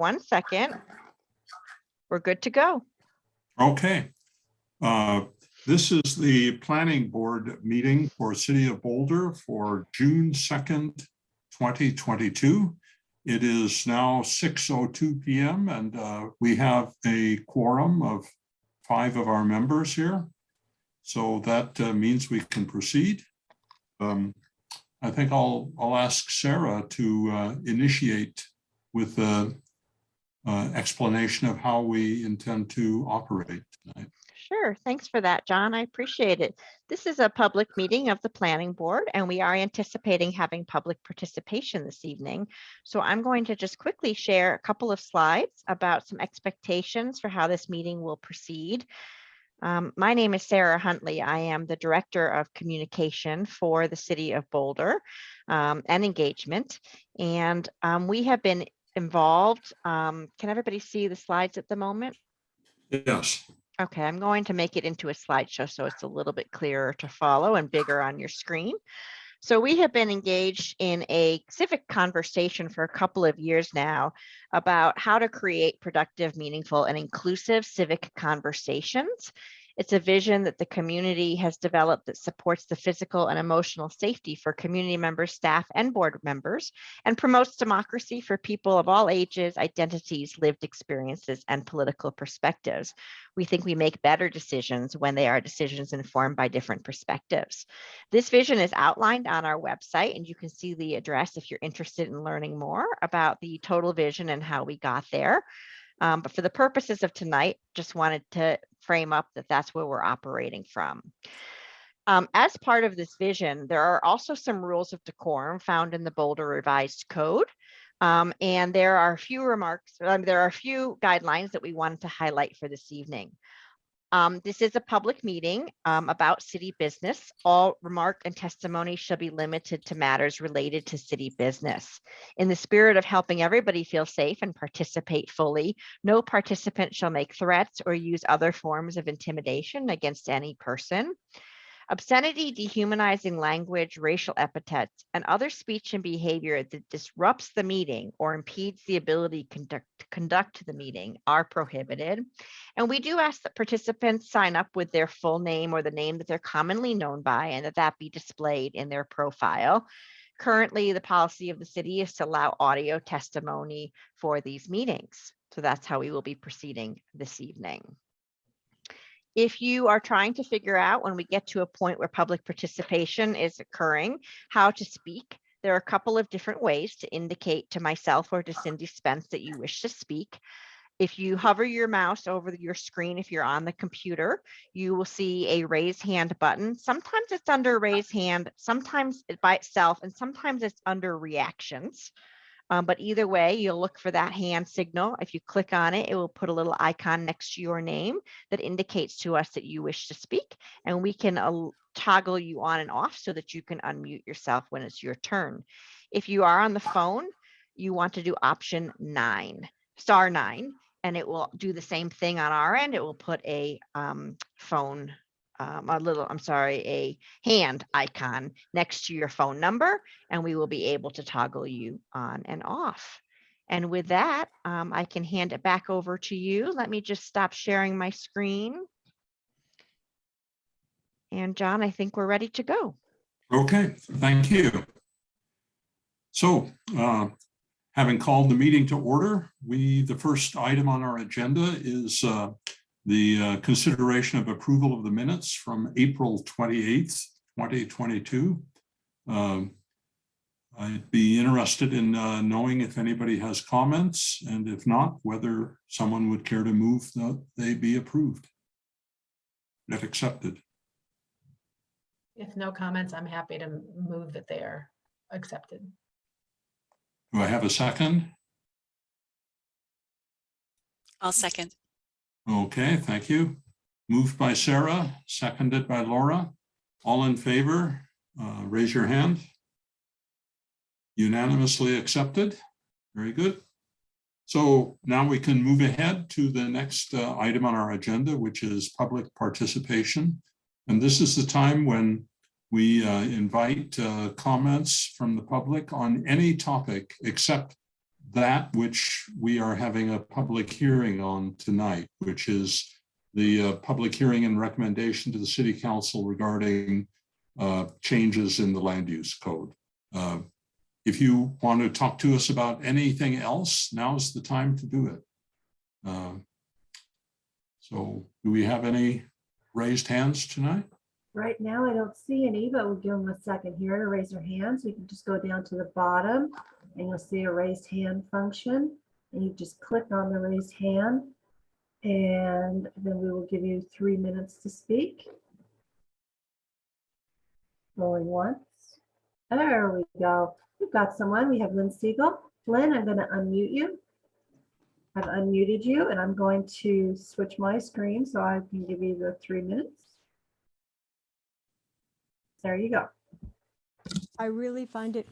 1 second. We're good to go. Okay. This is the planning board meeting for City of Boulder for June 2nd, 2022. It is now 6:02 p.m. and we have a quorum of 5 of our members here. So that means we can proceed. I think I'll ask Sarah to initiate with the explanation of how we intend to operate tonight. Sure. Thanks for that, John. I appreciate it. This is a public meeting of the planning board, and we are anticipating having public participation this evening. So I'm going to just quickly share a couple of slides about some expectations for how this meeting will proceed. My name is Sarah Huntley. I am the Director of Communication for the City of Boulder and Engagement. And we have been involved. Can everybody see the slides at the moment? Yes. Okay, I'm going to make it into a slideshow so it's a little bit clearer to follow and bigger on your screen. So we have been engaged in a civic conversation for a couple of years now about how to create productive, meaningful, and inclusive civic conversations. It's a vision that the community has developed that supports the physical and emotional safety for community members, staff, and board members, and promotes democracy for people of all ages, identities, lived experiences, and political perspectives. We think we make better decisions when they are decisions informed by different perspectives. This vision is outlined on our website, and you can see the address if you're interested in learning more about the total vision and how we got there. But for the purposes of tonight, just wanted to frame up that that's where we're operating from. As part of this vision, there are also some rules of decorum found in the Boulder Revised Code. And there are a few guidelines that we wanted to highlight for this evening. This is a public meeting about city business. All remark and testimony shall be limited to matters related to city business. In the spirit of helping everybody feel safe and participate fully, no participant shall make threats or use other forms of intimidation against any person. Obscenity, dehumanizing language, racial epithets, and other speech and behavior that disrupts the meeting or impedes the ability to conduct the meeting are prohibited. And we do ask that participants sign up with their full name or the name that they're commonly known by, and that be displayed in their profile. Currently, the policy of the city is to allow audio testimony for these meetings. So that's how we will be proceeding this evening. If you are trying to figure out when we get to a point where public participation is occurring, how to speak, there are a couple of different ways to indicate to myself or to Cindy Spence that you wish to speak. If you hover your mouse over your screen, if you're on the computer, you will see a raise hand button. Sometimes it's under raise hand, sometimes it's by itself, and sometimes it's under reactions. But either way, you'll look for that hand signal. If you click on it, it will put a little icon next to your name that indicates to us that you wish to speak, and we can toggle you on and off so that you can unmute yourself when it's your turn. If you are on the phone, you want to do option 9, star 9, and it will do the same thing on our end. It will put a a hand icon next to your phone number, and we will be able to toggle you on and off. And with that, I can hand it back over to you. Let me just stop sharing my screen. And John, I think we're ready to go. Okay, thank you. So, having called the meeting to order, the first item on our agenda is the consideration of approval of the minutes from April 28th, 2022. I'd be interested in knowing if anybody has comments, and if not, whether someone would care to move that they be approved, that accepted. If no comments, I'm happy to move that they are accepted. Do I have a second? I'll second. Okay, thank you. Moved by Sarah, seconded by Laura. All in favor, raise your hand. Unanimously accepted. Very good. So now we can move ahead to the next item on our agenda, which is public participation. And this is the time when we invite comments from the public on any topic except that which we are having a public hearing on tonight, which is the public hearing and recommendation to the City Council regarding changes in the land use code. If you want to talk to us about anything else, now's the time to do it. So do we have any raised hands tonight? Right now, I don't see any, but we'll give them a second here to raise their hands. You can just go down to the bottom and you'll see a raised hand function. And you just click on the raised hand. And then we will give you 3 minutes to speak. Rolling once. There we go. We've got someone. We have Lynn Siegel. Lynn, I'm going to unmute you. I've unmuted you and I'm going to switch my screen so I can give you the 3 minutes. There you go. I really find it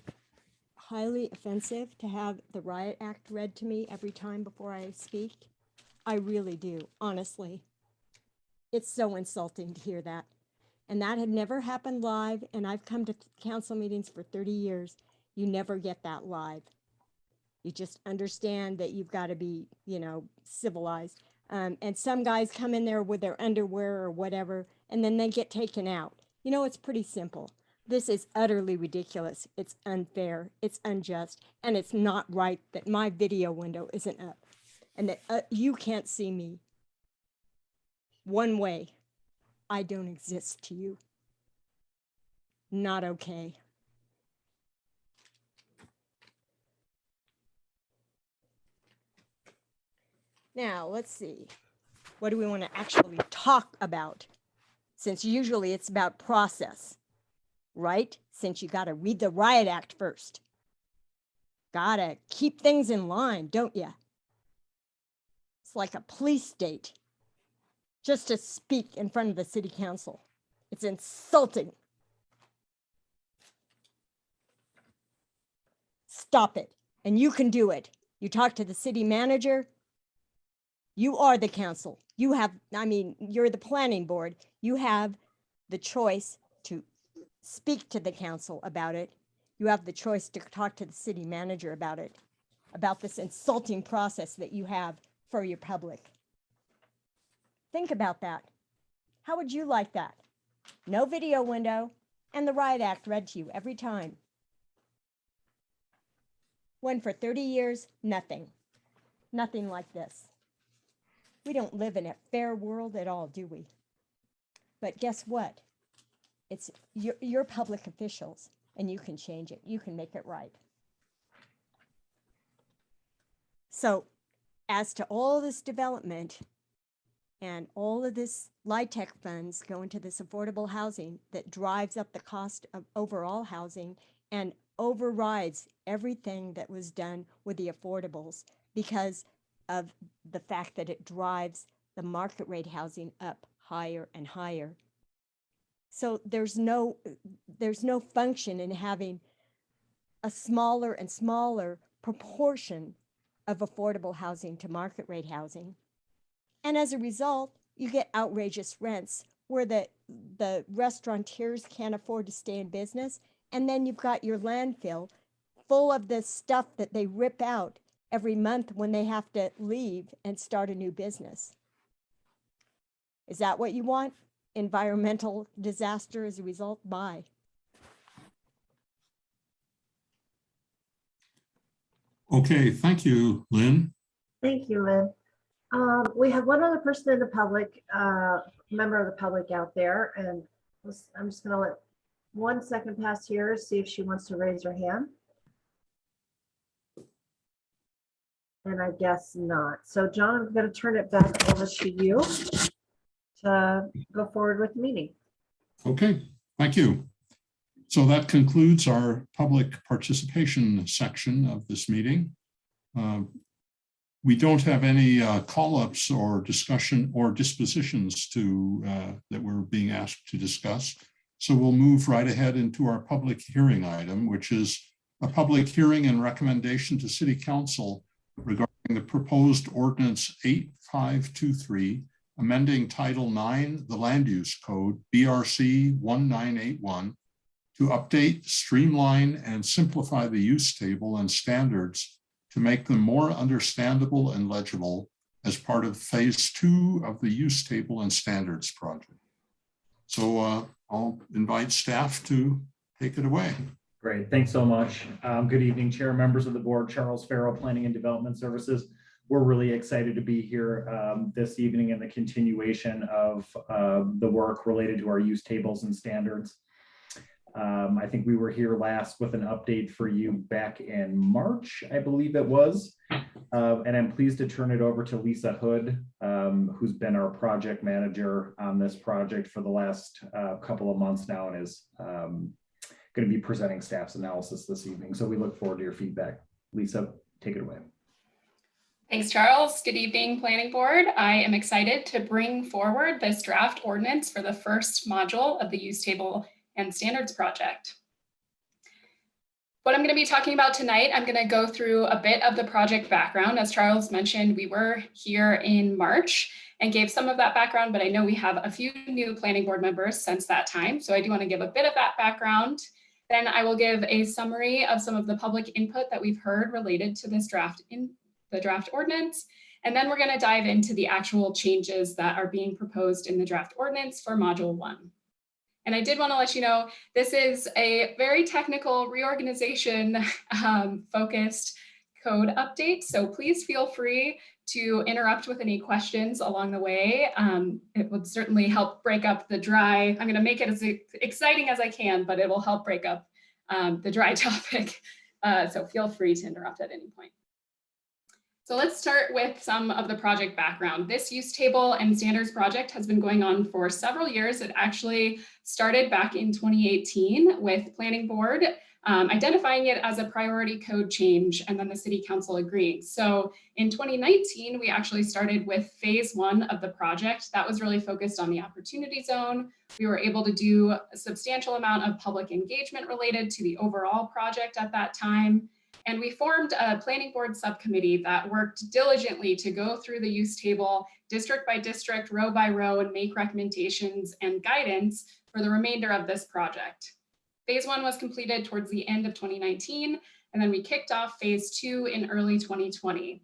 highly offensive to have the Riot Act read to me every time before I speak. I really do, honestly. It's so insulting to hear that. And that had never happened live, and I've come to council meetings for 30 years. You never get that live. You just understand that you've got to be, you know, civilized. And some guys come in there with their underwear or whatever, and then they get taken out. You know, it's pretty simple. This is utterly ridiculous. It's unfair. It's unjust. And it's not right that my video window isn't up and that you can't see me. One way. I don't exist to you. Not okay. Now, let's see. What do we want to actually talk about? Since usually it's about process, right? Since you got to read the Riot Act first. Got to keep things in line, don't you? It's like a police state. Just to speak in front of the city council. It's insulting. Stop it. And you can do it. You talk to the city manager. You are the council. You have, I mean, you're the planning board. You have the choice to speak to the council about it. You have the choice to talk to the city manager about it, about this insulting process that you have for your public. Think about that. How would you like that? No video window and the Riot Act read to you every time. When for 30 years, nothing. Nothing like this. We don't live in a fair world at all, do we? But guess what? It's you're public officials and you can change it. You can make it right. So as to all this development and all of this LIHTC funds go into this affordable housing that drives up the cost of overall housing and overrides everything that was done with the affordables because of the fact that it drives the market rate housing up higher and higher. So there's no function in having a smaller and smaller proportion of affordable housing to market rate housing. And as a result, you get outrageous rents where the restaurateurs can't afford to stay in business. And then you've got your landfill full of the stuff that they rip out every month when they have to leave and start a new business. Is that what you want? Environmental disaster as a result? Bye. Okay, thank you, Lynn. Thank you, Lynn. We have one other person in the public, member of the public out there, and I'm just going to let 1 second pass here, see if she wants to raise her hand. And I guess not. So John, I'm going to turn it back over to you to go forward with the meeting. Okay, thank you. So that concludes our public participation section of this meeting. We don't have any call-ups or discussion or dispositions to that we're being asked to discuss. So we'll move right ahead into our public hearing item, which is a public hearing and recommendation to City Council regarding the proposed Ordinance 8523, amending Title IX, the Land Use Code, BRC 1981, to update, streamline, and simplify the use table and standards to to make them more understandable and legible as part of phase 2 of the use table and standards project. So I'll invite staff to take it away. Great, thanks so much. Good evening, Chair, members of the board. Charles Farrell, Planning and Development Services. We're really excited to be here this evening in the continuation of the work related to our use tables and standards. I think we were here last with an update for you back in March, I believe it was. And I'm pleased to turn it over to Lisa Hood, who's been our project manager on this project for the last couple of months now and is going to be presenting staff's analysis this evening. So we look forward to your feedback. Lisa, take it away. Thanks, Charles. Good evening, Planning Board. I am excited to bring forward this draft ordinance for the first module of the Use Table and Standards project. What I'm going to be talking about tonight, I'm going to go through a bit of the project background. As Charles mentioned, we were here in March and gave some of that background, but I know we have a few new Planning Board members since that time. So I do want to give a bit of that background. Then I will give a summary of some of the public input that we've heard related to this draft in the draft ordinance. And then we're going to dive into the actual changes that are being proposed in the draft ordinance for Module 1. And I did want to let you know, this is a very technical reorganization focused code update. So please feel free to interrupt with any questions along the way. It would certainly help break up the dry. I'm going to make it as exciting as I can, but it will help break up the dry topic. So feel free to interrupt at any point. So let's start with some of the project background. This use table and standards project has been going on for several years. It actually started back in 2018 with Planning Board, identifying it as a priority code change, and then the City Council agreeing. So in 2019, we actually started with phase 1 of the project. That was really focused on the opportunity zone. We were able to do a substantial amount of public engagement related to the overall project at that time. And we formed a Planning Board subcommittee that worked diligently to go through the use table district by district, row by row, and make recommendations and guidance for the remainder of this project. Phase 1 was completed towards the end of 2019, and then we kicked off phase 2 in early 2020.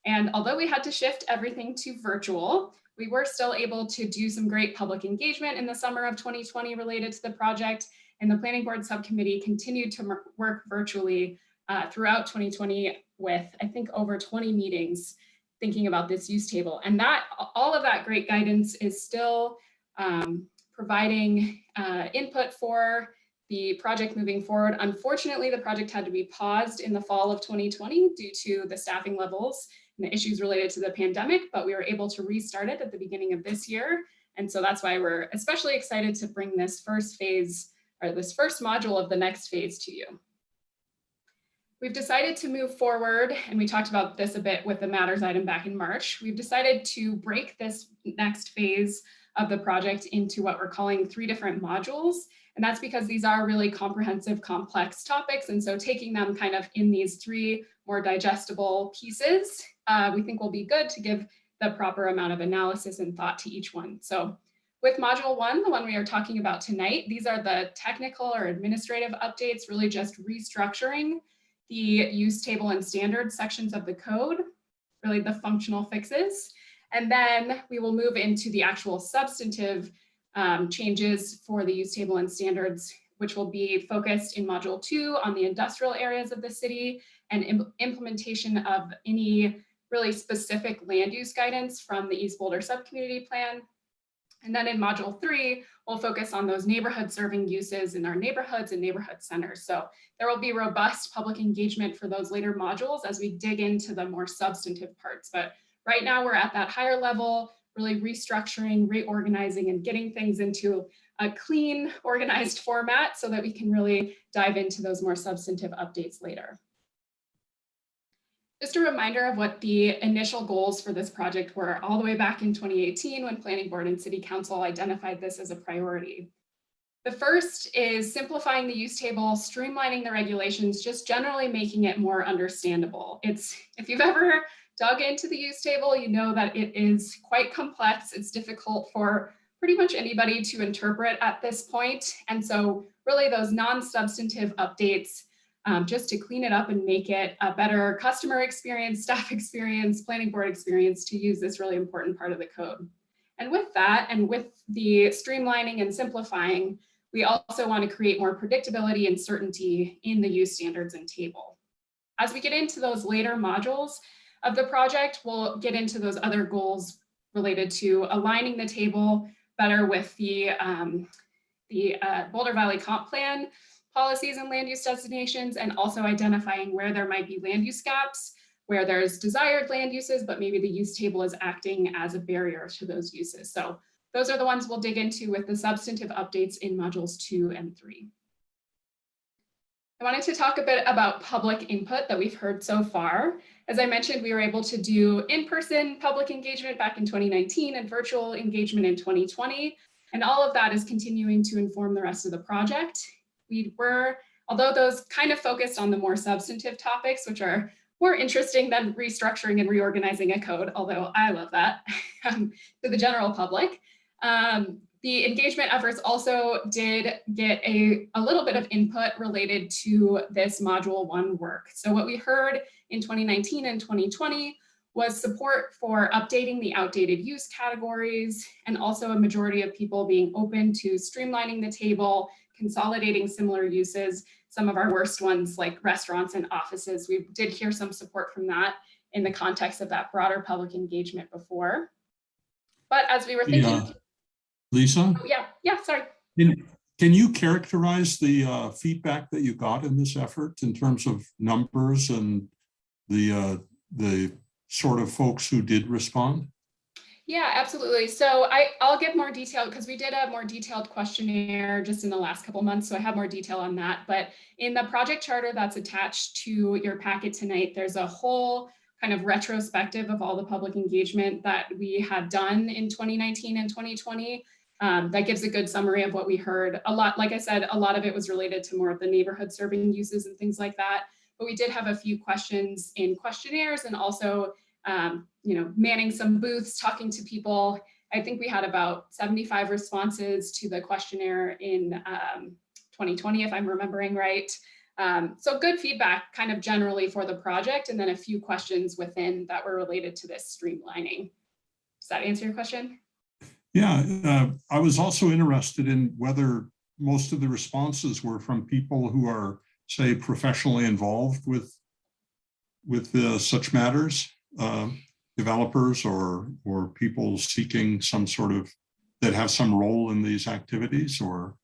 And although we had to shift everything to virtual, we were still able to do some great public engagement in the summer of 2020 related to the project, and the Planning Board subcommittee continued to work virtually throughout 2020 with, I think, over 20 meetings thinking about this use table. And that all of that great guidance is still providing input for the project moving forward. Unfortunately, the project had to be paused in the fall of 2020 due to the staffing levels and the issues related to the pandemic, but we were able to restart it at the beginning of this year. And so that's why we're especially excited to bring this first phase, or this first module of the next phase to you. We've decided to move forward, and we talked about this a bit with the matters item back in March. We've decided to break this next phase of the project into what we're calling 3 different modules. And that's because these are really comprehensive, complex topics. And so taking them kind of in these 3 more digestible pieces, we think will be good to give the proper amount of analysis and thought to each one. So with module 1, the one we are talking about tonight, these are the technical or administrative updates, really just restructuring the use table and standards sections of the code, really the functional fixes. And then we will move into the actual substantive changes for the use table and standards, which will be focused in module 2 on the industrial areas of the city and implementation of any really specific land use guidance from the East Boulder Subcommunity Plan. And then in module 3, we'll focus on those neighborhood serving uses in our neighborhoods and neighborhood centers. So there will be robust public engagement for those later modules as we dig into the more substantive parts. But right now we're at that higher level, really restructuring, reorganizing, and getting things into a clean, organized format so that we can really dive into those more substantive updates later. Just a reminder of what the initial goals for this project were all the way back in 2018 when Planning Board and City Council identified this as a priority. The first is simplifying the use table, streamlining the regulations, just generally making it more understandable. If you've ever dug into the use table, you know that it is quite complex. It's difficult for pretty much anybody to interpret at this point. And so really those non-substantive updates just to clean it up and make it a better customer experience, staff experience, planning board experience to use this really important part of the code. And with that, and with the streamlining and simplifying, we also want to create more predictability and certainty in the use standards and table. As we get into those later modules of the project, we'll get into those other goals related to aligning the table better with the Boulder Valley Comp Plan policies and land use designations, and also identifying where there might be land use gaps, where there's desired land uses, but maybe the use table is acting as a barrier to those uses. So those are the ones we'll dig into with the substantive updates in modules 2 and 3. I wanted to talk a bit about public input that we've heard so far. As I mentioned, we were able to do in-person public engagement back in 2019 and virtual engagement in 2020. And all of that is continuing to inform the rest of the project. Although those kind of focused on the more substantive topics, which are more interesting than restructuring and reorganizing a code, although I love that, to the general public. The engagement efforts also did get a little bit of input related to this module 1 work. So what we heard in 2019 and 2020 was support for updating the outdated use categories, and also a majority of people being open to streamlining the table, consolidating similar uses, some of our worst ones like restaurants and offices. We did hear some support from that in the context of that broader public engagement before. But as we were thinking, Lisa? oh, yeah, sorry. Can you characterize the feedback that you got in this effort in terms of numbers and the sort of folks who did respond? Yeah, absolutely. So I'll give more detail because we did a more detailed questionnaire just in the last couple months. So I have more detail on that. But in the project charter that's attached to your packet tonight, there's a whole kind of retrospective of all the public engagement that we had done in 2019 and 2020. That gives a good summary of what we heard. A lot, like I said, a lot of it was related to more of the neighborhood serving uses and things like that. But we did have a few questions in questionnaires, and also manning some booths, talking to people. I think we had about 75 responses to the questionnaire in 2020, if I'm remembering right. So good feedback kind of generally for the project, and then a few questions within that were related to this streamlining. Does that answer your question? Yeah, I was also interested in whether most of the responses were from people who are, say, professionally involved with such matters, developers or people seeking some sort of, that have some role in these activities, or?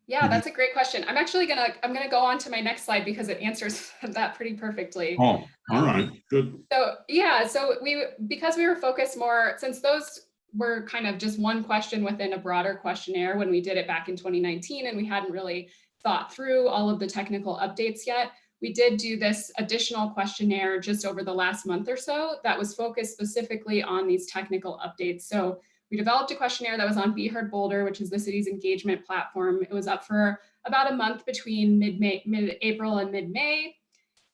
Yeah, that's a great question. I'm actually gonna go on to my next slide because it answers that pretty perfectly. Oh, all right, good. So yeah, so because we were focused more, since those were kind of just one question within a broader questionnaire when we did it back in 2019, and we hadn't really thought through all of the technical updates yet, we did do this additional questionnaire just over the last month or so that was focused specifically on these technical updates. So we developed a questionnaire that was on Be Heard Boulder, which is the city's engagement platform. It was up for about a month between mid-April and mid-May.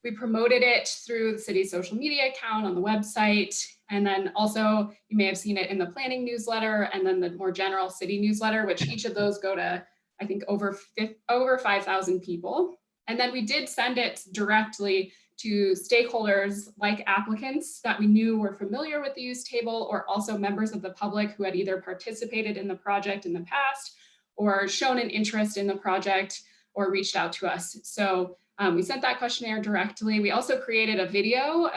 We promoted it through the city's social media account on the website. And then also you may have seen it in the planning newsletter, and then the more general city newsletter, which each of those go to, I think, over 5,000 people. And then we did send it directly to stakeholders like applicants that we knew were familiar with the use table, or also members of the public who had either participated in the project in the past or shown an interest in the project or reached out to us. So we sent that questionnaire directly. We also created a video,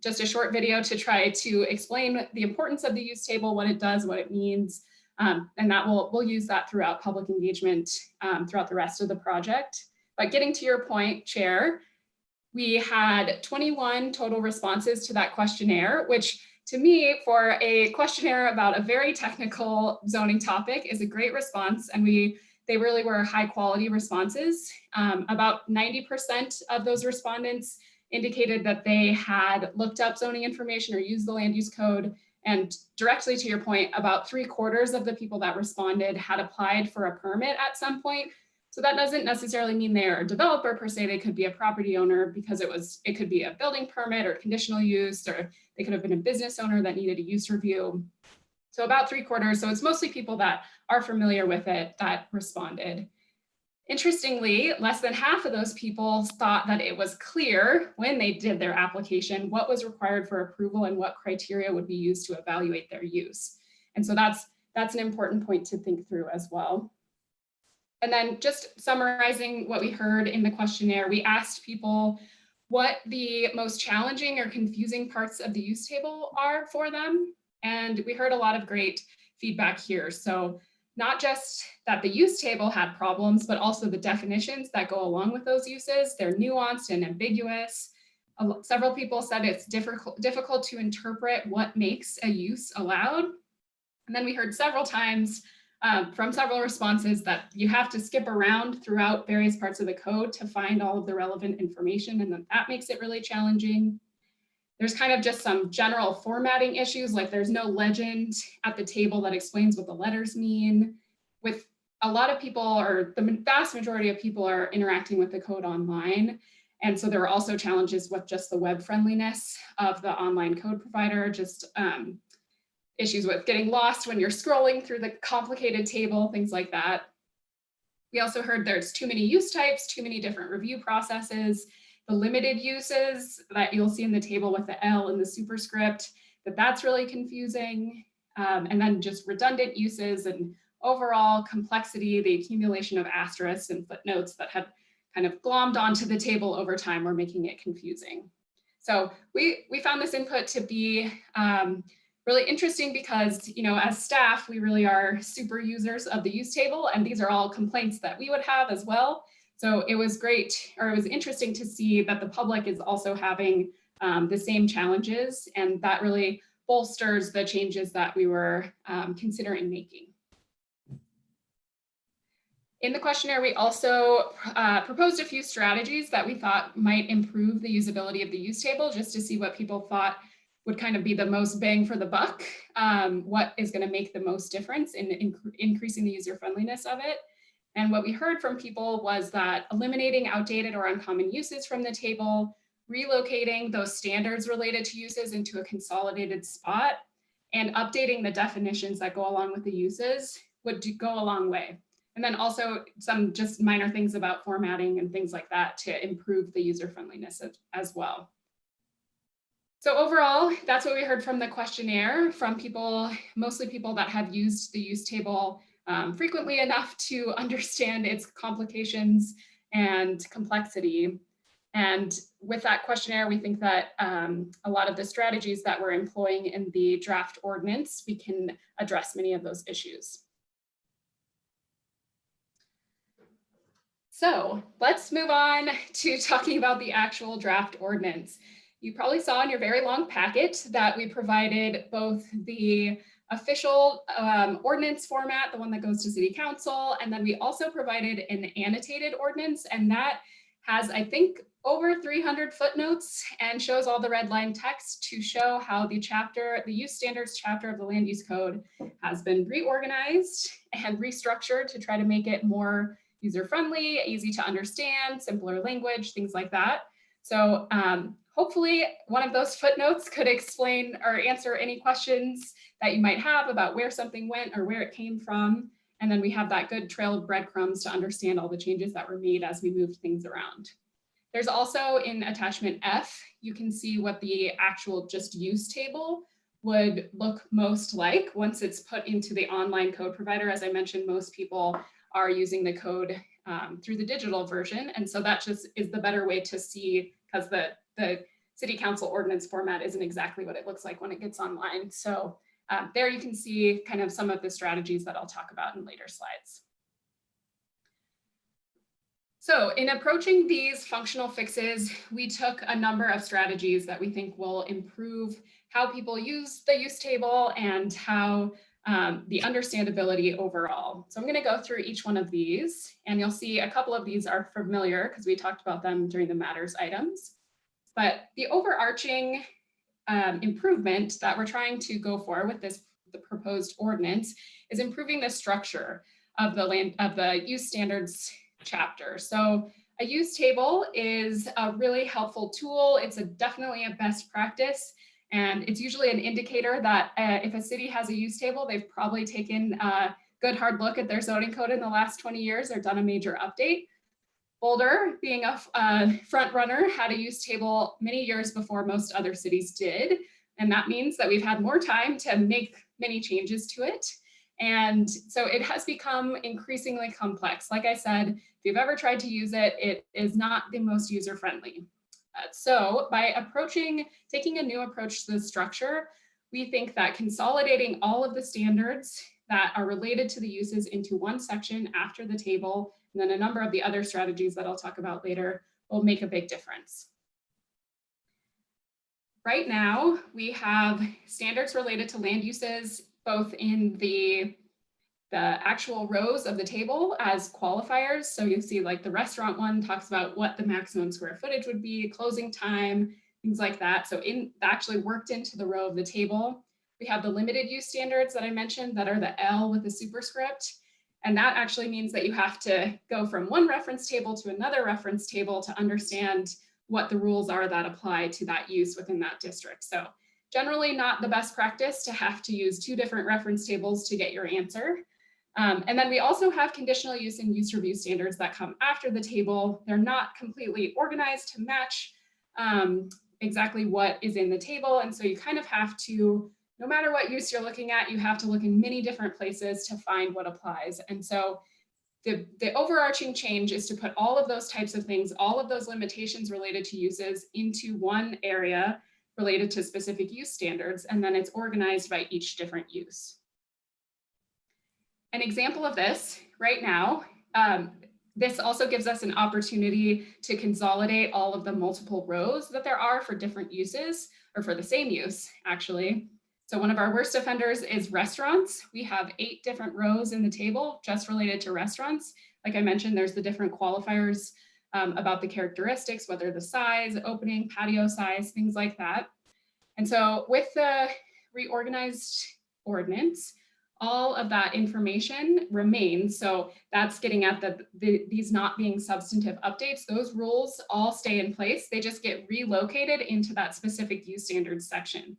just a short video to try to explain the importance of the use table, what it does, what it means, and that we'll use that throughout public engagement throughout the rest of the project. But getting to your point, Chair, we had 21 total responses to that questionnaire, which to me, for a questionnaire about a very technical zoning topic, is a great response. And they really were high quality responses. About 90% of those respondents indicated that they had looked up zoning information or used the land use code. And directly to your point, about 3/4 of the people that responded had applied for a permit at some point. So that doesn't necessarily mean they're a developer per se. They could be a property owner, because it could be a building permit or conditional use, or they could have been a business owner that needed a use review. So about 3/4. So it's mostly people that are familiar with it that responded. Interestingly, less than half of those people thought that it was clear when they did their application what was required for approval and what criteria would be used to evaluate their use. And so that's an important point to think through as well. And then just summarizing what we heard in the questionnaire, we asked people what the most challenging or confusing parts of the use table are for them. And we heard a lot of great feedback here. So not just that the use table had problems, but also the definitions that go along with those uses. They're nuanced and ambiguous. Several people said it's difficult to interpret what makes a use allowed. And then we heard several times from several responses that you have to skip around throughout various parts of the code to find all of the relevant information, and that makes it really challenging. There's kind of just some general formatting issues, like there's no legend at the table that explains what the letters mean. With a lot of people, or the vast majority of people, are interacting with the code online. And so there are also challenges with just the web friendliness of the online code provider, just issues with getting lost when you're scrolling through the complicated table, things like that. We also heard there's too many use types, too many different review processes, the limited uses that you'll see in the table with the L and the superscript, that's really confusing. And then just redundant uses and overall complexity, the accumulation of asterisks and footnotes that had kind of glommed onto the table over time were making it confusing. So we found this input to be really interesting because, you know, as staff, we really are super users of the use table, and these are all complaints that we would have as well. So it was great, or it was interesting to see that the public is also having the same challenges, and that really bolsters the changes that we were considering making. In the questionnaire, we also proposed a few strategies that we thought might improve the usability of the use table, just to see what people thought would kind of be the most bang for the buck, what is going to make the most difference in increasing the user friendliness of it. And what we heard from people was that eliminating outdated or uncommon uses from the table, relocating those standards related to uses into a consolidated spot, and updating the definitions that go along with the uses would go a long way. And then also some just minor things about formatting and things like that to improve the user friendliness as well. So overall, that's what we heard from the questionnaire from people, mostly people that have used the use table frequently enough to understand its complications and complexity. And with that questionnaire, we think that a lot of the strategies that we're employing in the draft ordinance, we can address many of those issues. So let's move on to talking about the actual draft ordinance. You probably saw in your very long packet that we provided both the official ordinance format, the one that goes to City Council, and then we also provided an annotated ordinance, and that has, I think, over 300 footnotes and shows all the red line text to show how the chapter, the use standards chapter of the land use code has been reorganized and restructured to try to make it more user-friendly, easy to understand, simpler language, things like that. So hopefully one of those footnotes could explain or answer any questions that you might have about where something went or where it came from. And then we have that good trail of breadcrumbs to understand all the changes that were made as we moved things around. There's also in attachment F, you can see what the actual just use table would look most like once it's put into the online code provider. As I mentioned, most people are using the code through the digital version. And so that just is the better way to see, because the City Council ordinance format isn't exactly what it looks like when it gets online. So there you can see kind of some of the strategies that I'll talk about in later slides. So in approaching these functional fixes, we took a number of strategies that we think will improve how people use the use table and how the understandability overall. So I'm going to go through each one of these, and you'll see a couple of these are familiar because we talked about them during the matters items. But the overarching improvement that we're trying to go for with the proposed ordinance is improving the structure of the use standards chapter. So a use table is a really helpful tool. It's definitely a best practice. And it's usually an indicator that if a city has a use table, they've probably taken good hard look at their zoning code in the last 20 years or done a major update. Boulder, being a front runner, had a use table many years before most other cities did. And that means that we've had more time to make many changes to it. And so it has become increasingly complex. Like I said, if you've ever tried to use it, it is not the most user-friendly. So by taking a new approach to the structure, we think that consolidating all of the standards that are related to the uses into one section after the table, and then a number of the other strategies that I'll talk about later, will make a big difference. Right now, we have standards related to land uses, both in the actual rows of the table as qualifiers. So you see like the restaurant one talks about what the maximum square footage would be, closing time, things like that. So actually worked into the row of the table. We have the limited use standards that I mentioned that are the L with the superscript. And that actually means that you have to go from one reference table to another reference table to understand what the rules are that apply to that use within that district. So generally not the best practice to have to use two different reference tables to get your answer. And then we also have conditional use and use review standards that come after the table. They're not completely organized to match exactly what is in the table. And so you kind of have to, no matter what use you're looking at, you have to look in many different places to find what applies. And so the overarching change is to put all of those types of things, all of those limitations related to uses into one area related to specific use standards, and then it's organized by each different use. An example of this right now, this also gives us an opportunity to consolidate all of the multiple rows that there are for different uses, or for the same use, actually. So one of our worst offenders is restaurants. We have 8 different rows in the table just related to restaurants. Like I mentioned, there's the different qualifiers about the characteristics, whether the size, opening, patio size, things like that. And so with the reorganized ordinance, all of that information remains. So that's getting at these not being substantive updates. Those rules all stay in place. They just get relocated into that specific use standards section.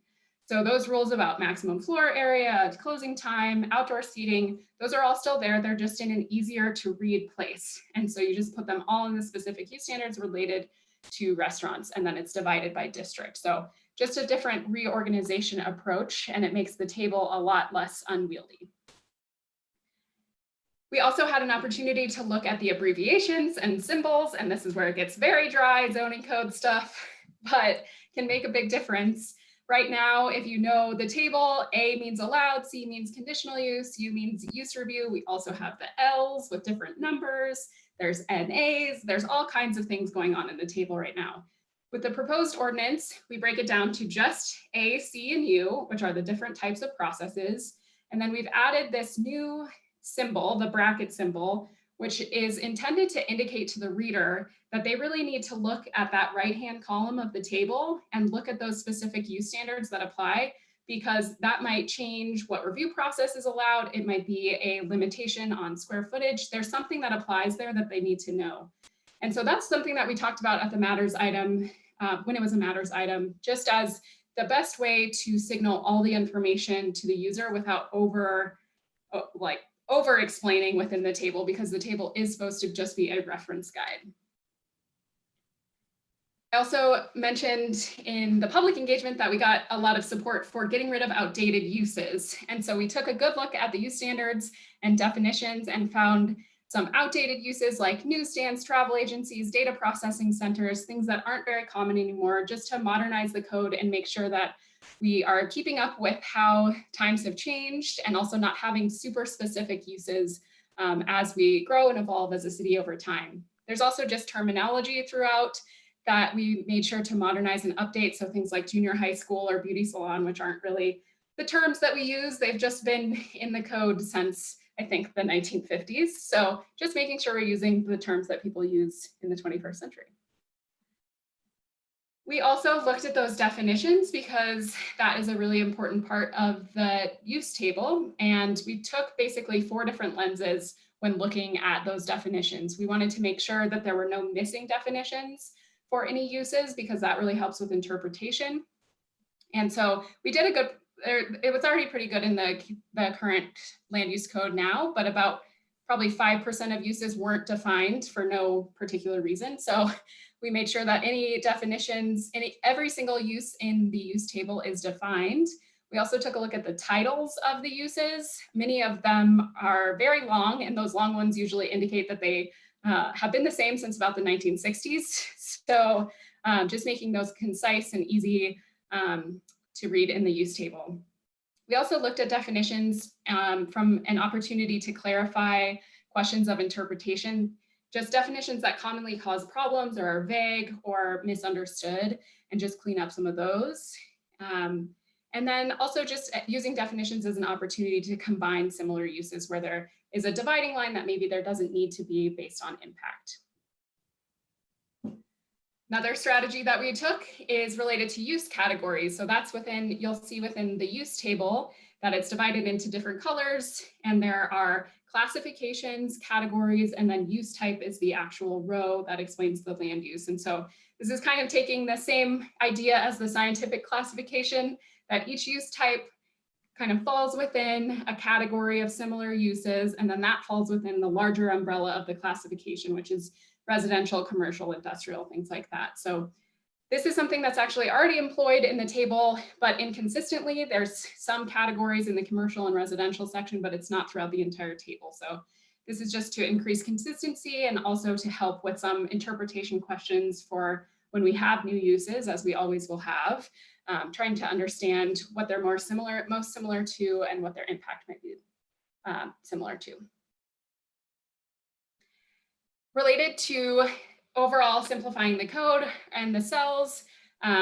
So those rules about maximum floor area, closing time, outdoor seating, those are all still there. They're just in an easier to read place. And so you just put them all in the specific use standards related to restaurants, and then it's divided by district. So just a different reorganization approach, and it makes the table a lot less unwieldy. We also had an opportunity to look at the abbreviations and symbols, and this is where it gets very dry zoning code stuff, but can make a big difference. Right now, if you know the table, A means allowed, C means conditional use, U means use review. We also have the L's with different numbers. There's NAs, there's all kinds of things going on in the table right now. With the proposed ordinance, we break it down to just A, C, and U, which are the different types of processes. And then we've added this new symbol, the bracket symbol, which is intended to indicate to the reader that they really need to look at that right-hand column of the table and look at those specific use standards that apply, because that might change what review process is allowed. It might be a limitation on square footage. There's something that applies there that they need to know. And so that's something that we talked about at the matters item, when it was a matters item, just as the best way to signal all the information to the user without over explaining within the table, because the table is supposed to just be a reference guide. I also mentioned in the public engagement that we got a lot of support for getting rid of outdated uses. And so we took a good look at the use standards and definitions and found some outdated uses like newsstands, travel agencies, data processing centers, things that aren't very common anymore, just to modernize the code and make sure that we are keeping up with how times have changed, and also not having super specific uses as we grow and evolve as a city over time. There's also just terminology throughout that we made sure to modernize and update. So things like junior high school or beauty salon, which aren't really the terms that we use. They've just been in the code since, I think, the 1950s. So just making sure we're using the terms that people use in the 21st century. We also looked at those definitions because that is a really important part of the use table. And we took basically 4 different lenses when looking at those definitions. We wanted to make sure that there were no missing definitions for any uses, because that really helps with interpretation. And so we did a good it was already pretty good in the current land use code now, but about probably 5% of uses weren't defined for no particular reason. So we made sure that any definitions, every single use in the use table is defined. We also took a look at the titles of the uses. Many of them are very long, and those long ones usually indicate that they have been the same since about the 1960s. So just making those concise and easy to read in the use table. We also looked at definitions from an opportunity to clarify questions of interpretation, just definitions that commonly cause problems or are vague or misunderstood, and just clean up some of those. And then also just using definitions as an opportunity to combine similar uses where there is a dividing line that maybe there doesn't need to be based on impact. Another strategy that we took is related to use categories. So that's within, you'll see within the use table that it's divided into different colors, and there are classifications, categories, and then use type is the actual row that explains the land use. And so this is kind of taking the same idea as the scientific classification, that each use type kind of falls within a category of similar uses, and then that falls within the larger umbrella of the classification, which is residential, commercial, industrial, things like that. So this is something that's actually already employed in the table, but inconsistently. There's some categories in the commercial and residential section, but it's not throughout the entire table. So this is just to increase consistency and also to help with some interpretation questions for when we have new uses, as we always will have, trying to understand what they're most similar to and what their impact might be similar to. Related to overall simplifying the code and the cells,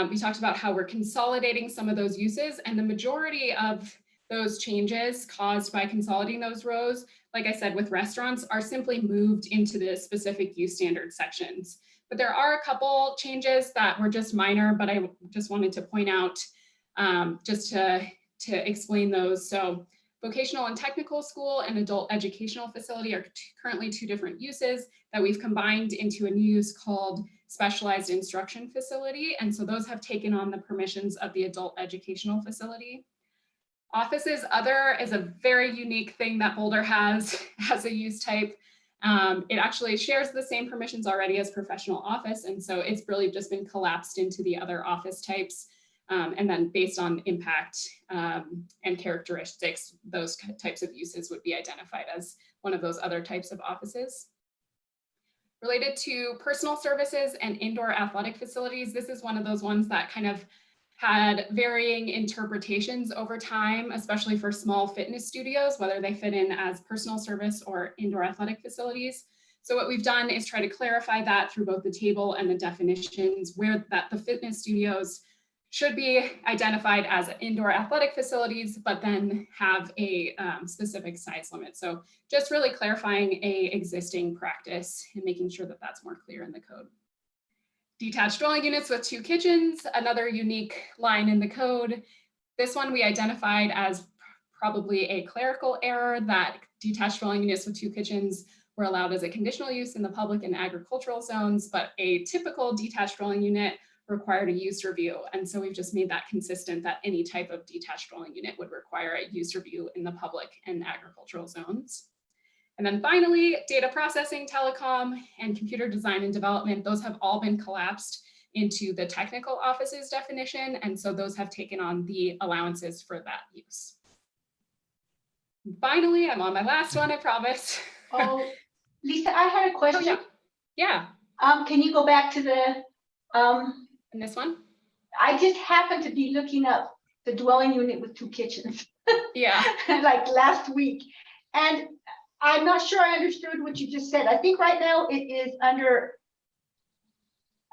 we talked about how we're consolidating some of those uses, and the majority of those changes caused by consolidating those rows, like I said, with restaurants, are simply moved into the specific use standard sections. But there are a couple changes that were just minor, but I just wanted to point out just to explain those. So vocational and technical school and adult educational facility are currently two different uses that we've combined into a new use called specialized instruction facility. And so those have taken on the permissions of the adult educational facility. Offices other is a very unique thing that Boulder has as a use type. It actually shares the same permissions already as professional office. And so it's really just been collapsed into the other office types. And then based on impact and characteristics, those types of uses would be identified as one of those other types of offices. Related to personal services and indoor athletic facilities, this is one of those ones that kind of had varying interpretations over time, especially for small fitness studios, whether they fit in as personal service or indoor athletic facilities. So what we've done is try to clarify that through both the table and the definitions, where that the fitness studios should be identified as indoor athletic facilities, but then have a specific size limit. So just really clarifying a existing practice and making sure that that's more clear in the code. Detached dwelling units with 2 kitchens, another unique line in the code. This one we identified as probably a clerical error, that detached dwelling units with 2 kitchens were allowed as a conditional use in the public and agricultural zones, but a typical detached dwelling unit required a use review. And so we've just made that consistent, that any type of detached dwelling unit would require a use review in the public and agricultural zones. And then finally, data processing, telecom, and computer design and development, those have all been collapsed into the technical offices definition. And so those have taken on the allowances for that use. And finally, I'm on my last one, I promise. Oh, Lisa, I had a question. Oh, yeah. Can you go back to the, And this one? I just happened to be looking up the dwelling unit with 2 kitchens. Yeah. Like last week. And I'm not sure I understood what you just said. I think right now it is under,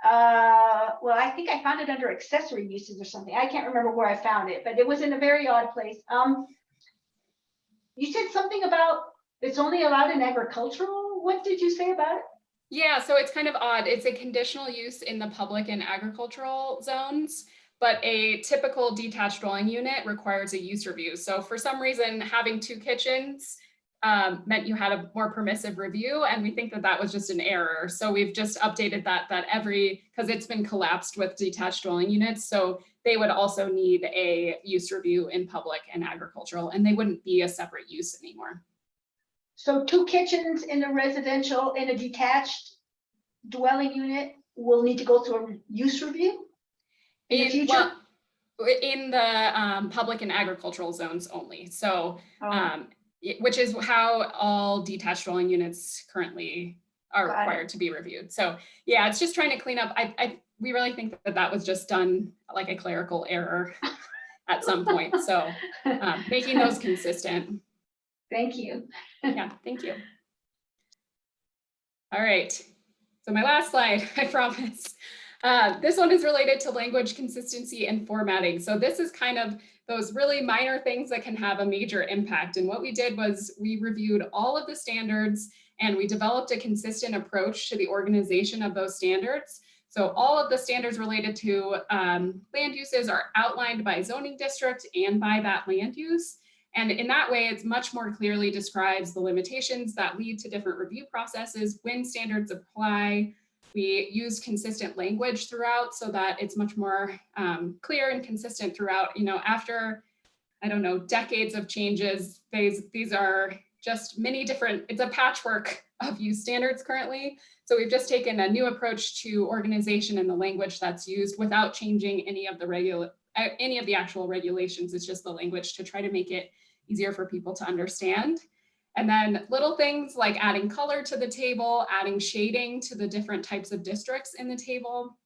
well, I think I found it under accessory uses or something. I can't remember where I found it, but it was in a very odd place. You said something about it's only allowed in agricultural. What did you say about it? Yeah, so it's kind of odd. It's a conditional use in the public and agricultural zones, but a typical detached dwelling unit requires a use review. So for some reason, having 2 kitchens meant you had a more permissive review, and we think that that was just an error. So we've just updated that because it's been collapsed with detached dwelling units. So they would also need a use review in public and agricultural, and they wouldn't be a separate use anymore. So 2 kitchens in a residential, in a detached dwelling unit will need to go through a use review in the future? Well, in the public and agricultural zones only. So, which is how all detached dwelling units currently are Got it. required to be reviewed. So yeah, it's just trying to clean up. We really think that that was just done like a clerical error at some point. So making those consistent. Thank you. Yeah, thank you. All right, so my last slide, I promise. This one is related to language consistency and formatting. So this is kind of those really minor things that can have a major impact. And what we did was we reviewed all of the standards and we developed a consistent approach to the organization of those standards. So all of the standards related to land uses are outlined by zoning district and by that land use. And in that way, it's much more clearly describes the limitations that lead to different review processes, when standards apply. We use consistent language throughout so that it's much more clear and consistent throughout. You know, after, I don't know, decades of changes, these are just many different, it's a patchwork of use standards currently. So we've just taken a new approach to organization and the language that's used without changing any of the actual regulations. It's just the language to try to make it easier for people to understand. And then little things like adding color to the table, adding shading to the different types of districts in the table,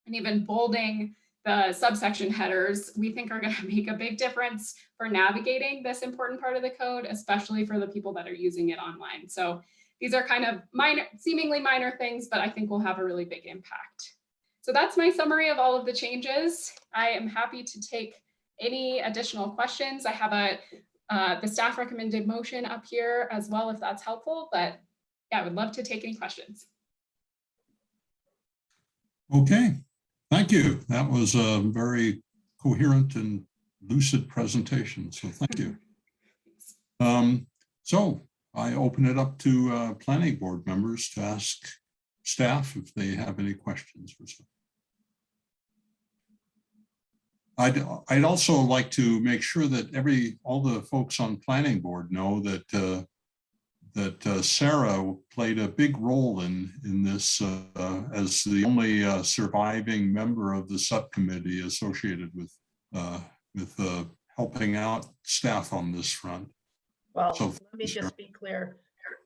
and even bolding the subsection headers, we think are going to make a big difference for navigating this important part of the code, especially for the people that are using it online. So these are kind of minor, seemingly minor things, but I think will have a really big impact. So that's my summary of all of the changes. I am happy to take any additional questions. I have the staff recommended motion up here as well, if that's helpful, but yeah, I would love to take any questions. Okay, thank you. That was a very coherent and lucid presentation, so thank you. So I open it up to planning board members to ask staff if they have any questions or so. I'd also like to make sure that all the folks on planning board know that Sarah played a big role in this as the only surviving member of the subcommittee associated with helping out staff on this front. Well, So, let me just be clear.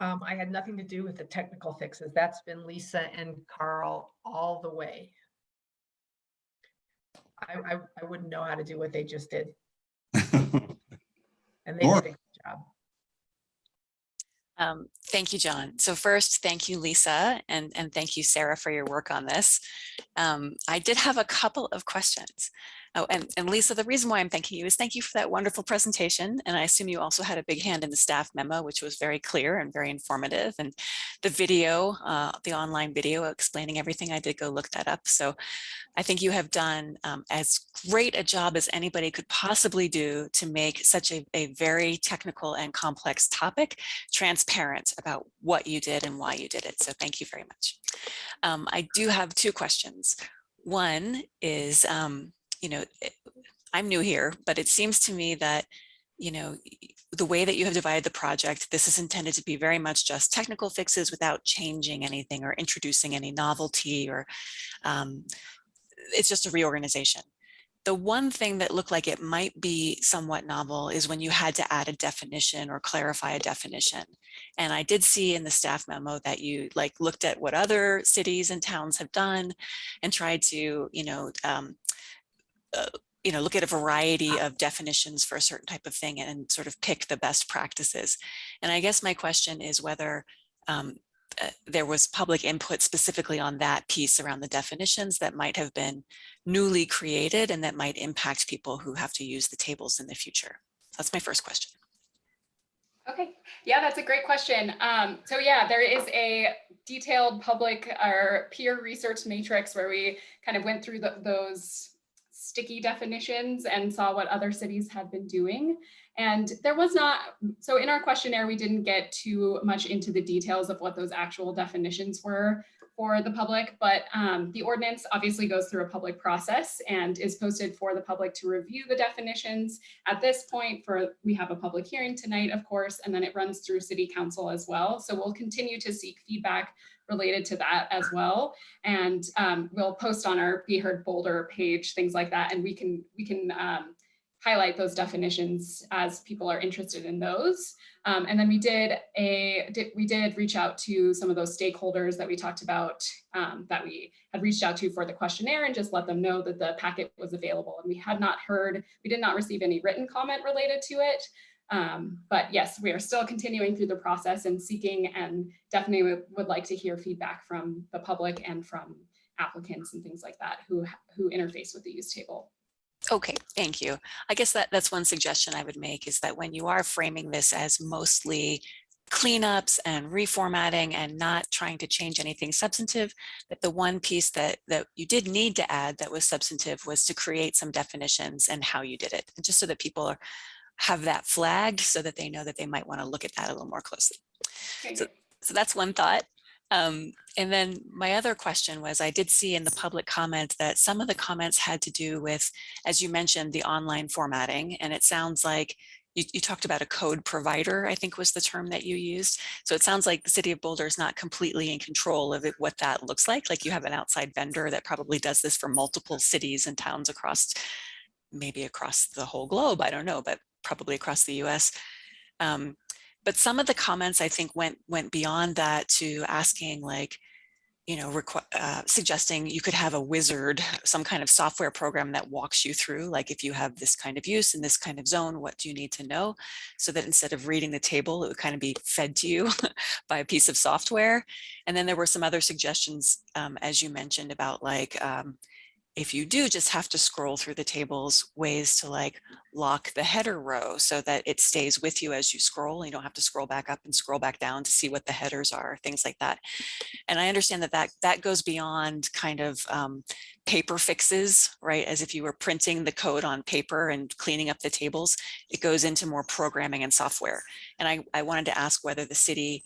I had nothing to do with the technical fixes. That's been Lisa and Carl all the way. I wouldn't know how to do what they just did. And they Laura. did a good job. Thank you, John. So first, thank you, Lisa, and thank you, Sarah, for your work on this. I did have a couple of questions. Oh, and Lisa, the reason why I'm thanking you is thank you for that wonderful presentation. And I assume you also had a big hand in the staff memo, which was very clear and very informative. And the video, the online video explaining everything, I did go look that up. So I think you have done as great a job as anybody could possibly do to make such a very technical and complex topic transparent about what you did and why you did it. So thank you very much. I do have two questions. One is, you know, I'm new here, but it seems to me that, you know, the way that you have divided the project, this is intended to be very much just technical fixes without changing anything or introducing any novelty, or it's just a reorganization. The one thing that looked like it might be somewhat novel is when you had to add a definition or clarify a definition. And I did see in the staff memo that you looked at what other cities and towns have done and tried to, look at a variety of definitions for a certain type of thing and sort of pick the best practices. And I guess my question is whether there was public input specifically on that piece around the definitions that might have been newly created and that might impact people who have to use the tables in the future. That's my first question. Okay, yeah, that's a great question. So yeah, there is a detailed public or peer research matrix where we kind of went through those sticky definitions and saw what other cities had been doing. And there was not, so in our questionnaire, we didn't get too much into the details of what those actual definitions were for the public, but the ordinance obviously goes through a public process and is posted for the public to review the definitions. At this point, we have a public hearing tonight, of course, and then it runs through City Council as well. So we'll continue to seek feedback related to that as well. And we'll post on our Be Heard Boulder page, things like that, and we can highlight those definitions as people are interested in those. And then we did reach out to some of those stakeholders that we talked about, that we had reached out to for the questionnaire, and just let them know that the packet was available. And we did not receive any written comment related to it. But yes, we are still continuing through the process and seeking, and definitely would like to hear feedback from the public and from applicants and things like that who interface with the use table. Okay, thank you. I guess that's one suggestion I would make, is that when you are framing this as mostly cleanups and reformatting and not trying to change anything substantive, that the one piece that you did need to add that was substantive was to create some definitions and how you did it, and just so that people have that flagged, so that they know that they might want to look at that a little more closely. So that's one thought. And then my other question was, I did see in the public comment that some of the comments had to do with, as you mentioned, the online formatting. And it sounds like you talked about a code provider, I think was the term that you used. So it sounds like the City of Boulder is not completely in control of what that looks like. Like you have an outside vendor that probably does this for multiple cities and towns maybe across the whole globe, I don't know, but probably across the US. But some of the comments, I think, went beyond that to asking, like, suggesting you could have a wizard, some kind of software program that walks you through, like, if you have this kind of use in this kind of zone, what do you need to know? So that instead of reading the table, it would kind of be fed to you by a piece of software. And then there were some other suggestions, as you mentioned, about like, if you do just have to scroll through the tables, ways to like lock the header row so that it stays with you as you scroll. You don't have to scroll back up and scroll back down to see what the headers are, things like that. And I understand that goes beyond kind of paper fixes, right? As if you were printing the code on paper and cleaning up the tables, it goes into more programming and software. And I wanted to ask whether the city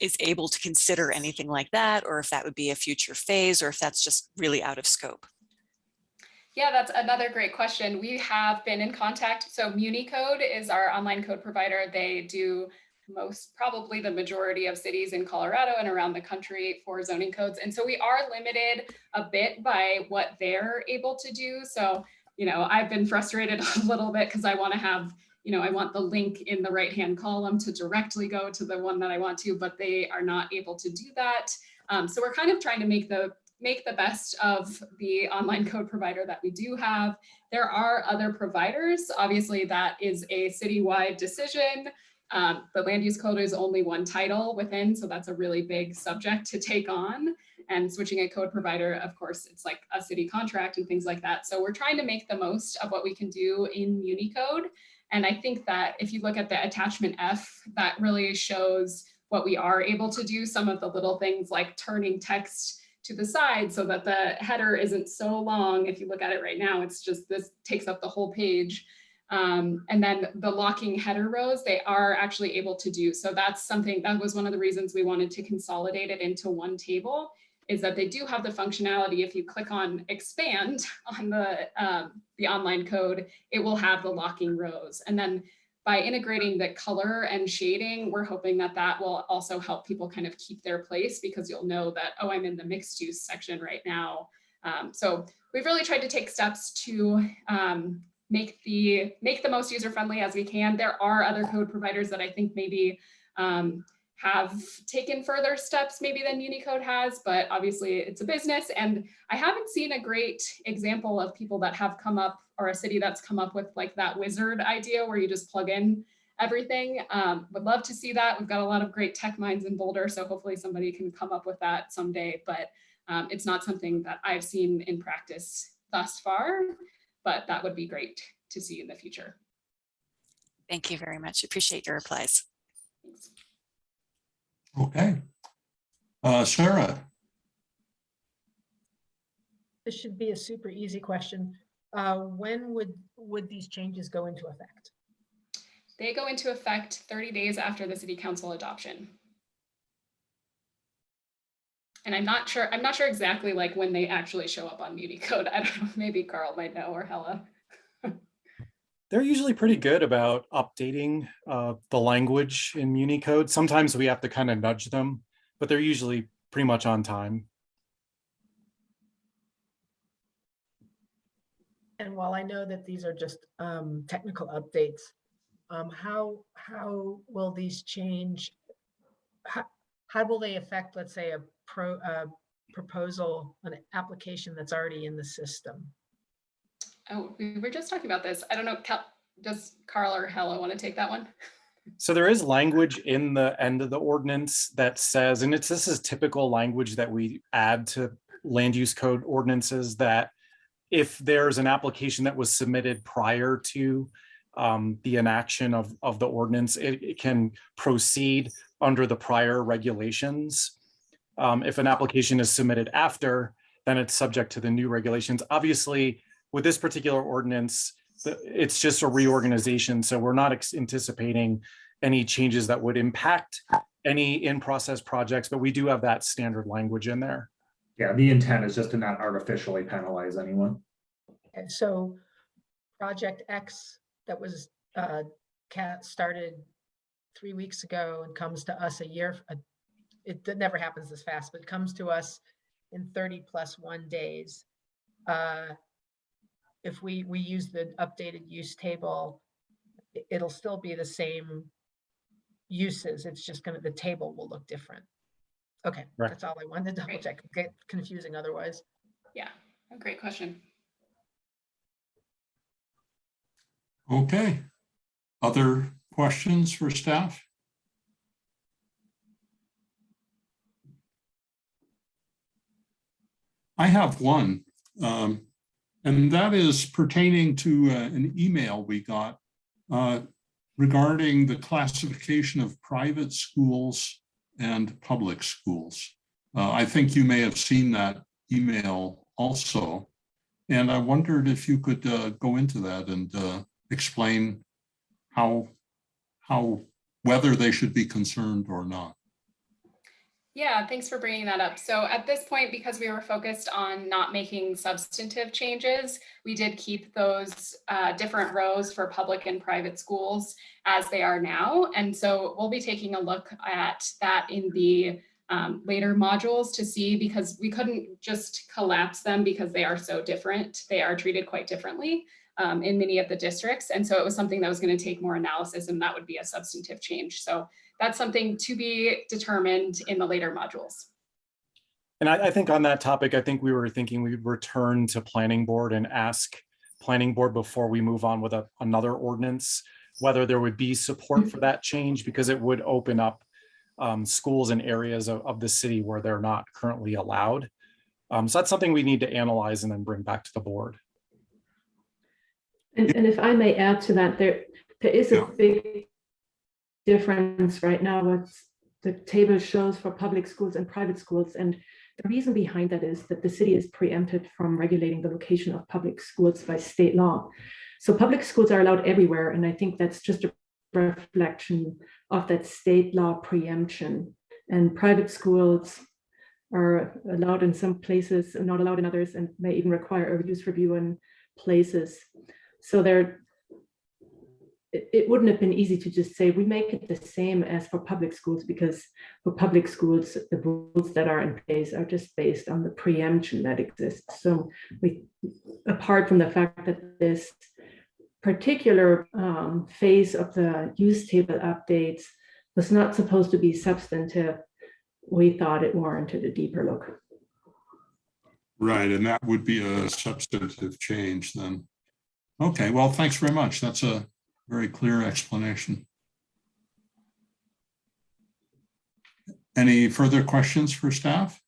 is able to consider anything like that, or if that would be a future phase, or if that's just really out of scope. Yeah, that's another great question. We have been in contact. So MuniCode is our online code provider. They do probably the majority of cities in Colorado and around the country for zoning codes. And so we are limited a bit by what they're able to do. So, I've been frustrated a little bit because I want to have, I want the link in the right-hand column to directly go to the one that I want to, but they are not able to do that. So we're kind of trying to make the best of the online code provider that we do have. There are other providers. Obviously, that is a citywide decision. The land use code is only one title within, so that's a really big subject to take on. And switching a code provider, of course, it's like a city contract and things like that. So we're trying to make the most of what we can do in MuniCode. And I think that if you look at the attachment F, that really shows what we are able to do. Some of the little things like turning text to the side so that the header isn't so long. If you look at it right now, it's just, this takes up the whole page. And then the locking header rows, they are actually able to do. So that's something, that was one of the reasons we wanted to consolidate it into one table, is that they do have the functionality. If you click on expand on the online code, it will have the locking rows. And then by integrating the color and shading, we're hoping that that will also help people kind of keep their place, because you'll know that, oh, I'm in the mixed use section right now. So we've really tried to take steps to make the most user-friendly as we can. There are other code providers that I think maybe have taken further steps maybe than MuniCode has, but obviously it's a business. And I haven't seen a great example of people that have come up, or a city that's come up with like that wizard idea where you just plug in everything. Would love to see that. We've got a lot of great tech minds in Boulder, so hopefully somebody can come up with that someday, but it's not something that I've seen in practice thus far, but that would be great to see in the future. Thank you very much. Appreciate your replies. Thanks. Okay. Sarah. This should be a super easy question. When would these changes go into effect? They go into effect 30 days after the city council adoption. And I'm not sure exactly like when they actually show up on Unicode. I don't know, maybe Carl might know, or Hella. They're usually pretty good about updating the language in Unicode. Sometimes we have to kind of nudge them, but they're usually pretty much on time. And while I know that these are just technical updates, how will these change? How will they affect, let's say, a proposal, an application that's already in the system? Oh, we were just talking about this. I don't know, does Carl or Hella want to take that one? So there is language in the end of the ordinance that says, and this is typical language that we add to land use code ordinances, that if there's an application that was submitted prior to the enaction of the ordinance, it can proceed under the prior regulations. If an application is submitted after, then it's subject to the new regulations. Obviously, with this particular ordinance, it's just a reorganization. So we're not anticipating any changes that would impact any in-process projects, but we do have that standard language in there. Yeah, the intent is just to not artificially penalize anyone. And so Project X that was started 3 weeks ago and comes to us a year, it never happens this fast, but comes to us in 30+1 days. If we use the updated use table, it'll still be the same uses. It's just the table will look different. Okay, right. That's all I wanted to double check. Get confusing otherwise. Yeah, a great question. Okay. Other questions for staff? I have one, and that is pertaining to an email we got regarding the classification of private schools and public schools. I think you may have seen that email also, and I wondered if you could go into that and explain how whether they should be concerned or not. Yeah, thanks for bringing that up. So at this point, because we were focused on not making substantive changes, we did keep those different rows for public and private schools as they are now. And so we'll be taking a look at that in the later modules to see, because we couldn't just collapse them because they are so different. They are treated quite differently in many of the districts. And so it was something that was going to take more analysis, and that would be a substantive change. So that's something to be determined in the later modules. And I think on that topic, I think we were thinking we'd return to planning board and ask planning board before we move on with another ordinance, whether there would be support for that change, because it would open up schools and areas of the city where they're not currently allowed. So that's something we need to analyze and then bring back to the board. And if I may add to that, there is a big difference right now what the table shows for public schools and private schools. And the reason behind that is that the city is preempted from regulating the location of public schools by state law. So public schools are allowed everywhere. And I think that's just a reflection of that state law preemption. And private schools are allowed in some places and not allowed in others, and may even require a use review in places. So it wouldn't have been easy to just say we make it the same as for public schools, because for public schools, the rules that are in place are just based on the preemption that exists. So apart from the fact that this particular phase of the use table updates was not supposed to be substantive, we thought it warranted a deeper look. Right, and that would be a substantive change then. Okay, well, thanks very much. That's a very clear explanation. Any further questions for staff?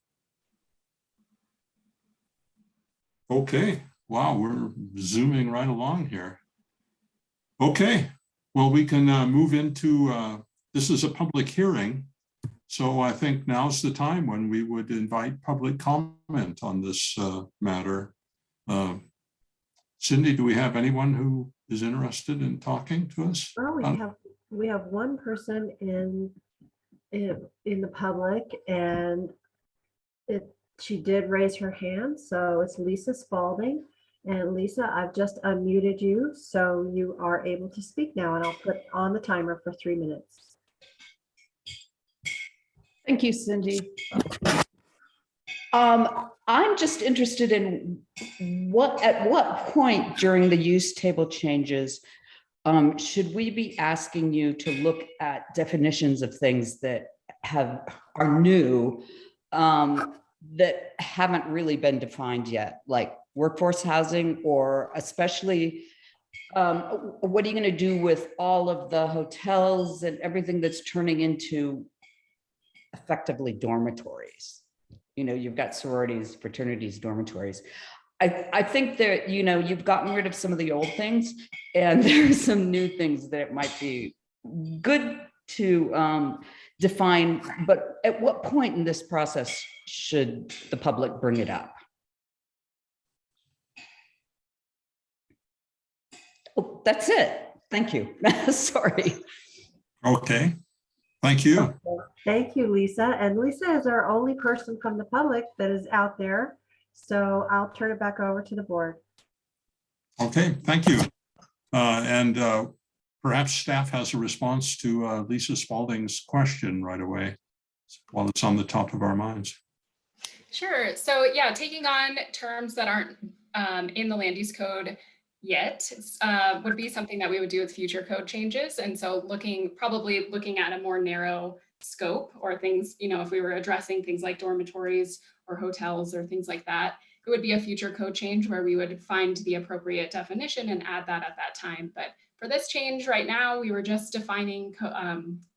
Okay, wow, we're zooming right along here. Okay, well, we can move into, this is a public hearing. So I think now's the time when we would invite public comment on this matter. Cindy, do we have anyone who is interested in talking to us? Well, we have one person in the public, and She did raise her hand, so it's Lisa Spalding. And Lisa, I've just unmuted you, so you are able to speak now, and I'll put on the timer for 3 minutes. Thank you, Cindy. I'm just interested in at what point during the use table changes should we be asking you to look at definitions of things that are new that haven't really been defined yet, like workforce housing, or especially what are you going to do with all of the hotels and everything that's turning into effectively dormitories? You know, you've got sororities, fraternities, dormitories. I think that, you know, you've gotten rid of some of the old things, and there's some new things that it might be good to define. But at what point in this process should the public bring it up? Oh, that's it. Thank you. Sorry. Okay, thank you. Thank you, Lisa. And Lisa is our only person from the public that is out there. So I'll turn it back over to the board. Okay, thank you. And perhaps staff has a response to Lisa Spalding's question right away while it's on the top of our minds. Sure. So yeah, taking on terms that aren't in the land use code yet would be something that we would do with future code changes. And so probably looking at a more narrow scope, or things, you know, if we were addressing things like dormitories or hotels or things like that, it would be a future code change where we would find the appropriate definition and add that at that time. But for this change right now, we were just defining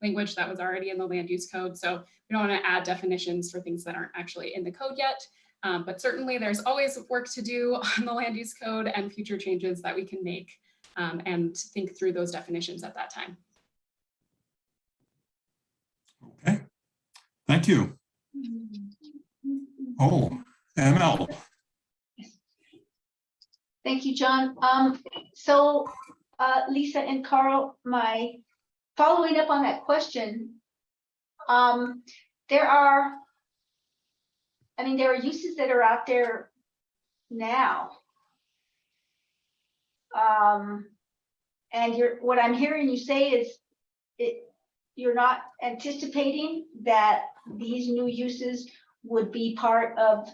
language that was already in the land use code. So we don't want to add definitions for things that aren't actually in the code yet. But certainly there's always work to do on the land use code and future changes that we can make and think through those definitions at that time. Okay, thank you. Oh, ML. Thank you, John. So Lisa and Carl, following up on that question, there are uses that are out there now. And what I'm hearing you say is you're not anticipating that these new uses would be part of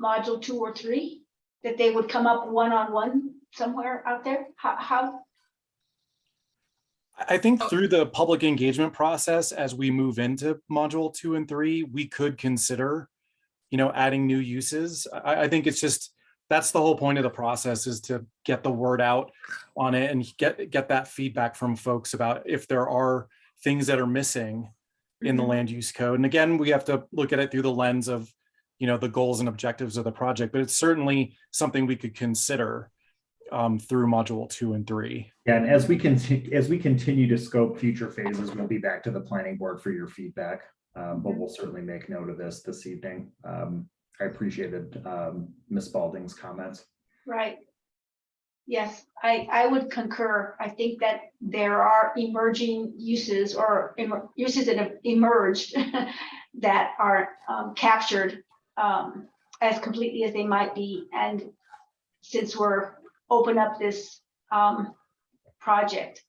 module 2 or 3, that they would come up one-on-one somewhere out there? How? I think through the public engagement process, as we move into module 2 and 3, we could consider, you know, adding new uses. I think it's just, that's the whole point of the process, is to get the word out on it and get that feedback from folks about if there are things that are missing in the land use code. And again, we have to look at it through the lens of, you know, the goals and objectives of the project, but it's certainly something we could consider through module 2 and 3. Yeah, and as we continue to scope future phases, we'll be back to the planning board for your feedback. But we'll certainly make note of this evening. I appreciated Ms. Spalding's comments. Right. Yes, I would concur. I think that there are emerging uses or uses that have emerged that aren't captured as completely as they might be. And since we're open up this project,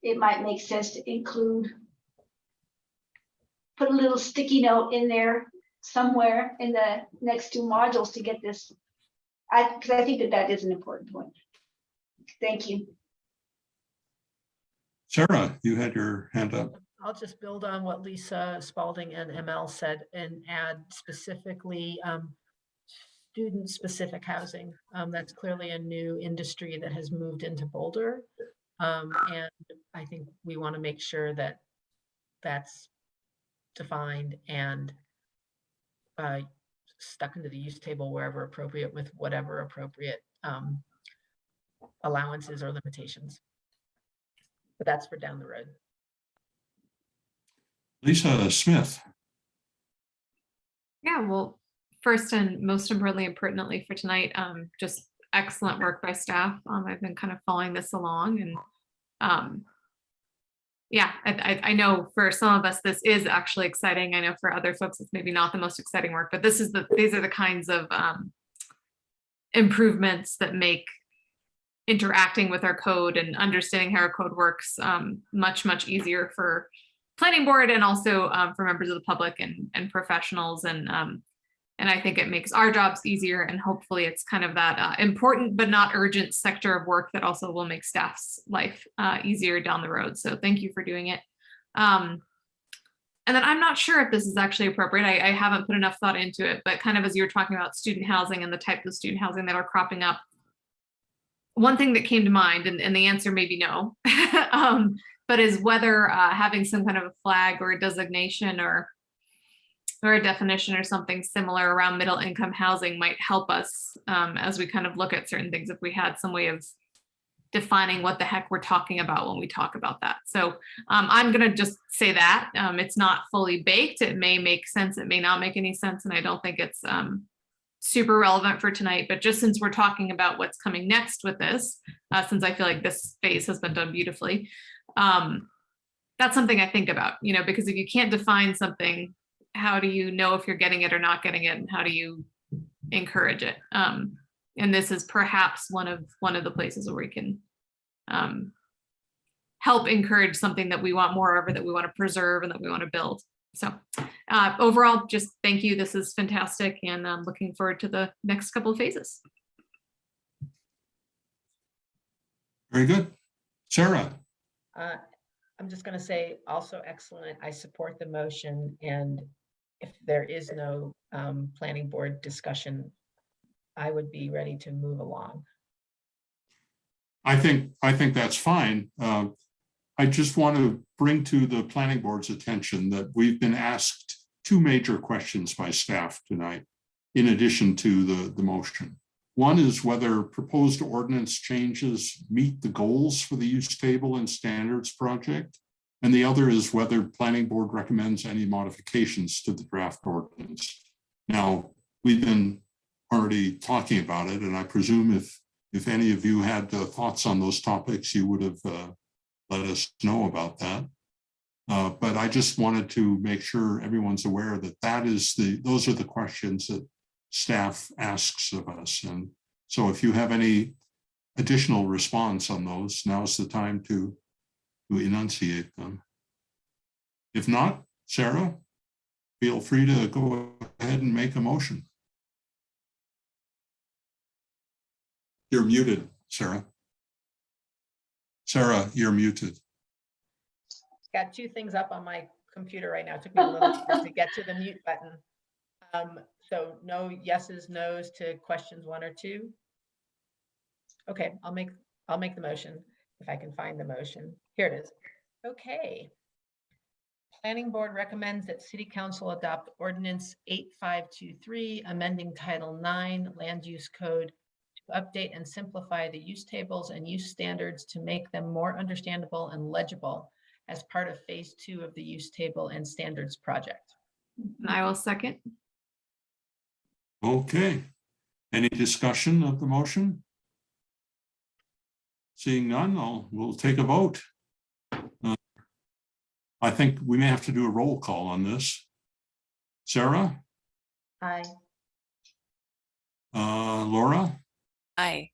it might make sense to include, put a little sticky note in there somewhere in the next 2 modules to get this, because I think that is an important point. Thank you. Sarah, you had your hand up. I'll just build on what Lisa Spalding and ML said and add specifically student-specific housing. That's clearly a new industry that has moved into Boulder. And I think we want to make sure that that's defined and stuck into the use table wherever appropriate, with whatever appropriate allowances or limitations. But that's for down the road. Lisa Smith. Yeah, well, first and most importantly and pertinently for tonight, just excellent work by staff. I've been kind of following this along, and yeah, I know for some of us, this is actually exciting. I know for other folks, it's maybe not the most exciting work, but these are the kinds of improvements that make interacting with our code and understanding how our code works much easier for planning board and also for members of the public and professionals. And I think it makes our jobs easier, and hopefully it's kind of that important but not urgent sector of work that also will make staff's life easier down the road. So thank you for doing it. And then I'm not sure if this is actually appropriate. I haven't put enough thought into it, but kind of as you were talking about student housing and the type of student housing that are cropping up, one thing that came to mind, and the answer may be no, but is whether having some kind of a flag or a designation or a definition or something similar around middle income housing might help us as we kind of look at certain things, if we had some way of defining what the heck we're talking about when we talk about that. So I'm going to just say that it's not fully baked. It may make sense. It may not make any sense. And I don't think it's super relevant for tonight, but just since we're talking about what's coming next with this, since I feel like this phase has been done beautifully, that's something I think about, because if you can't define something, how do you know if you're getting it or not getting it, and how do you encourage it? And this is perhaps one of the places where we can help encourage something that we want more of, or that we want to preserve and that we want to build. So overall, just thank you. This is fantastic, and I'm looking forward to the next couple of phases. Very good. Sarah? I'm just going to say also excellent. I support the motion, and if there is no planning board discussion, I would be ready to move along. I think that's fine. I just want to bring to the planning board's attention that we've been asked two major questions by staff tonight, in addition to the motion. One is whether proposed ordinance changes meet the goals for the use table and standards project. And the other is whether planning board recommends any modifications to the draft ordinance. Now, we've been already talking about it, and I presume if any of you had thoughts on those topics, you would have let us know about that. But I just wanted to make sure everyone's aware that those are the questions that staff asks of us. And so if you have any additional response on those, now's the time to enunciate them. If not, Sarah, feel free to go ahead and make a motion. You're muted, Sarah. Sarah, you're muted. Got two things up on my computer right now. It took me a little bit to get to the mute button. So no yeses, nos to questions 1 or 2. Okay, I'll make the motion if I can find the motion. Here it is. Okay. Planning board recommends that City Council adopt Ordinance 8523, amending Title 9 Land Use Code to update and simplify the use tables and use standards to make them more understandable and legible as part of Phase 2 of the use table and standards project. I will second. Okay. Any discussion of the motion? Seeing none, we'll take a vote. I think we may have to do a roll call on this. Sarah? Aye. Laura? Aye.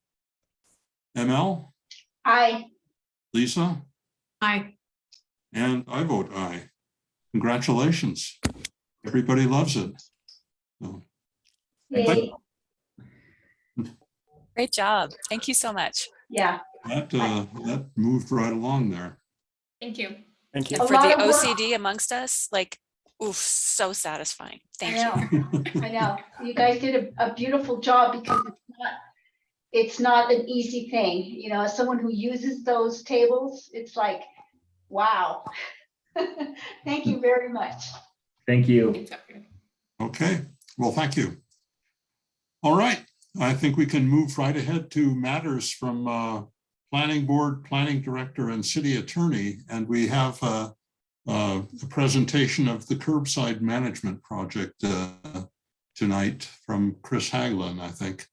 ML? Aye. Lisa? Aye. And I vote aye. Congratulations. Everybody loves it. So, Yay. Great job. Thank you so much. Yeah. that moved right along there. Thank you. Thank you. And A for the lot of work. OCD amongst us, like, oof, so satisfying. Thank you. I know. You guys did a beautiful job, because it's not an easy thing. As someone who uses those tables, it's like, wow. Thank you very much. Thank you. Thanks, everyone. Okay, well, thank you. All right, I think we can move right ahead to matters from planning board, planning director, and city attorney. And we have a presentation of the Curbside Management project tonight from Chris Haglin, I think.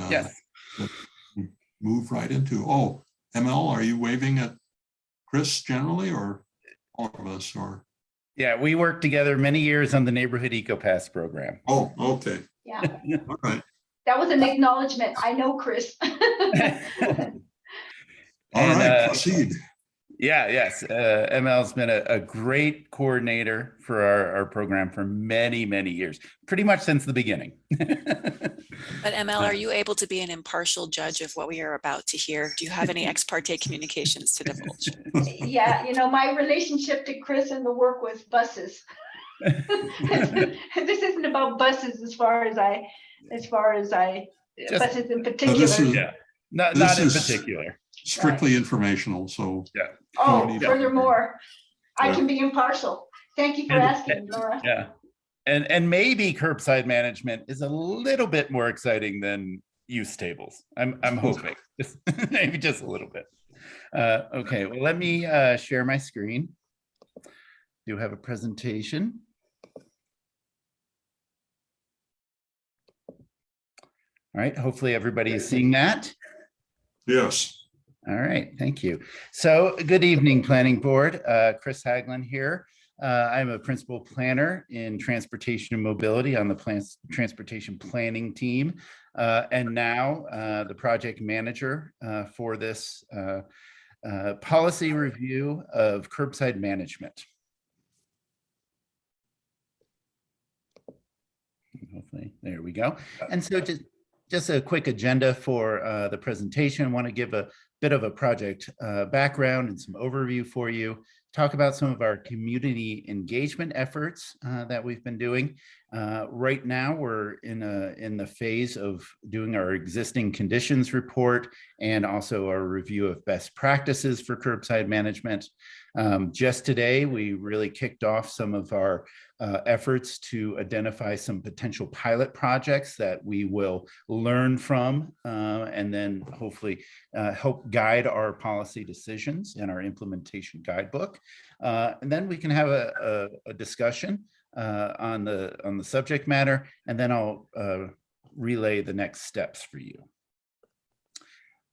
Yes. Move right into, ML, are you waving at Chris generally, or? all of us, or? Yeah, we worked together many years on the Neighborhood EcoPass program. Oh, okay. Yeah, All right. that was an acknowledgement. I know, Chris. All And, right, proceed. Yeah, yes. ML's been a great coordinator for our program for many, many years, pretty much since the beginning. But ML, are you able to be an impartial judge of what we are about to hear? Do you have any ex parte communications to divulge? Yeah, you know, my relationship to Chris and the work was buses. This isn't about buses as far as I, Just- buses in This particular. is Yeah, not This in is- particular. strictly informational, so. Yeah. Oh, Yeah. furthermore, I Yeah. can be impartial. Thank you for asking, Laura. Yeah. And maybe curbside management is a little bit more exciting than use tables. I'm hoping, just maybe just a little bit. Okay, well, let me share my screen. Do have a presentation. All right, hopefully everybody is seeing that. Yes. All right, thank you. So good evening, Planning Board. Chris Haglund here. I'm a principal planner in transportation and mobility on the transportation planning team, and now the project manager for this policy review of curbside management. Hopefully, there we go. And so just a quick agenda for the presentation. I want to give a bit of a project background and some overview for you, talk about some of our community engagement efforts that we've been doing. Right now, we're in the phase of doing our existing conditions report and also our review of best practices for curbside management. Just today, we really kicked off some of our efforts to identify some potential pilot projects that we will learn from and then hopefully help guide our policy decisions and our implementation guidebook. And then we can have a discussion on the subject matter, and then I'll relay the next steps for you.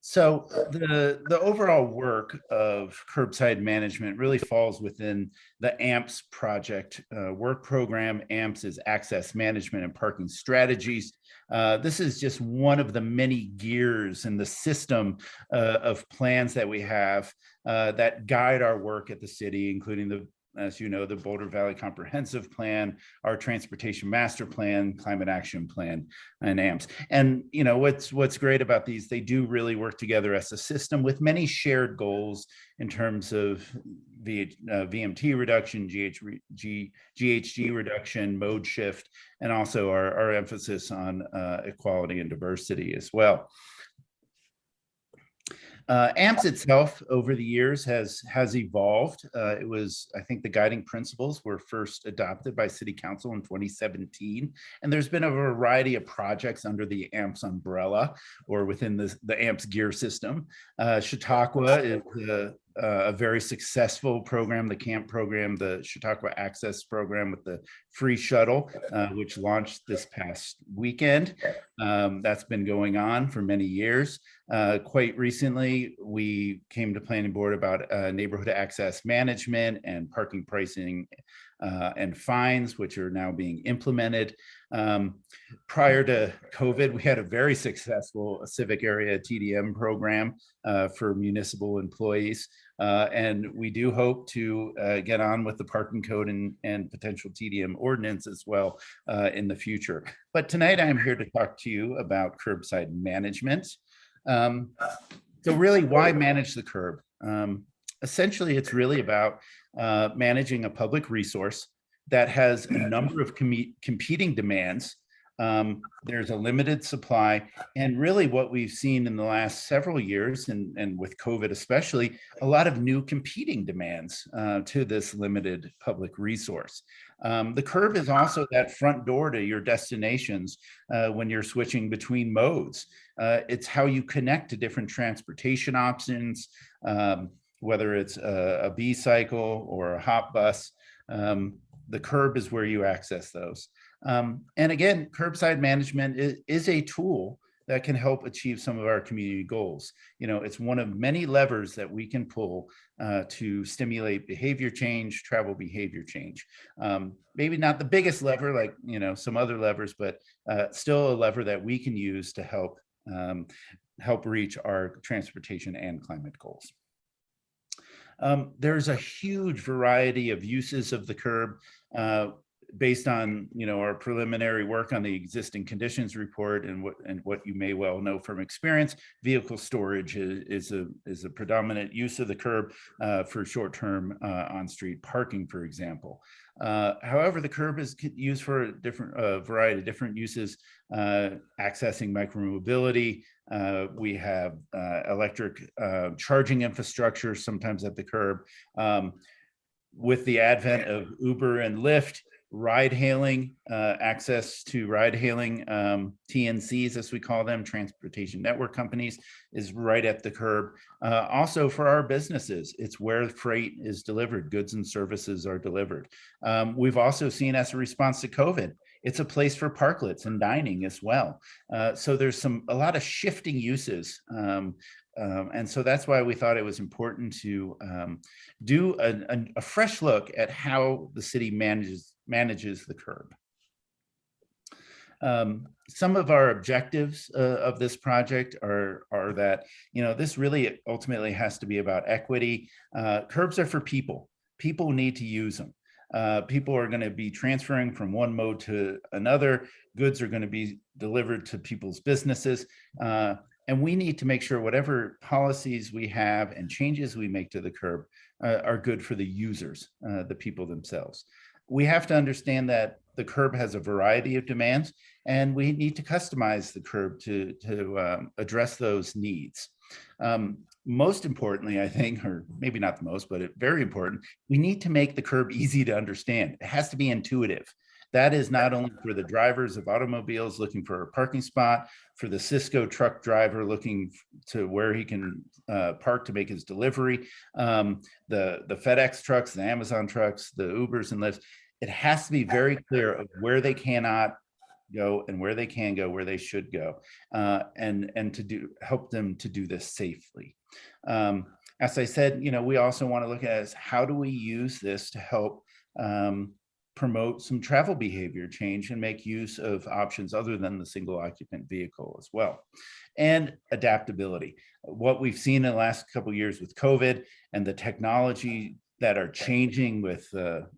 So the overall work of curbside management really falls within the AMPS project work program. AMPS is Access Management and Parking Strategies. This is just one of the many gears in the system of plans that we have that guide our work at the city, including as you know, the Boulder Valley Comprehensive Plan, our Transportation Master Plan, Climate Action Plan, and AMPS. And you know what's great about these, they do really work together as a system with many shared goals in terms of VMT reduction, GHG reduction, mode shift, and also our emphasis on equality and diversity as well. AMPS itself over the years has evolved. It was, I think the guiding principles were first adopted by City Council in 2017. And there's been a variety of projects under the AMPS umbrella or within the AMPS gear system. Chautauqua is a very successful program, the CAMP program, the Chautauqua Access program with the free shuttle, which launched this past weekend. That's been going on for many years. Quite recently, we came to planning board about neighborhood access management and parking pricing and fines, which are now being implemented. Prior to COVID, we had a very successful Civic area TDM program for municipal employees. And we do hope to get on with the parking code and potential TDM ordinance as well in the future. But tonight I'm here to talk to you about curbside management. So really, why manage the curb? Essentially, it's really about managing a public resource that has a number of competing demands. There's a limited supply, and really what we've seen in the last several years, and with COVID especially, a lot of new competing demands to this limited public resource. The curb is also that front door to your destinations when you're switching between modes. It's how you connect to different transportation options, whether it's a B-cycle or a hop bus. The curb is where you access those. And again, curbside management is a tool that can help achieve some of our community goals. You know, it's one of many levers that we can pull to stimulate behavior change, travel behavior change. Maybe not the biggest lever like, you know, some other levers, but still a lever that we can use to help reach our transportation and climate goals. There's a huge variety of uses of the curb based on, you know, our preliminary work on the existing conditions report and what you may well know from experience. Vehicle storage is a predominant use of the curb for short-term on-street parking, for example. However, the curb is used for a different variety of different uses, accessing micromobility. We have electric charging infrastructure sometimes at the curb. With the advent of Uber and Lyft, ride hailing, access to ride hailing, TNCs, as we call them, transportation network companies, is right at the curb. Also for our businesses, it's where freight is delivered, goods and services are delivered. We've also seen, as a response to COVID, it's a place for parklets and dining as well. So there's a lot of shifting uses. And so that's why we thought it was important to do a fresh look at how the city manages the curb. Some of our objectives of this project are that, you know, this really ultimately has to be about equity. Curbs are for people. People need to use them. People are going to be transferring from one mode to another. Goods are going to be delivered to people's businesses. And we need to make sure whatever policies we have and changes we make to the curb are good for the users, the people themselves. We have to understand that the curb has a variety of demands, and we need to customize the curb to address those needs. Most importantly, I think, or maybe not the most, but very important, we need to make the curb easy to understand. It has to be intuitive. That is not only for the drivers of automobiles looking for a parking spot, for the Cisco truck driver looking to where he can park to make his delivery, the FedEx trucks, the Amazon trucks, the Ubers and Lyfts. It has to be very clear of where they cannot go and where they can go, where they should go, and to help them to do this safely. As I said, you know, we also want to look at how do we use this to help promote some travel behavior change and make use of options other than the single occupant vehicle as well. And adaptability. What we've seen in the last couple of years with COVID and the technology that are changing with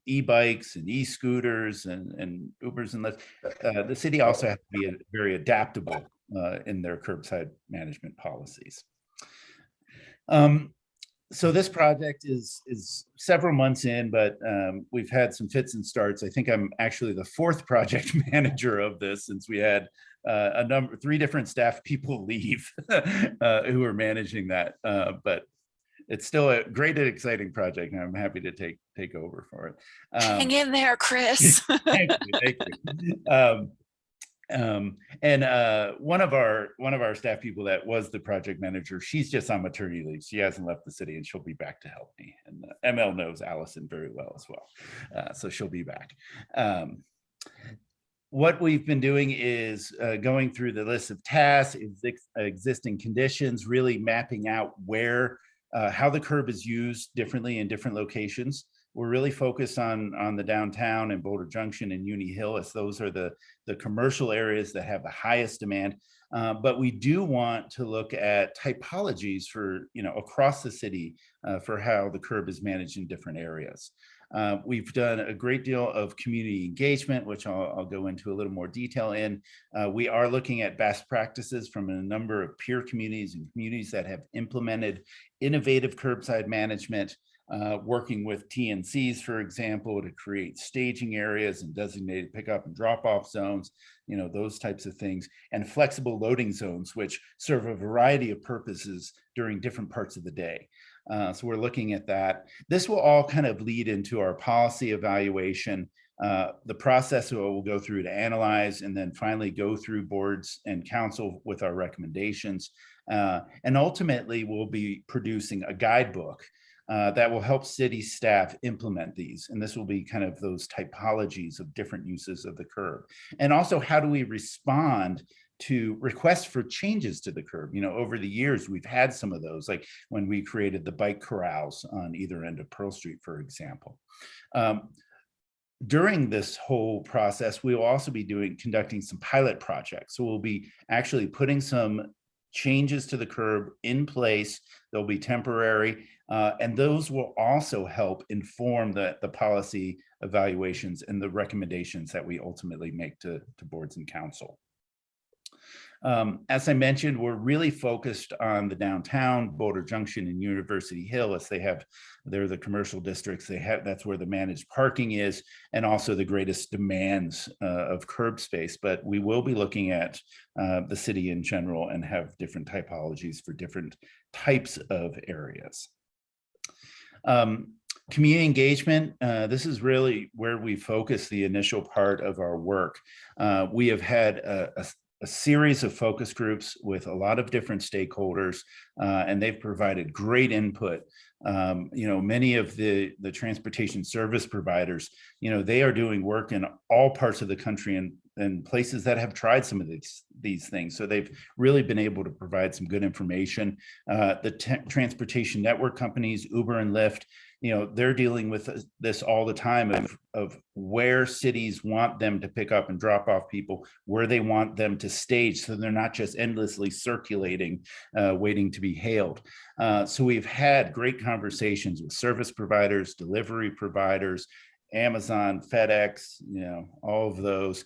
e-bikes and e-scooters and Ubers and Lyfts, the city also has to be very adaptable in their curbside management policies. So this project is several months in, but we've had some fits and starts. I think I'm actually the fourth project manager of this, since we had three different staff people leave who are managing that. But it's still a great and exciting project, and I'm happy to take over for it. Hang in there, Chris. Thank you. One of our staff people that was the project manager, she's just on maternity leave. She hasn't left the city, and she'll be back to help me. And ML knows Allison very well as well, so she'll be back. What we've been doing is going through the list of tasks, existing conditions, really mapping out where how the curb is used differently in different locations. We're really focused on the downtown and Boulder Junction and Uni Hill, as those are the commercial areas that have the highest demand. But we do want to look at typologies for, you know, across the city for how the curb is managed in different areas. We've done a great deal of community engagement, which I'll go into a little more detail in. We are looking at best practices from a number of peer communities and communities that have implemented innovative curbside management, working with TNCs, for example, to create staging areas and designated pickup and drop-off zones, you know, those types of things, and flexible loading zones, which serve a variety of purposes during different parts of the day. So we're looking at that. This will all kind of lead into our policy evaluation, the process we'll go through to analyze, and then finally go through boards and council with our recommendations. And ultimately, we'll be producing a guidebook that will help city staff implement these. And this will be kind of those typologies of different uses of the curb. And also, how do we respond to request for changes to the curb. You know, over the years, we've had some of those, like when we created the bike corrals on either end of Pearl Street, for example. During this whole process, we will also be conducting some pilot projects. So we'll be actually putting some changes to the curb in place. They'll be temporary, and those will also help inform the policy evaluations and the recommendations that we ultimately make to boards and council. As I mentioned, we're really focused on the downtown, Boulder Junction and University Hill, as they're the commercial districts. That's where the managed parking is, and also the greatest demands of curb space. But we will be looking at the city in general and have different typologies for different types of areas. Community engagement, this is really where we focus the initial part of our work. We have had a series of focus groups with a lot of different stakeholders, and they've provided great input. You know, many of the transportation service providers, you know, they are doing work in all parts of the country and places that have tried some of these things. So they've really been able to provide some good information. The transportation network companies, Uber and Lyft, you know, they're dealing with this all the time of where cities want them to pick up and drop off people, where they want them to stage, so they're not just endlessly circulating, waiting to be hailed. So we've had great conversations with service providers, delivery providers, Amazon, FedEx, you know, all of those.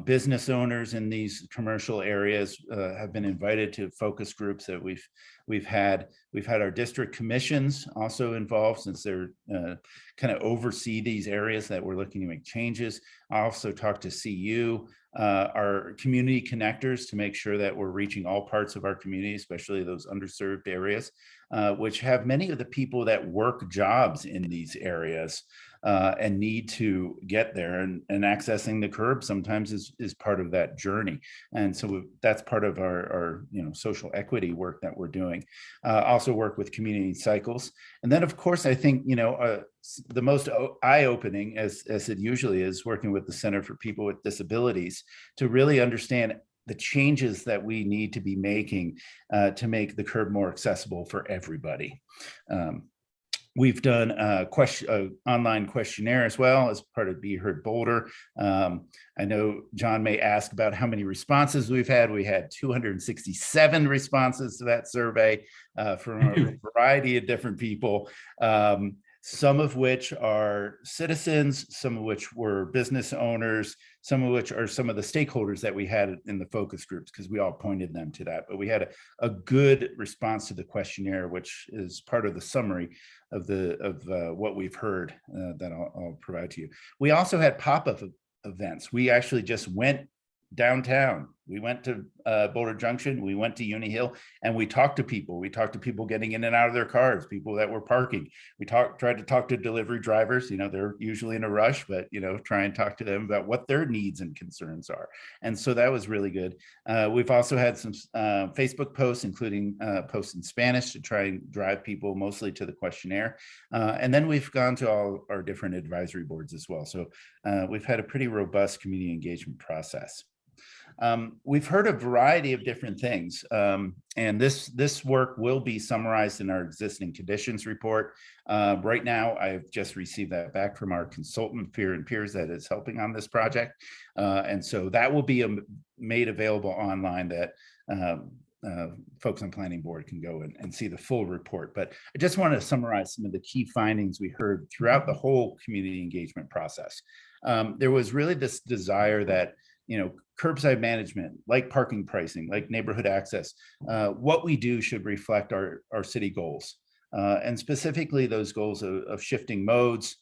Business owners in these commercial areas have been invited to focus groups that we've had. We've had our district commissions also involved, since they're kind of oversee these areas that we're looking to make changes. I also talked to CU, our community connectors, to make sure that we're reaching all parts of our community, especially those underserved areas, which have many of the people that work jobs in these areas and need to get there, and accessing the curb sometimes is part of that journey. And so that's part of our you know, social equity work that we're doing. Also work with community cycles. And then, of course, I think, you know, the most eye-opening, as it usually is, working with the Center for People with Disabilities to really understand the changes that we need to be making to make the curb more accessible for everybody. We've done a online questionnaire as well as part of Be Heard Boulder. I know John may ask about how many responses we've had. We had 267 responses to that survey from a variety of different people. Some of which are citizens, some of which were business owners, some of which are some of the stakeholders that we had in the focus groups, because we all pointed them to that. But we had a good response to the questionnaire, which is part of the summary of what we've heard that I'll provide to you. We also had pop-up events. We actually just went downtown. We went to Boulder Junction, we went to Uni Hill, and we talked to people. We talked to people getting in and out of their cars, people that were parking. We tried to talk to delivery drivers. You know, they're usually in a rush, but, you know, try and talk to them about what their needs and concerns are. And so that was really good. We've also had some Facebook posts, including posts in Spanish, to try and drive people mostly to the questionnaire. And then we've gone to all our different advisory boards as well. So we've had a pretty robust community engagement process. We've heard a variety of different things, and this work will be summarized in our existing conditions report. Right now, I've just received that back from our consultant, Peer and Peers, that is helping on this project. And so that will be made available online, that folks on planning board can go and see the full report. But I just want to summarize some of the key findings we heard throughout the whole community engagement process. There was really this desire that, you know, curbside management, like parking pricing, like neighborhood access, what we do should reflect our city goals. And specifically those goals of shifting modes.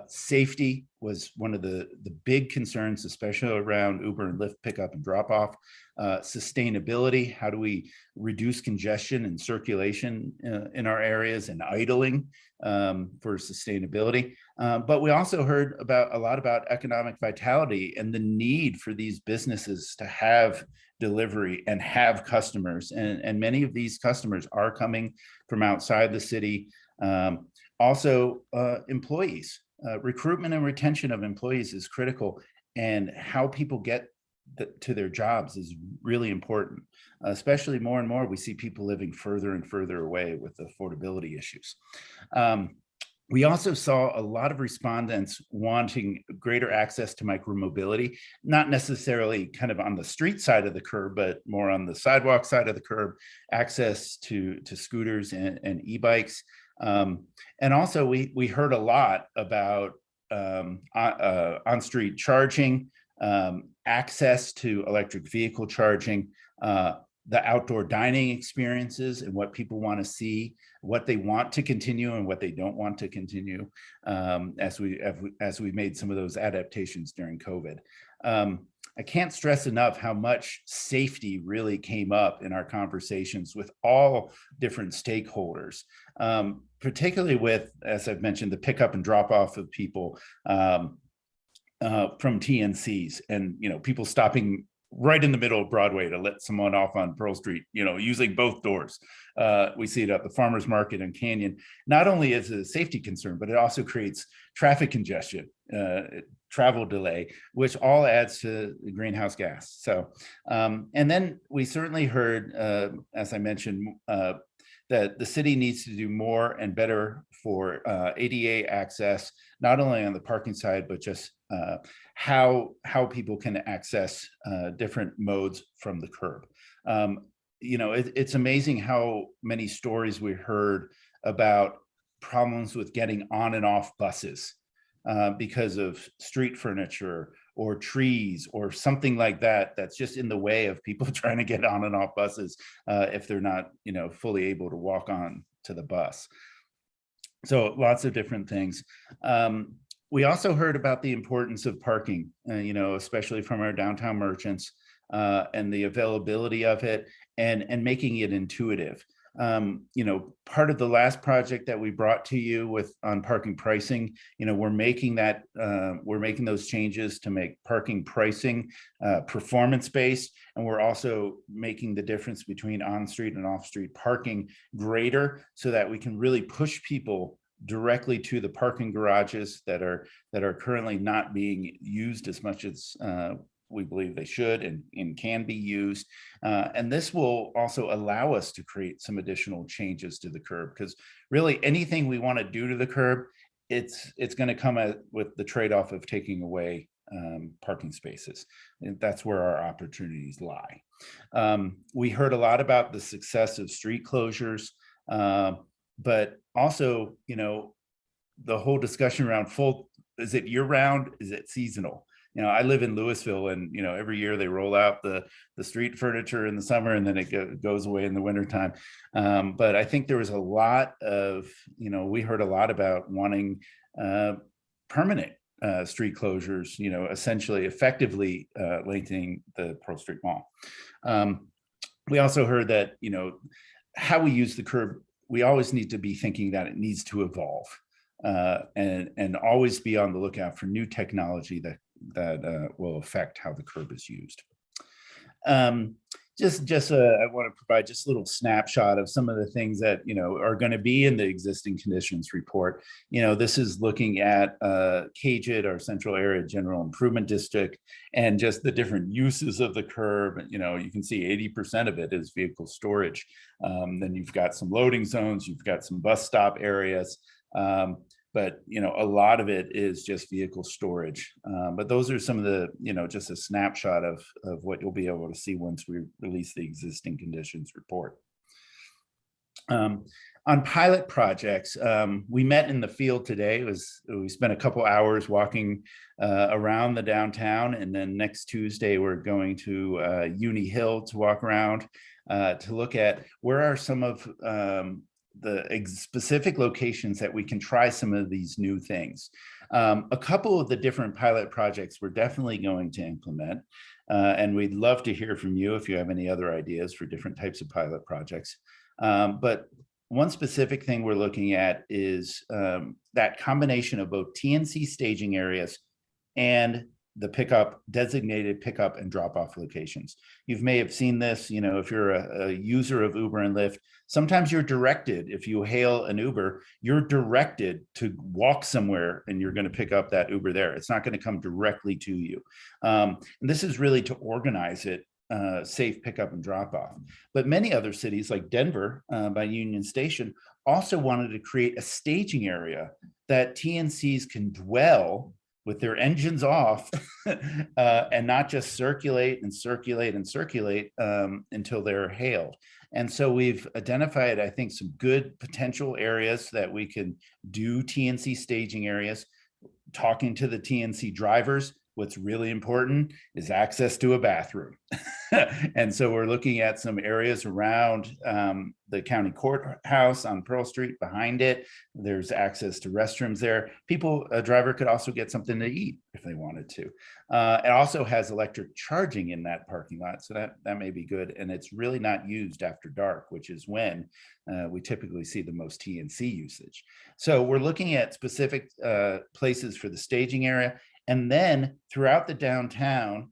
Safety was one of the big concerns, especially around Uber and Lyft pickup and drop off. Sustainability, how do we reduce congestion and circulation in our areas, and idling for sustainability. But we also heard a lot about economic vitality and the need for these businesses to have delivery and have customers. And many of these customers are coming from outside the city. Also, employees. Recruitment and retention of employees is critical, and how people get to their jobs is really important, especially more and more we see people living further and further away with affordability issues. We also saw a lot of respondents wanting greater access to micromobility, not necessarily kind of on the street side of the curb, but more on the sidewalk side of the curb, access to scooters and e-bikes. And also we heard a lot about on-street charging, access to electric vehicle charging, the outdoor dining experiences and what people want to see, what they want to continue and what they don't want to continue, as we made some of those adaptations during COVID. I can't stress enough how much safety really came up in our conversations with all different stakeholders, particularly with, as I've mentioned, the pickup and drop off of people from TNCs, and people stopping right in the middle of Broadway to let someone off on Pearl Street, using both doors. We see it at the farmers market and Canyon. Not only is it a safety concern, but it also creates traffic congestion, travel delay, which all adds to greenhouse gas. So, and then we certainly heard, as I mentioned, that the city needs to do more and better for ADA access, not only on the parking side, but just how people can access different modes from the curb. It's amazing how many stories we heard about problems with getting on and off buses because of street furniture or trees or something like that that's just in the way of people trying to get on and off buses if they're not fully able to walk on to the bus. So lots of different things. We also heard about the importance of parking, especially from our downtown merchants, and the availability of it and making it intuitive. Part of the last project that we brought to you on parking pricing, we're making those changes to make parking pricing performance-based, and we're also making the difference between on-street and off-street parking greater so that we can really push people directly to the parking garages that are currently not being used as much as we believe they should and can be used. And this will also allow us to create some additional changes to the curb, because really anything we want to do to the curb, it's going to come with the trade-off of taking away parking spaces. And that's where our opportunities lie. We heard a lot about the success of street closures, but also, the whole discussion around is it year round? Is it seasonal? I live in Louisville, and every year they roll out the street furniture in the summer, and then it goes away in the wintertime. But I think there was a lot of, we heard a lot about wanting permanent street closures, essentially effectively lengthening the Pearl Street Mall. We also heard that, how we use the curb, we always need to be thinking that it needs to evolve and always be on the lookout for new technology that will affect how the curb is used. I want to provide just a little snapshot of some of the things that are going to be in the existing conditions report. This is looking at CAGID, our Central Area General Improvement District, and just the different uses of the curb. You can see 80% of it is vehicle storage. Then you've got some loading zones, you've got some bus stop areas. But a lot of it is just vehicle storage. But those are some of the, just a snapshot of what you'll be able to see once we release the existing conditions report. On pilot projects, we met in the field today. We spent a couple hours walking around the downtown, and then next Tuesday we're going to Uni Hill to walk around to look at where are some of the specific locations that we can try some of these new things. A couple of the different pilot projects we're definitely going to implement, and we'd love to hear from you if you have any other ideas for different types of pilot projects. But one specific thing we're looking at is that combination of both TNC staging areas and the designated pickup and drop off locations. You may have seen this, if you're a user of Uber and Lyft, sometimes you're directed, if you hail an Uber, you're directed to walk somewhere and you're going to pick up that Uber there. It's not going to come directly to you. And this is really to organize it, safe pickup and drop off. But many other cities like Denver by Union Station also wanted to create a staging area that TNCs can dwell with their engines off and not just circulate until they're hailed. And so we've identified, I think, some good potential areas that we can do TNC staging areas. Talking to the TNC drivers, what's really important is access to a bathroom. And so we're looking at some areas around the county courthouse on Pearl Street. Behind it, there's access to restrooms there. A driver could also get something to eat if they wanted to. It also has electric charging in that parking lot, so that may be good. And it's really not used after dark, which is when we typically see the most TNC usage. So we're looking at specific places for the staging area. And then throughout the downtown,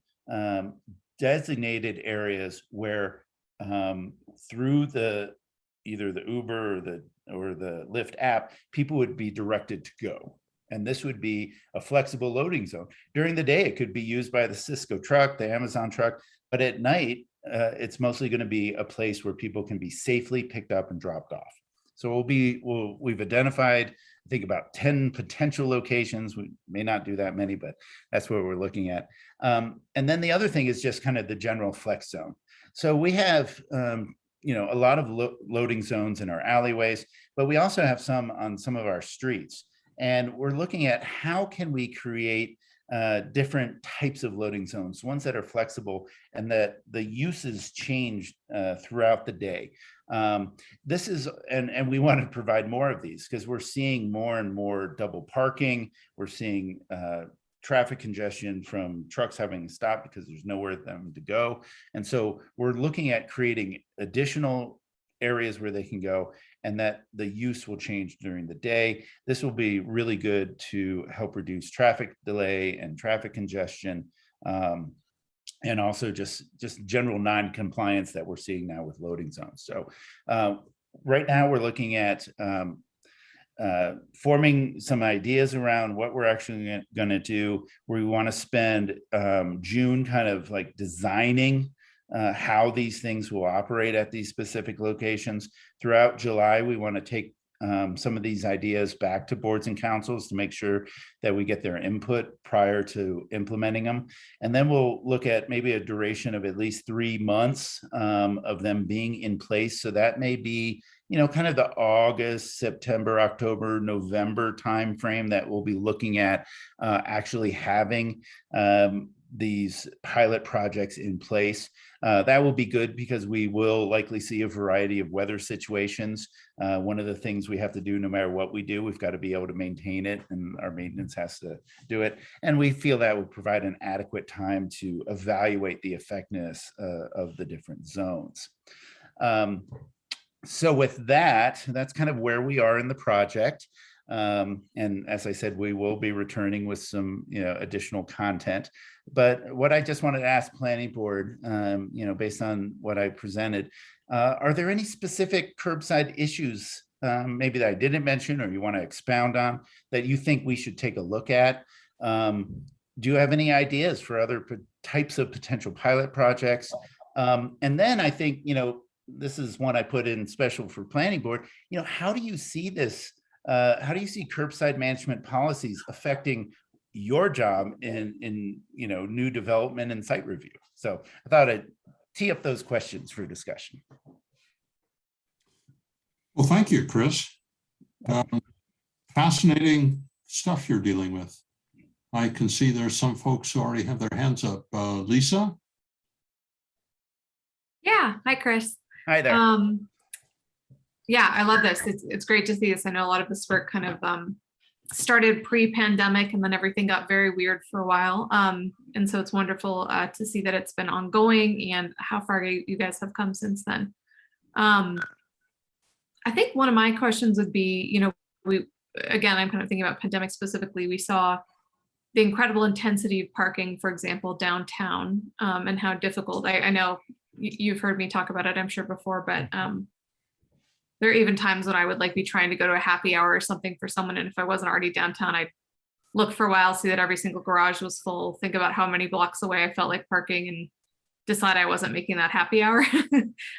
designated areas where through either the Uber or the Lyft app, people would be directed to go. And this would be a flexible loading zone. During the day, it could be used by the Cisco truck, the Amazon truck, but at night, it's mostly going to be a place where people can be safely picked up and dropped off. So we've identified, I think, about 10 potential locations. We may not do that many, but that's what we're looking at. And then the other thing is just kind of the general flex zone. So we have, a lot of loading zones in our alleyways, but we also have some on some of our streets. And we're looking at how can we create different types of loading zones, ones that are flexible and that the uses change throughout the day. This is, and we want to provide more of these because we're seeing more and more double parking. We're seeing traffic congestion from trucks having to stop because there's nowhere for them to go. And so we're looking at creating additional areas where they can go and that the use will change during the day. This will be really good to help reduce traffic delay and traffic congestion. And also just general non-compliance that we're seeing now with loading zones. So right now we're looking at forming some ideas around what we're actually going to do. We want to spend June kind of like designing how these things will operate at these specific locations. Throughout July, we want to take some of these ideas back to boards and councils to make sure that we get their input prior to implementing them. And then we'll look at maybe a duration of at least 3 months of them being in place. So that may be, kind of the August, September, October, November timeframe that we'll be looking at actually having these pilot projects in place. That will be good because we will likely see a variety of weather situations. One of the things we have to do no matter what we do, we've got to be able to maintain it, and our maintenance has to do it. And we feel that will provide an adequate time to evaluate the effectiveness of the different zones. So with that, that's kind of where we are in the project. And as I said, we will be returning with some, additional content. But what I just wanted to ask Planning Board, based on what I presented, are there any specific curbside issues maybe that I didn't mention or you want to expound on that you think we should take a look at? Do you have any ideas for other types of potential pilot projects? And then I think, this is one I put in special for Planning Board. How do you see this? How do you see curbside management policies affecting your job in new development and site review? So I thought I'd tee up those questions for discussion. Well, thank you, Chris. Fascinating stuff you're dealing with. I can see there's some folks who already have their hands up. Lisa? Yeah, hi, Chris. Hi there. Yeah, I love this. It's great to see this. I know a lot of this work kind of started pre-pandemic and then everything got very weird for a while. And so it's wonderful to see that it's been ongoing and how far you guys have come since then. I think one of my questions would be, I'm kind of thinking about pandemic specifically. We saw the incredible intensity of parking, for example, downtown, and how difficult, I know you've heard me talk about it, I'm sure before, but there are even times when I would like be trying to go to a happy hour or something for someone. And if I wasn't already downtown, I'd look for a while, see that every single garage was full, think about how many blocks away I felt like parking, and decide I wasn't making that happy hour.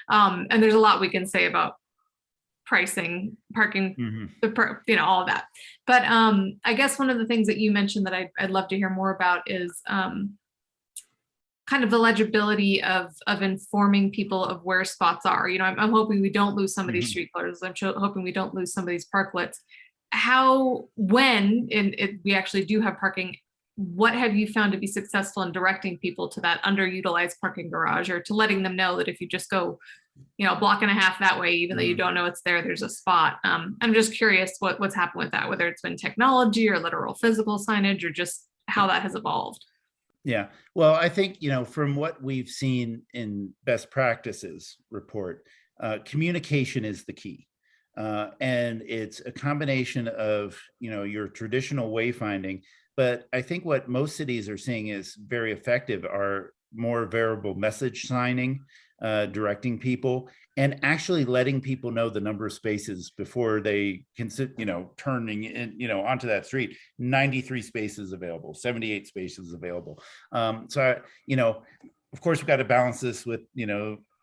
And there's a lot we can say about pricing, parking, all of that. But I guess one of the things that you mentioned that I'd love to hear more about is kind of the legibility of informing people of where spots are. I'm hoping we don't lose some of these street colors. I'm hoping we don't lose some of these parklets. When we actually do have parking, what have you found to be successful in directing people to that underutilized parking garage, or to letting them know that if you just go, a block and a half that way, even though you don't know it's there, there's a spot. I'm just curious what's happened with that, whether it's been technology or literal physical signage, or just how that has evolved. Yeah, well, I think, from what we've seen in best practices report, communication is the key. And it's a combination of, your traditional wayfinding. But I think what most cities are seeing is very effective are more variable message signing, directing people, and actually letting people know the number of spaces before they can turning in, onto that street. 93 spaces available, 78 spaces available. So, of course, we've got to balance this with,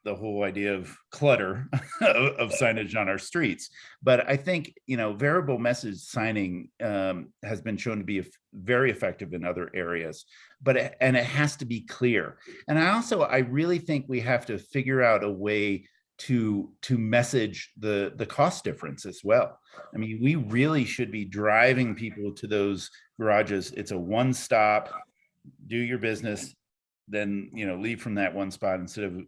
the whole idea of clutter of signage on our streets. But I think, variable message signing has been shown to be very effective in other areas, and it has to be clear. And I really think we have to figure out a way to message the cost difference as well. I mean, we really should be driving people to those garages. It's a one stop, do your business, then leave from that one spot instead of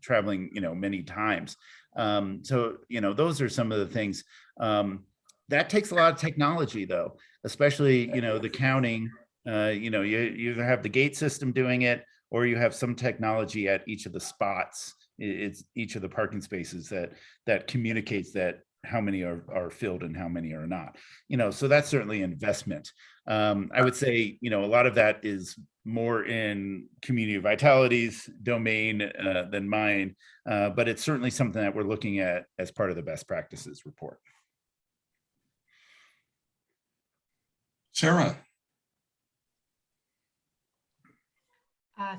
traveling many times. So those are some of the things that takes a lot of technology, though, especially the counting. You either have the gate system doing it, or you have some technology at each of the spots. It's each of the parking spaces that communicates that how many are filled and how many are not. So that's certainly investment. I would say a lot of that is more in Community Vitality's domain than mine, but it's certainly something that we're looking at as part of the best practices report. Sarah.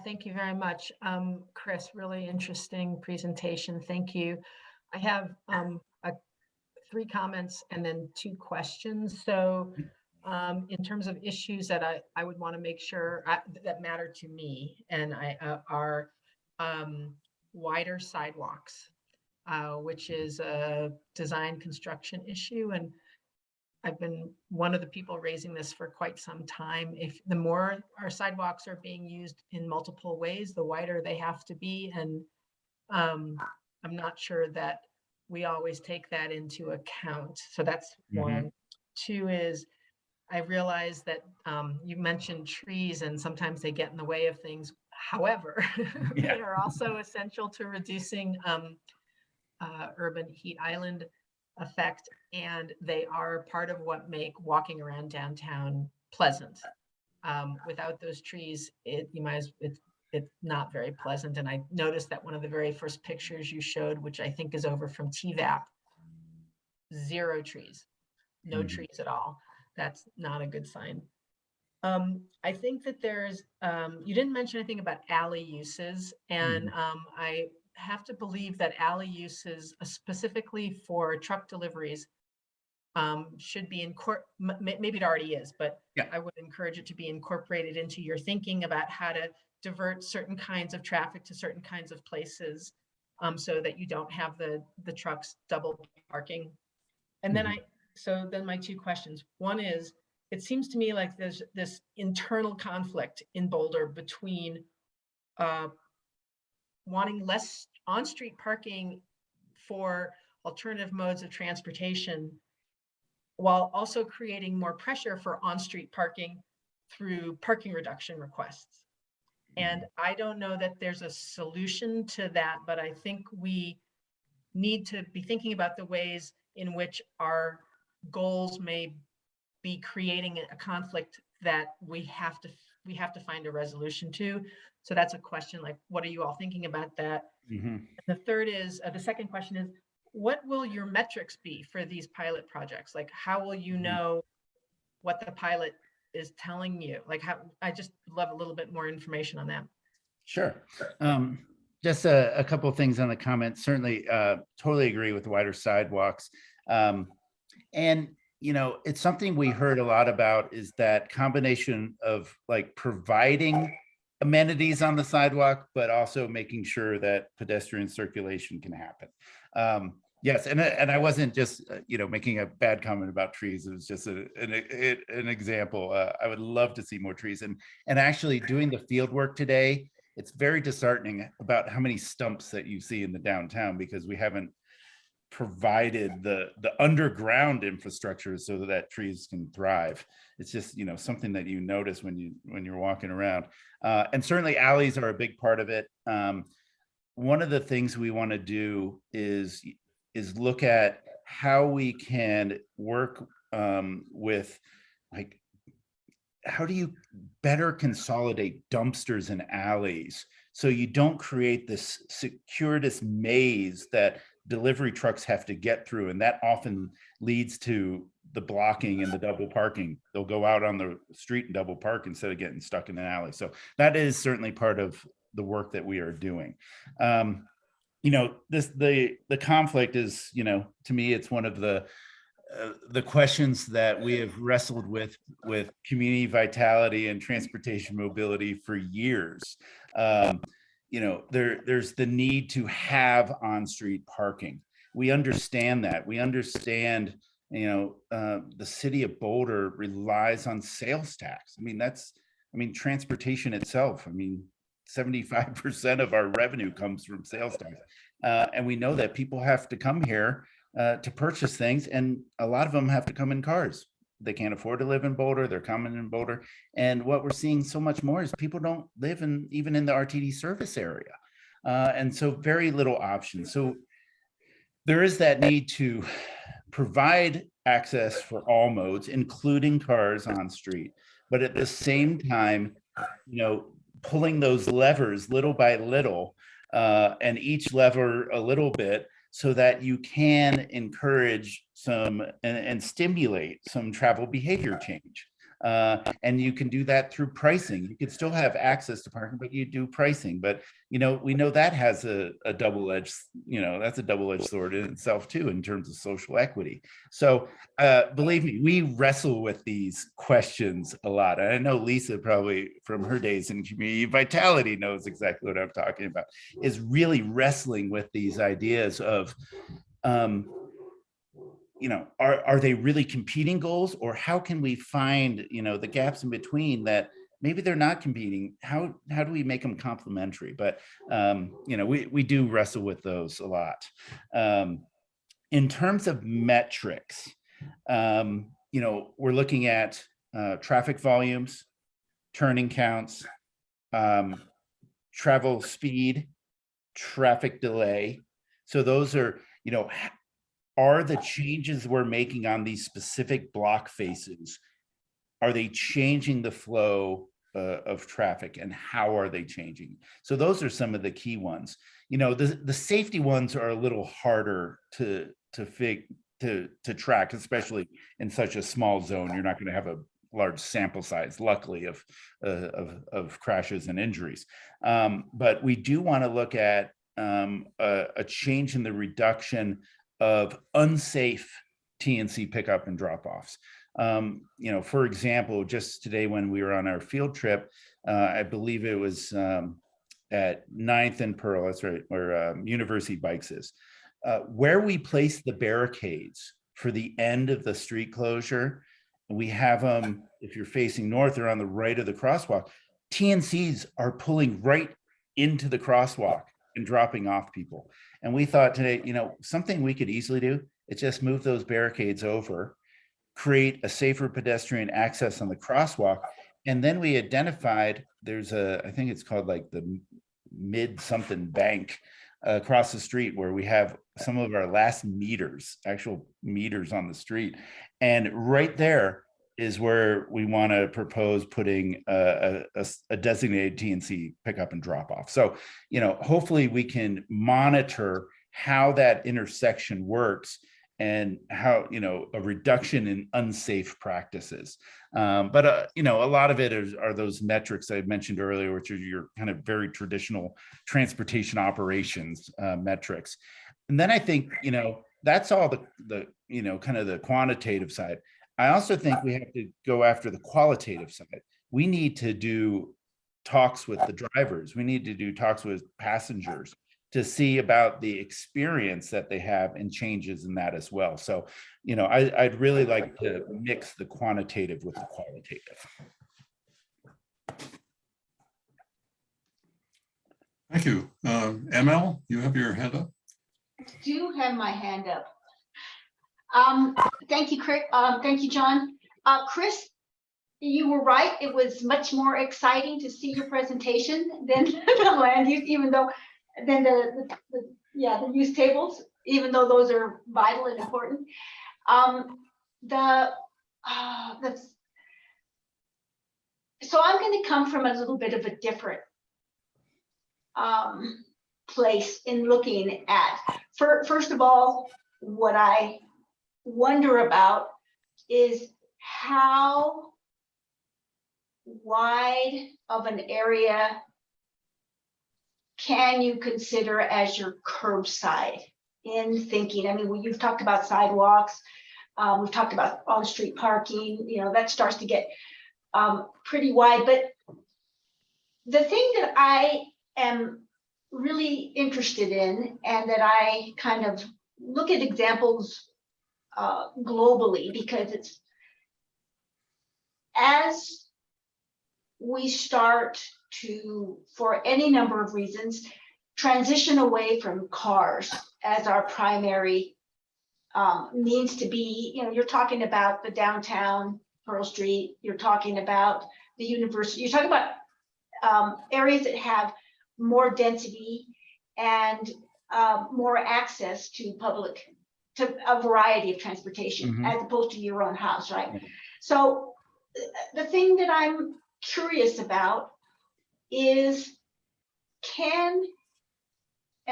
Thank you very much, Chris. Really interesting presentation. Thank you. I have 3 comments and then 2 questions. So in terms of issues that I would want to make sure that matter to me, and are wider sidewalks, which is a design construction issue. And I've been one of the people raising this for quite some time. If the more our sidewalks are being used in multiple ways, the wider they have to be. And I'm not sure that we always take that into account. So that's one. 2 is, I realize that you mentioned trees and sometimes they get in the way of things. However, they are also essential to reducing urban heat island effect, and they are part of what make walking around downtown pleasant. Without those trees, it's not very pleasant. And I noticed that one of the very first pictures you showed, which I think is over from TVAP, 0 trees, no trees at all. That's not a good sign. I think that there's, you didn't mention anything about alley uses, and I have to believe that alley uses specifically for truck deliveries should be maybe it already is, but I would encourage it to be incorporated into your thinking about how to divert certain kinds of traffic to certain kinds of places, so that you don't have the trucks double parking. And then so then my 2 questions. One is, it seems to me like there's this internal conflict in Boulder between wanting less on-street parking for alternative modes of transportation, while also creating more pressure for on-street parking through parking reduction requests. And I don't know that there's a solution to that, but I think we need to be thinking about the ways in which our goals may be creating a conflict that we have to find a resolution to. So that's a question, like, what are you all thinking about that? Mhm. The third is, the second question is, what will your metrics be for these pilot projects? Like, how will you know what the pilot is telling you? Like, how, I just love a little bit more information on that. Sure. Just a couple of things on the comments. Certainly, totally agree with wider sidewalks. And, you know, it's something we heard a lot about is that combination of like providing amenities on the sidewalk, but also making sure that pedestrian circulation can happen. Yes, and I wasn't just, you know, making a bad comment about trees. It was just an example. I would love to see more trees. And actually doing the field work today, it's very disheartening about how many stumps that you see in the downtown because we haven't provided the underground infrastructure so that trees can thrive. It's just, you know, something that you notice when you're walking around. And certainly alleys are a big part of it. One of the things we want to do is look at how we can work with, like, how do you better consolidate dumpsters and alleys so you don't create this circuitous maze that delivery trucks have to get through, and that often leads to the blocking and the double parking. They'll go out on the street and double park instead of getting stuck in an alley. So that is certainly part of the work that we are doing. You know, the conflict is, you know, to me, it's one of the questions that we have wrestled with community vitality and transportation mobility for years. You know, there's the need to have on-street parking. We understand that. We understand, you know, the city of Boulder relies on sales tax. I mean, transportation itself, I mean, 75% of our revenue comes from sales tax. And we know that people have to come here to purchase things, and a lot of them have to come in cars. They can't afford to live in Boulder. They're coming in Boulder. And what we're seeing so much more is people don't live even in the RTD service area. And so very little options. So there is that need to provide access for all modes, including cars on street. But at the same time, you know, pulling those levers little by little, and each lever a little bit, so that you can encourage some and stimulate some travel behavior change. And you can do that through pricing. You can still have access to parking, but you do pricing. But, you know, we know that has a double-edged, you know, that's a double-edged sword in itself too, in terms of social equity. So believe me, we wrestle with these questions a lot. And I know Lisa probably from her days in community vitality knows exactly what I'm talking about, is really wrestling with these ideas of, you know, are they really competing goals, or how can we find, you know, the gaps in between that maybe they're not competing? How do we make them complementary? But, you know, we do wrestle with those a lot. In terms of metrics, you know, we're looking at traffic volumes, turning counts, travel speed, traffic delay. So those are, you know, are the changes we're making on these specific block faces, are they changing the flow of traffic, and how are they changing? So those are some of the key ones. You know, the safety ones are a little harder to track, especially in such a small zone. You're not going to have a large sample size, luckily, of crashes and injuries. But we do want to look at a change in the reduction of unsafe TNC pickup and drop-offs. You know, for example, just today when we were on our field trip, I believe it was at 9th and Pearl, that's right, where University Bikes is, where we place the barricades for the end of the street closure. We have them, if you're facing north, they're on the right of the crosswalk. TNCs are pulling right into the crosswalk and dropping off people. And we thought today, you know, something we could easily do is just move those barricades over, create a safer pedestrian access on the crosswalk. And then we identified there's I think it's called like the mid something bank across the street, where we have some of our last meters, actual meters on the street. And right there, is where we want to propose putting a designated TNC pickup and drop off. So, hopefully we can monitor how that intersection works and how, a reduction in unsafe practices. But a lot of it are those metrics I mentioned earlier, which are your kind of very traditional transportation operations metrics. And then I think, that's all the kind of the quantitative side. I also think we have to go after the qualitative side. We need to do talks with the drivers. We need to do talks with passengers to see about the experience that they have and changes in that as well. So, I'd really like to mix the quantitative with the qualitative. Thank you. ML, you have your hand up? I do have my hand up. Thank you, Chris. Thank you, John. Chris, you were right. It was much more exciting to see your presentation than the land use, even though than the use tables, even though those are vital and important. So I'm going to come from a little bit of a different place in looking at. First of all, what I wonder about is how wide of an area can you consider as your curbside in thinking? I mean, you've talked about sidewalks, we've talked about on-street parking, that starts to get pretty wide. But the thing that I am really interested in, and that I kind of look at examples globally, because it's as we start to, for any number of reasons, transition away from cars as our primary means to be, you're talking about the downtown Pearl Street, you're talking about the university, you're talking about areas that have more density and more access to a variety of transportation, as opposed to your own house, right? So the thing that I'm curious about is and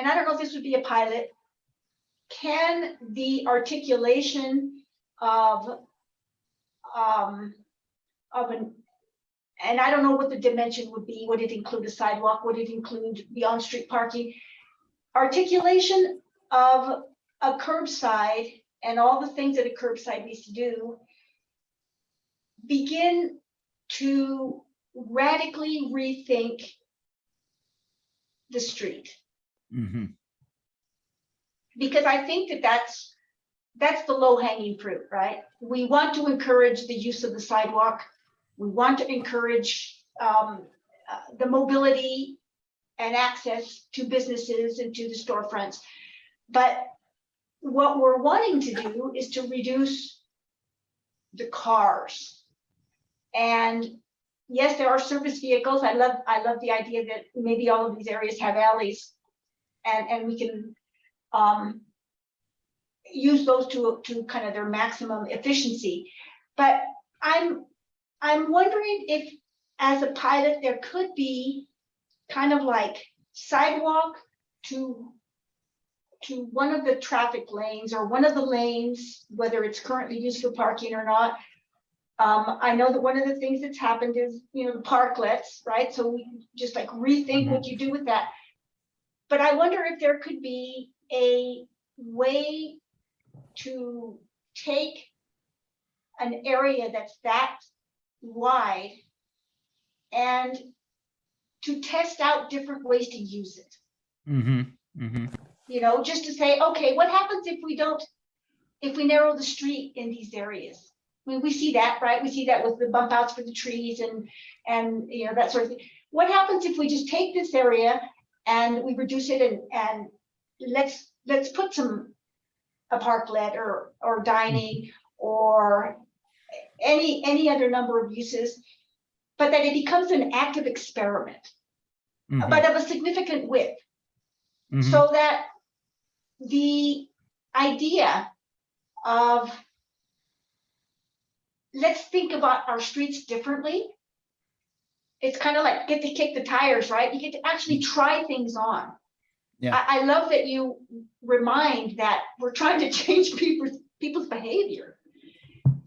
I don't know if this would be a pilot, can the articulation of and I don't know what the dimension would be. Would it include a sidewalk? Would it include the on-street parking? Articulation of a curbside and all the things that a curbside needs to do begin to radically rethink the street. Because I think that's the low-hanging fruit, right? We want to encourage the use of the sidewalk. We want to encourage the mobility and access to businesses and to the storefronts. But what we're wanting to do is to reduce the cars. And yes, there are service vehicles. I love the idea that maybe all of these areas have alleys, and we can use those to kind of their maximum efficiency. But I'm wondering if, as a pilot, there could be kind of like sidewalk to one of the traffic lanes, or one of the lanes, whether it's currently used for parking or not. I know that one of the things that's happened is, the parklets, right? So we can just like rethink what you do with that. But I wonder if there could be a way to take an area that's that wide and to test out different ways to use it. Just to say, okay, what happens if we narrow the street in these areas? I mean, we see that, right? We see that with the bump outs for the trees and that sort of thing. What happens if we just take this area and we reduce it and let's put a parklet or dining or any other number of uses, but that it becomes an active experiment, but of a significant width, so that the idea of let's think about our streets differently. It's kind of like get to kick the tires, right? You get to actually try things on. Yeah. I love that you remind that we're trying to change people's behavior.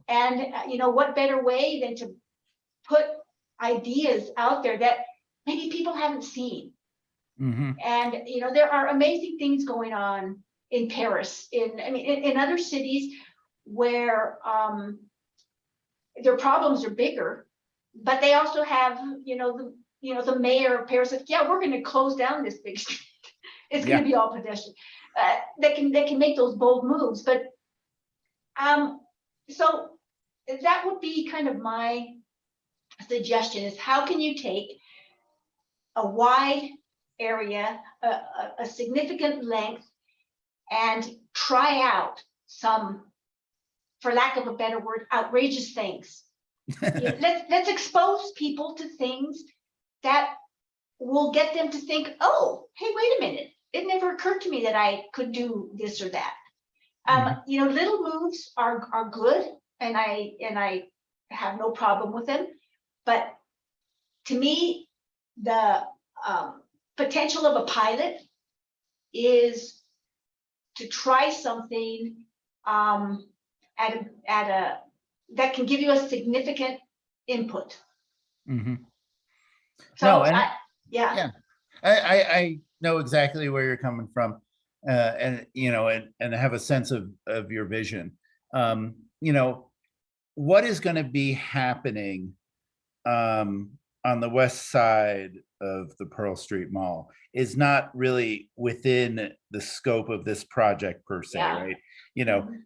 And what better way than to put ideas out there that maybe people haven't seen. Mm-hmm. And there are amazing things going on in Paris, in other cities where their problems are bigger, but they also have the mayor of Paris said, yeah, we're going to close down this big street. It's going to be all pedestrian. They can make those bold moves, but so that would be kind of my suggestion: is how can you take a wide area, a significant length, and try out some, for lack of a better word, outrageous things. Let's expose people to things that will get them to think, oh, hey, wait a minute. It never occurred to me that I could do this or that. Little moves are good, and I have no problem with them. But to me, the potential of a pilot is to try something that can give you a significant input. Mm-hmm. So No, yeah. I know exactly where you're coming from, and have a sense of your vision. What is going to be happening on the west side of the Pearl Street Mall is not really within the scope of this project per se, right?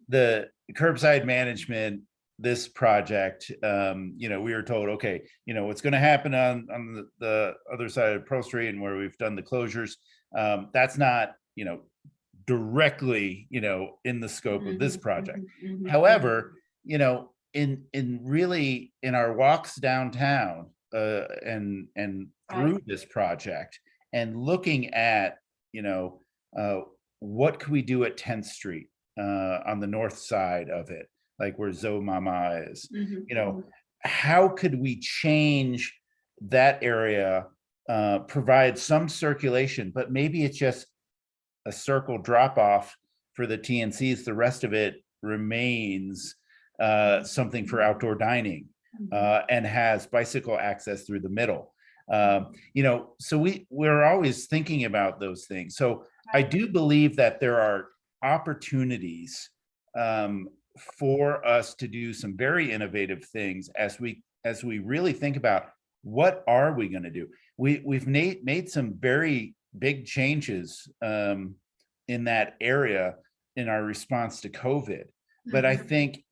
The curbside management, this project, we were told, okay, what's going to happen on the other side of Pearl Street and where we've done the closures, that's not, directly, in the scope of this project. However, in our walks downtown and through this project and looking at, what could we do at 10th Street on the north side of it, like where Zo Mama is, how could we change that area, provide some circulation, but maybe it's just a circle drop off for the TNCs. The rest of it remains something for outdoor dining and has bicycle access through the middle. So we're always thinking about those things. So I do believe that there are opportunities for us to do some very innovative things as we really think about what are we going to do. We've made some very big changes in that area in our response to COVID, but I think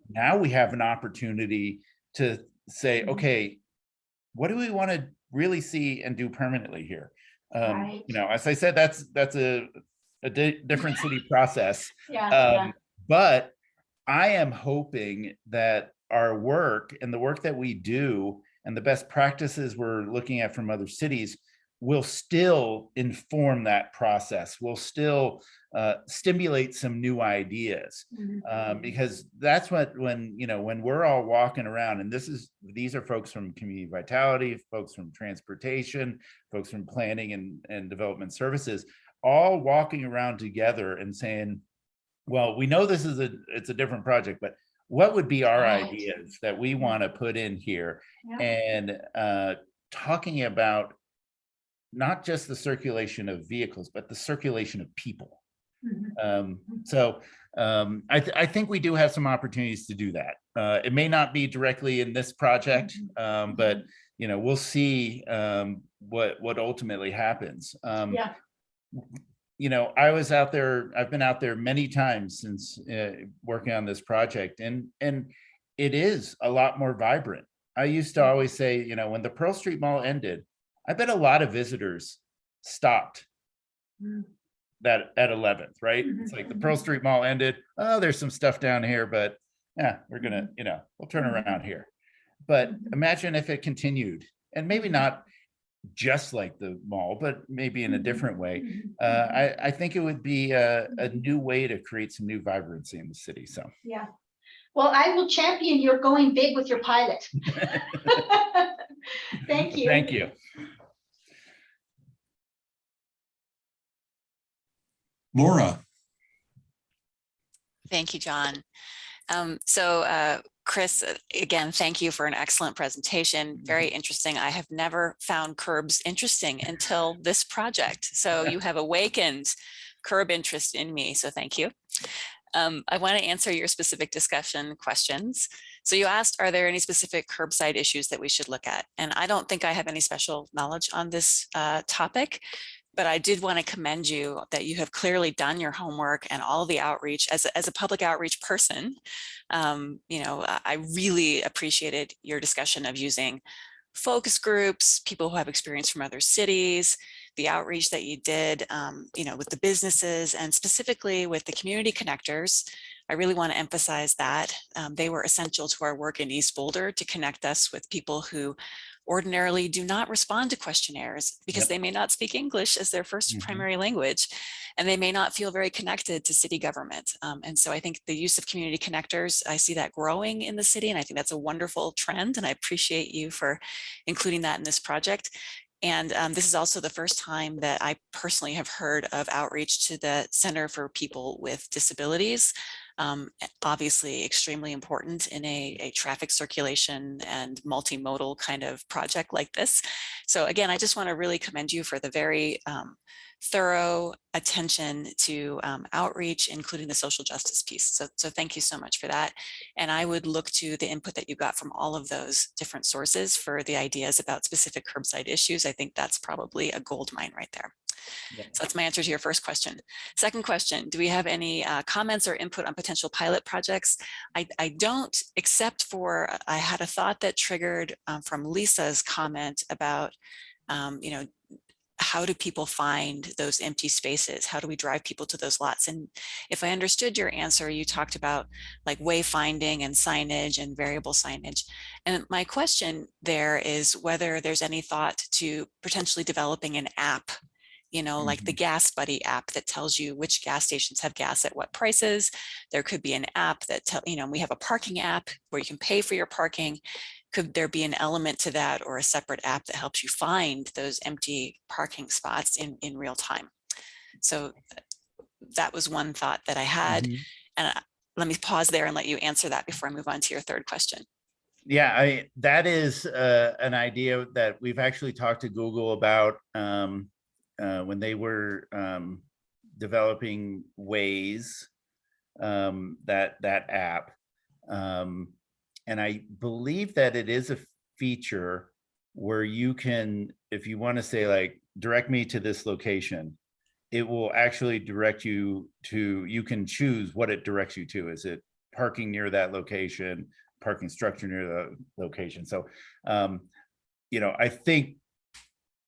now we have an opportunity to say, okay, what do we want to really see and do permanently here? As I said, that's a different city process. But I am hoping that our work and the work that we do and the best practices we're looking at from other cities will still inform that process, will still stimulate some new ideas, because that's when we're all walking around, and these are folks from community vitality, folks from transportation, folks from planning and development services, all walking around together and saying, well, we know it's a different project, but what would be our ideas that we want to put in here? And talking about not just the circulation of vehicles, but the circulation of people. I think we do have some opportunities to do that. It may not be directly in this project, but we'll see what ultimately happens. I was out there, I've been out there many times since working on this project, and it is a lot more vibrant. I used to always say, when the Pearl Street Mall ended, I bet a lot of visitors stopped that at 11th, right? It's like the Pearl Street Mall ended. Oh, there's some stuff down here, but yeah, we're gonna, we'll turn around here. But imagine if it continued, and maybe not just like the mall, but maybe in a different way. I think it would be a new way to create some new vibrancy in the city. So yeah, Well, I will champion your going big with your pilot. Thank you. Thank you. Laura, Thank you, John. Chris, again, thank you for an excellent presentation. Very interesting. I have never found curbs interesting until this project. So you have awakened curb interest in me. So thank you. I want to answer your specific discussion questions. So you asked, are there any specific curbside issues that we should look at? And I don't think I have any special knowledge on this topic, but I did want to commend you that you have clearly done your homework and all the outreach as a public outreach person. I really appreciated your discussion of using focus groups, people who have experience from other cities, the outreach that you did, with the businesses and specifically with the community connectors. I really want to emphasize that they were essential to our work in East Boulder to connect us with people who ordinarily do not respond to questionnaires because they may not speak English as their first primary language, and they may not feel very connected to city government. And so I think the use of community connectors, I see that growing in the city, and I think that's a wonderful trend, and I appreciate you for including that in this project. And this is also the first time that I personally have heard of outreach to the Center for People with Disabilities. Obviously extremely important in a traffic circulation and multimodal kind of project like this. So again, I just want to really commend you for the very thorough attention to outreach, including the social justice piece. So thank you so much for that. And I would look to the input that you got from all of those different sources for the ideas about specific curbside issues. I think that's probably a gold mine right there. So that's my answer to your first question. Second question, do we have any comments or input on potential pilot projects? I don't, except for I had a thought that triggered from Lisa's comment about, how do people find those empty spaces? How do we drive people to those lots? And if I understood your answer, you talked about like wayfinding and signage and variable signage. And my question there is whether there's any thought to potentially developing an app, like the Gas Buddy app that tells you which gas stations have gas at what prices. There could be an app that we have a parking app where you can pay for your parking. Could there be an element to that or a separate app that helps you find those empty parking spots in real time? So that was one thought that I had. And let me pause there and let you answer that before I move on to your third question. Yeah, that is an idea that we've actually talked to Google about when they were developing Waze, that app. And I believe that it is a feature where you can, if you want to say like, direct me to this location, it will actually direct you to, you can choose what it directs you to. Is it parking near that location, parking structure near the location? So, I think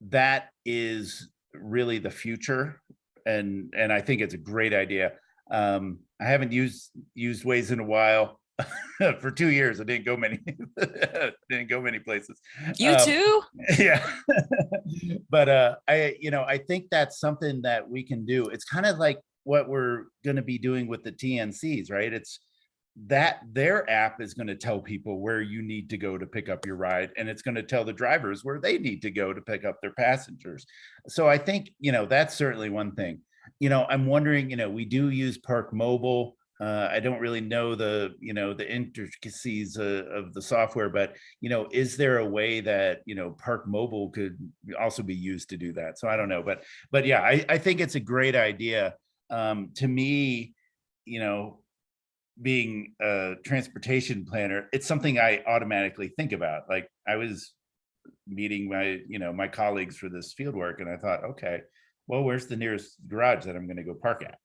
that is really the future. And I think it's a great idea. I haven't used Waze in a while. For 2 years, I didn't go many places. You too? Yeah. But I think that's something that we can do. It's kind of like what we're going to be doing with the TNCs, right? It's that their app is going to tell people where you need to go to pick up your ride, and it's going to tell the drivers where they need to go to pick up their passengers. So I think, that's certainly one thing. I'm wondering, we do use Park Mobile. I don't really know the intricacies of the software, but, is there a way that, Park Mobile could also be used to do that? So I don't know, but yeah, I think it's a great idea. To me, being a transportation planner, it's something I automatically think about. Like I was meeting my colleagues for this field work, and I thought, okay, well, where's the nearest garage that I'm going to go park at?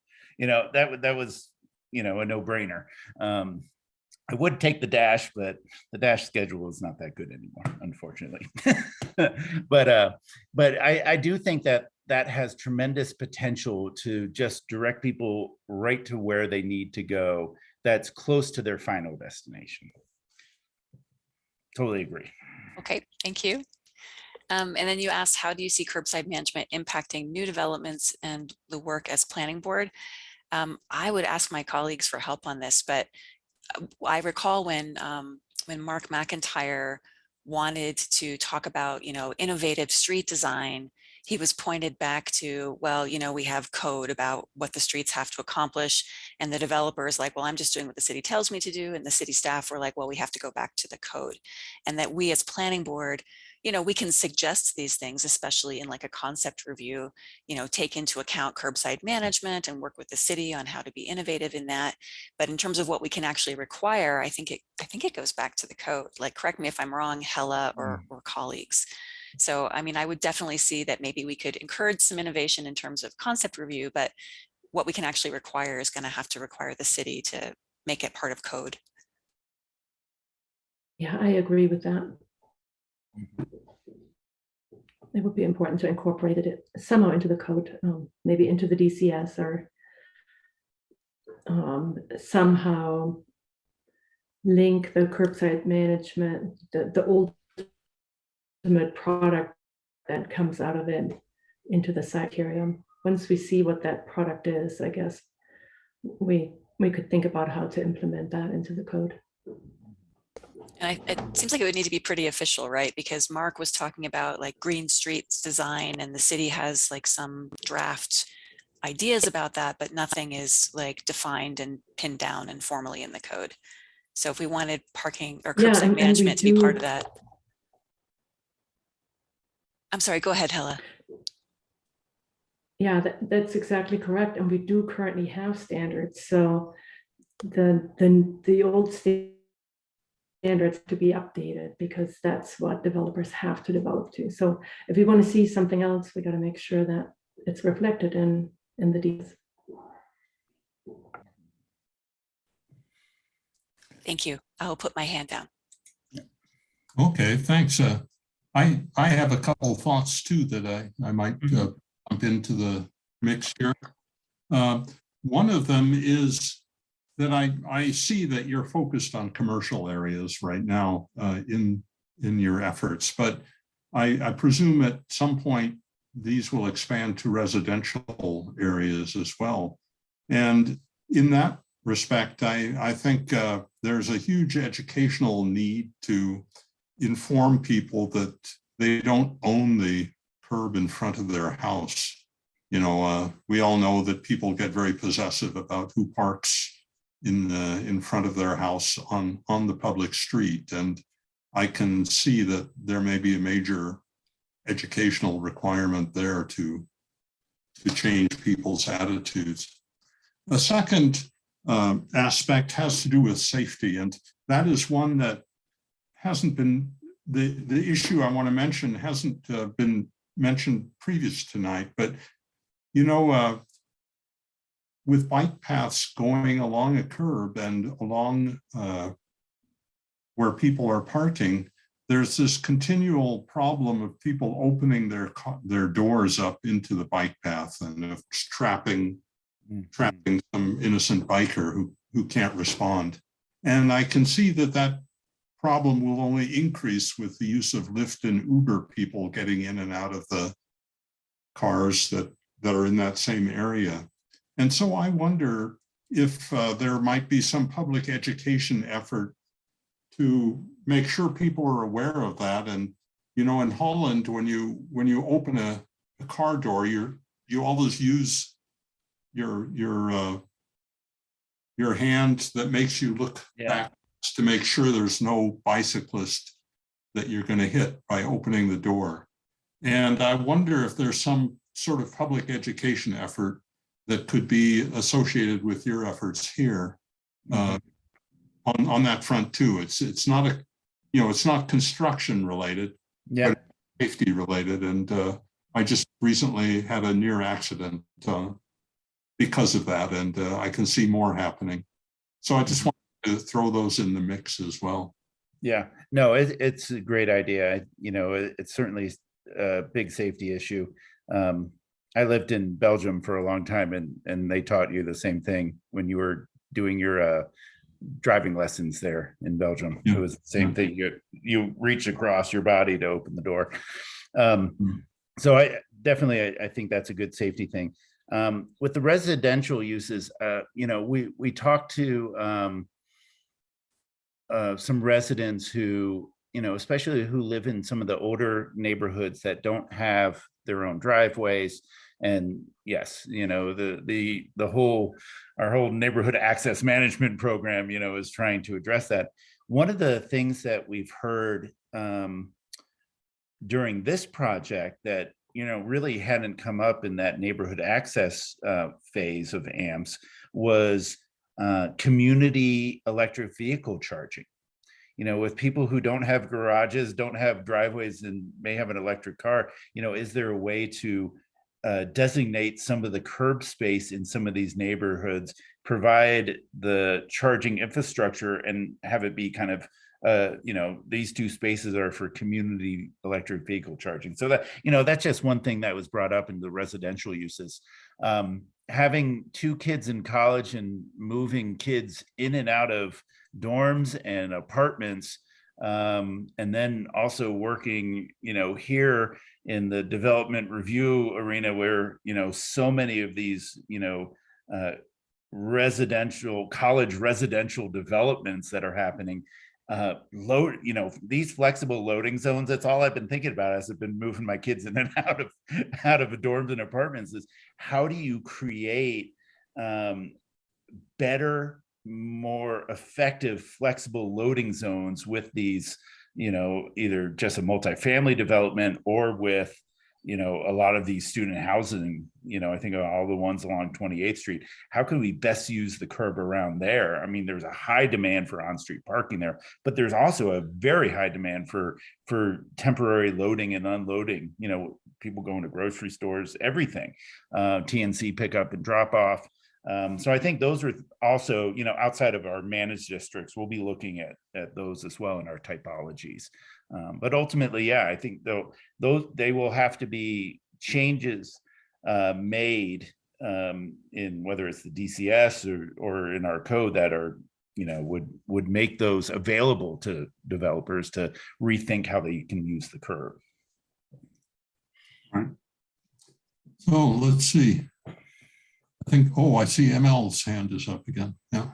That was a no-brainer. I would take the Dash, but the Dash schedule is not that good anymore, unfortunately. But I do think that has tremendous potential to just direct people right to where they need to go, that's close to their final destination. Totally agree. Okay, thank you. And then you asked, how do you see curbside management impacting new developments and the work as planning board? I would ask my colleagues for help on this, but I recall when Mark McIntyre wanted to talk about, innovative street design, he was pointed back to, well, we have code about what the streets have to accomplish. And the developer is like, well, I'm just doing what the city tells me to do. And the city staff were like, well, we have to go back to the code. And that we as planning board, we can suggest these things, especially in like a concept review, take into account curbside management and work with the city on how to be innovative in that. But in terms of what we can actually require, I think it goes back to the code. Like, correct me if I'm wrong, Hella or colleagues. So, I mean, I would definitely see that maybe we could encourage some innovation in terms of concept review, but what we can actually require is going to have to require the city to make it part of code. Yeah, I agree with that. It would be important to incorporate it somehow into the code, maybe into the DCS, or somehow link the curbside management, the ultimate product that comes out of it, into the site area. Once we see what that product is, I guess we could think about how to implement that into the code. And it seems like it would need to be pretty official, right? Because Mark was talking about like green streets design, and the city has like some draft ideas about that, but nothing is like defined and pinned down and formally in the code. So if we wanted parking or curbside management to be part of that. I'm sorry, go ahead, Hella. Yeah, that's exactly correct. And we do currently have standards. So the old standards to be updated, because that's what developers have to develop to. So if we want to see something else, we got to make sure that it's reflected in the deeds. Thank you. I will put my hand down. Okay, thanks. I have a couple of thoughts too that I might jump into the mix here. One of them is that I see that you're focused on commercial areas right now in your efforts, but I presume at some point these will expand to residential areas as well. And in that respect, I think there's a huge educational need to inform people that they don't own the curb in front of their house. We all know that people get very possessive about who parks in front of their house on the public street. And I can see that there may be a major educational requirement there to change people's attitudes. A second aspect has to do with safety, and that is one that hasn't been, the issue I want to mention hasn't been mentioned previous tonight, but with bike paths going along a curb and along where people are parking, there's this continual problem of people opening their doors up into the bike path and trapping some innocent biker who can't respond. And I can see that problem will only increase with the use of Lyft and Uber people getting in and out of the cars that are in that same area. And so I wonder if there might be some public education effort to make sure people are aware of that. And, in Holland, when you open a car door, you always use your hand that makes you look back to make sure there's no bicyclist that you're going to hit by opening the door. And I wonder if there's some sort of public education effort that could be associated with your efforts here on that front too. It's not it's not construction related, but safety related. And I just recently had a near accident because of that, and I can see more happening. So I just want to throw those in the mix as well. Yeah, no, it's a great idea. It's certainly a big safety issue. I lived in Belgium for a long time, and they taught you the same thing when you were doing your driving lessons there in Belgium. It was the same thing. You reach across your body to open the door. So I think that's a good safety thing. With the residential uses, we talked to some residents who, especially who live in some of the older neighborhoods that don't have their own driveways. And yes, our whole neighborhood access management program, is trying to address that. One of the things that we've heard during this project that really hadn't come up in that neighborhood access phase of AMPS was community electric vehicle charging. With people who don't have garages, don't have driveways, and may have an electric car, is there a way to designate some of the curb space in some of these neighborhoods, provide the charging infrastructure, and have it be kind of these two spaces are for community electric vehicle charging. So that, that's just one thing that was brought up in the residential uses. Having two kids in college and moving kids in and out of dorms and apartments, and then also working, here in the development review arena where, so many of these, college residential developments that are happening, these flexible loading zones, that's all I've been thinking about as I've been moving my kids in and out of dorms and apartments, is how do you create better, more effective flexible loading zones with these, either just a multifamily development or with a lot of these student housing, I think of all the ones along 28th Street. How can we best use the curb around there? I mean, there's a high demand for on-street parking there, but there's also a very high demand for temporary loading and unloading, people going to grocery stores, everything, TNC pickup and drop off. So I think those are also, outside of our managed districts, we'll be looking at those as well in our typologies. But ultimately, yeah, I think they will have to be changes made in whether it's the DCS or in our code that are, would make those available to developers to rethink how they can use the curb. All right. So let's see. I think, I see ML's hand is up again. Yeah.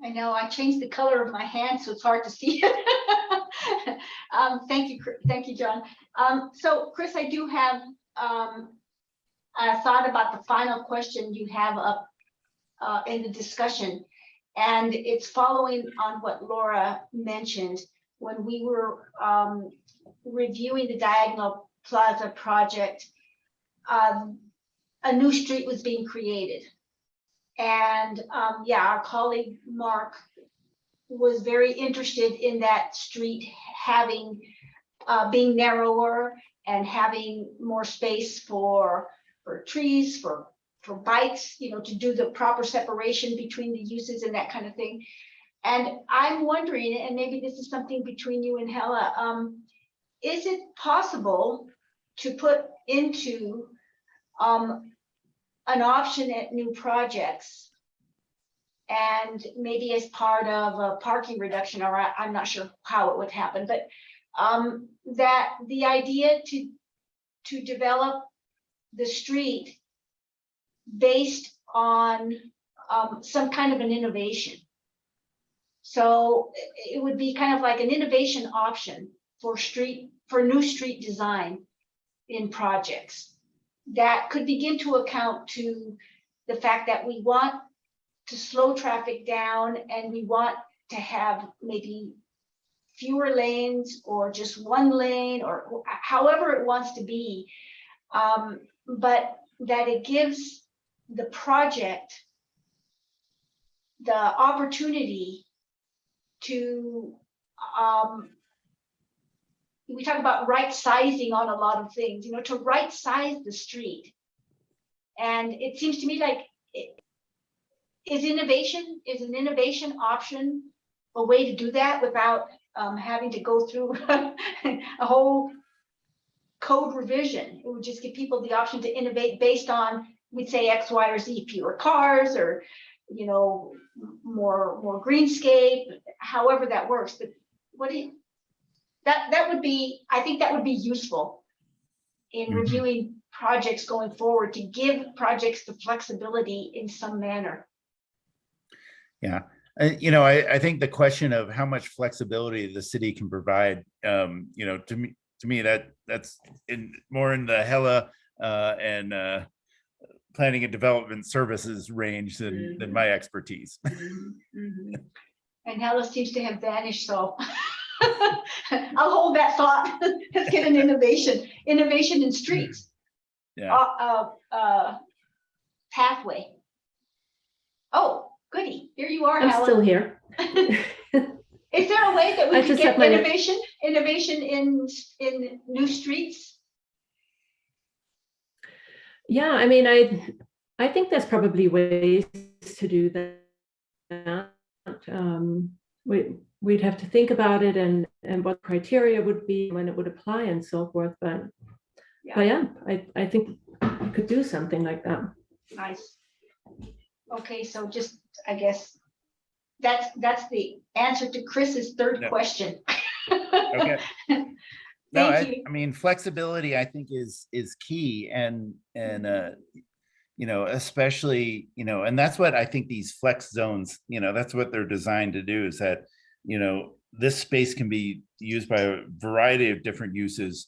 I know I changed the color of my hand, so it's hard to see it. Thank you, John. So Chris, I do have a thought about the final question you have up in the discussion, and it's following on what Laura mentioned when we were reviewing the Diagonal Plaza project. A new street was being created. And our colleague Mark was very interested in that street having, being narrower and having more space for trees, for bikes, to do the proper separation between the uses and that kind of thing. And I'm wondering, and maybe this is something between you and Hella, is it possible to put into an option at new projects, and maybe as part of a parking reduction, or I'm not sure how it would happen, but that the idea to develop the street based on some kind of an innovation. So it would be kind of like an innovation option for new street design in projects that could begin to account to the fact that we want to slow traffic down and we want to have maybe fewer lanes or just one lane or however it wants to be, but that it gives the project the opportunity to we talk about right sizing on a lot of things, to right size the street. And it seems to me like is an innovation option a way to do that without having to go through a whole code revision? It would just give people the option to innovate based on, we'd say X, Y, or Z, fewer cars, or more greenscape, however that works. But what do you? That would be, I think that would be useful in reviewing projects going forward, to give projects the flexibility in some manner. Yeah, I think the question of how much flexibility the city can provide, to me, that's more in the HELA and planning and development services range than my expertise. And Hella seems to have vanished, so I'll hold that thought. Let's get an innovation in streets. Yeah. Pathway. Oh, goody, here you are, I'm Helen. still here. Is there a way that we I could just get have my- innovation in new streets? Yeah, I mean, I think there's probably ways to do that. We'd have to think about it and what criteria would be when it would apply and so forth. But yeah, I think we could do something like that. Nice. Okay, so just, I guess, that's the answer to Chris's third question. Okay. No, Thank you. I mean, flexibility, I think is key, and especially, and that's what I think these flex zones, that's what they're designed to do, is that, this space can be used by a variety of different uses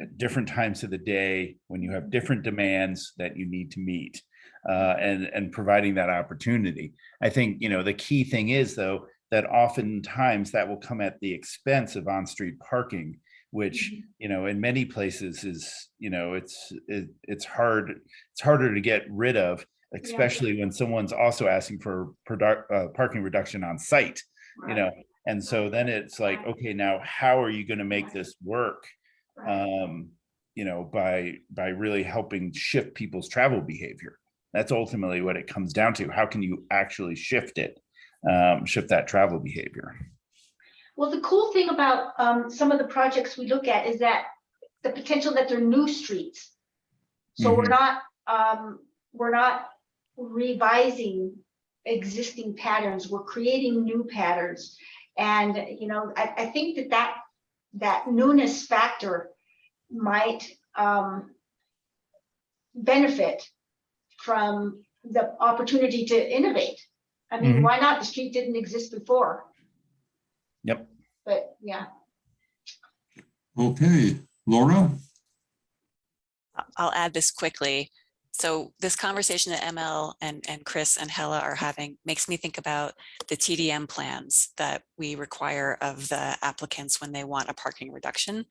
at different times of the day when you have different demands that you need to meet, and providing that opportunity. I think, the key thing is, though, that oftentimes that will come at the expense of on-street parking, which, in many places is, it's harder to get rid of, especially when someone's also asking for parking reduction on site, and so then it's like, okay, now how are you going to make this work? By really helping shift people's travel behavior. That's ultimately what it comes down to. How can you actually shift that travel behavior? Well, the cool thing about some of the projects we look at is that the potential that they're new streets. So we're not revising existing patterns. We're creating new patterns. And, I think that newness factor might benefit from the opportunity to innovate. I mean, why not? The street didn't exist before. Yep. But yeah. Okay, Laura? I'll add this quickly. So this conversation that ML and Chris and Hella are having makes me think about the TDM plans that we require of the applicants when they want a parking reduction.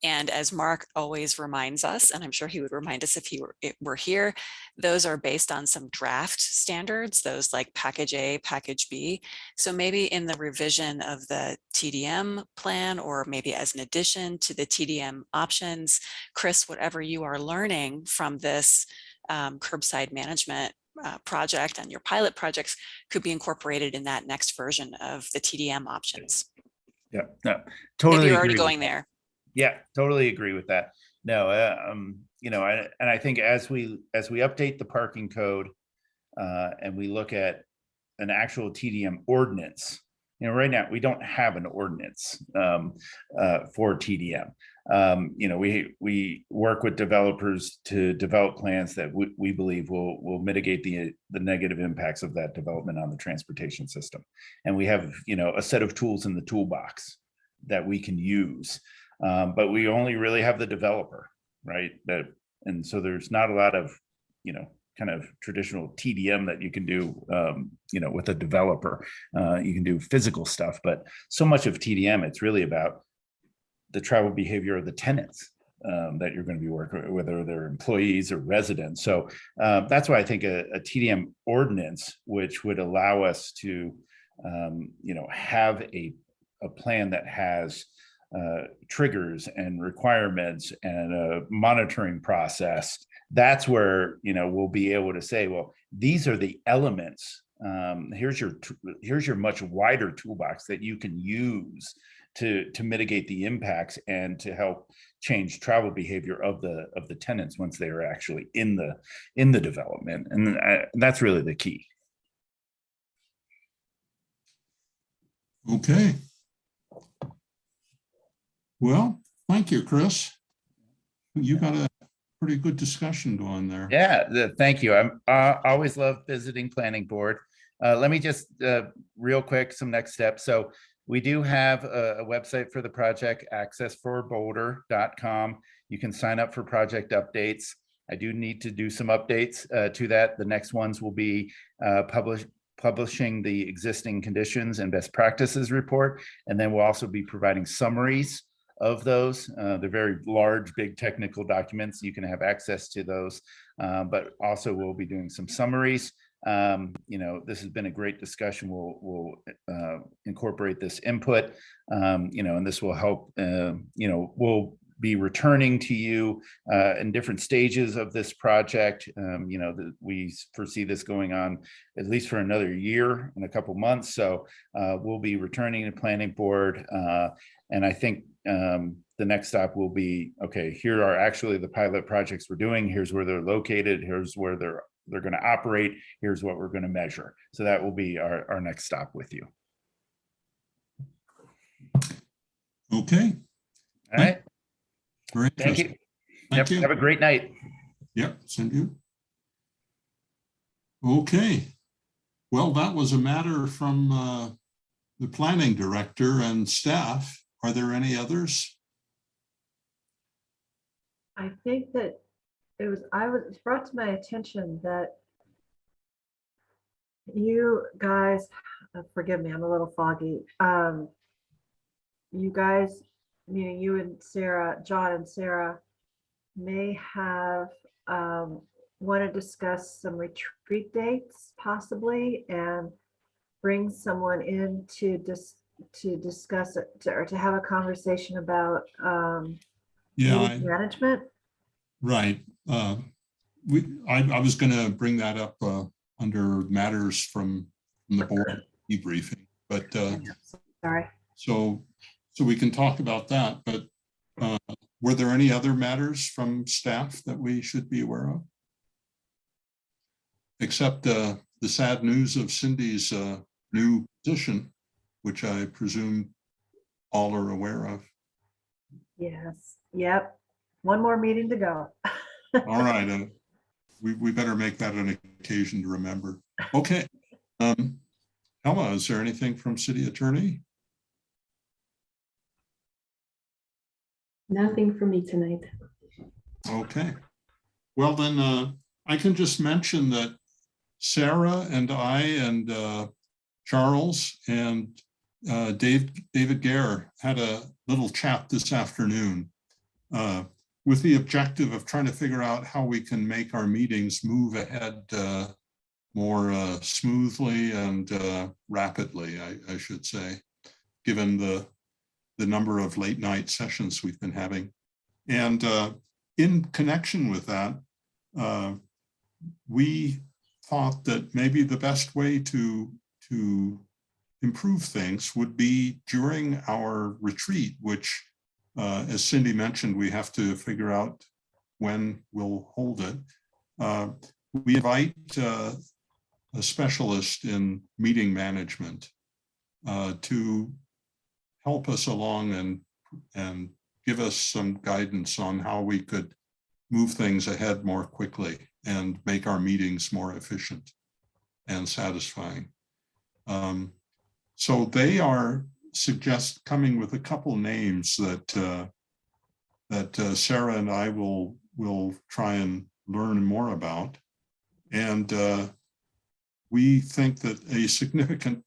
And as Mark always reminds us, and I'm sure he would remind us if he were here, those are based on some draft standards, those like package A, package B. So maybe in the revision of the TDM plan, or maybe as an addition to the TDM options, Chris, whatever you are learning from this curbside management project and your pilot projects could be incorporated in that next version of the TDM options. Yeah, no, totally. Maybe you're already going there. Yeah, totally agree with that. No, and I think as we update the parking code, and we look at an actual TDM ordinance, right now we don't have an ordinance for TDM. We work with developers to develop plans that we believe will mitigate the negative impacts of that development on the transportation system. And we have, a set of tools in the toolbox that we can use. But we only really have the developer, right? And so there's not a lot of, kind of traditional TDM that you can do, with a developer. You can do physical stuff, but so much of TDM, it's really about the travel behavior of the tenants that you're going to be working with, whether they're employees or residents. So that's why I think a TDM ordinance, which would allow us to, have a plan that has triggers and requirements and a monitoring process, that's where, we'll be able to say, well, these are the elements. Here's your much wider toolbox that you can use to mitigate the impacts and to help change travel behavior of the tenants once they are actually in the development. And that's really the key. Okay. Well, thank you, Chris. You got a pretty good discussion going there. Yeah, thank you. I always love visiting planning board. Let me just real quick, some next steps. So we do have a website for the project, accessforboulder.com. You can sign up for project updates. I do need to do some updates to that. The next ones will be publishing the existing conditions and best practices report. And then we'll also be providing summaries of those. They're very large, big technical documents. You can have access to those, but also we'll be doing some summaries. This has been a great discussion. We'll incorporate this input, and this will help, we'll be returning to you in different stages of this project. We foresee this going on at least for another year and a couple months. So we'll be returning to planning board. And I think the next stop will be, okay, here are actually the pilot projects we're doing. Here's where they're located. Here's where they're going to operate. Here's what we're going to measure. So that will be our next stop with you. Okay. All right. Very Thank you. interesting. Thank you. Have a great night. Yep, send you. Okay. Well, that was a matter from the planning director and staff. Are there any others? I think that it was brought to my attention that you guys, forgive me, I'm a little foggy. You guys, meaning you and Sarah, John and Sarah, may have want to discuss some retreat dates possibly, and bring someone in to discuss it, or to have a conversation about meeting management. Right. I was going to bring that up under matters from the board debriefing, but Sorry. So we can talk about that. But were there any other matters from staff that we should be aware of? Except the sad news of Cindy's new position, which I presume all are aware of. Yes. Yep. One more meeting to go. All right. We better make that an occasion to remember. Okay. Emma, is there anything from city attorney? Nothing for me tonight. Okay. Well, then I can just mention that Sarah and I and Charles and David Gare had a little chat this afternoon with the objective of trying to figure out how we can make our meetings move ahead more smoothly and rapidly, I should say, given the number of late night sessions we've been having. And in connection with that, we thought that maybe the best way to improve things would be during our retreat, which, as Cindy mentioned, we have to figure out when we'll hold it. We invite a specialist in meeting management to help us along and give us some guidance on how we could move things ahead more quickly and make our meetings more efficient and satisfying. So they are coming with a couple names that Sarah and I will try and learn more about. And we think that a significant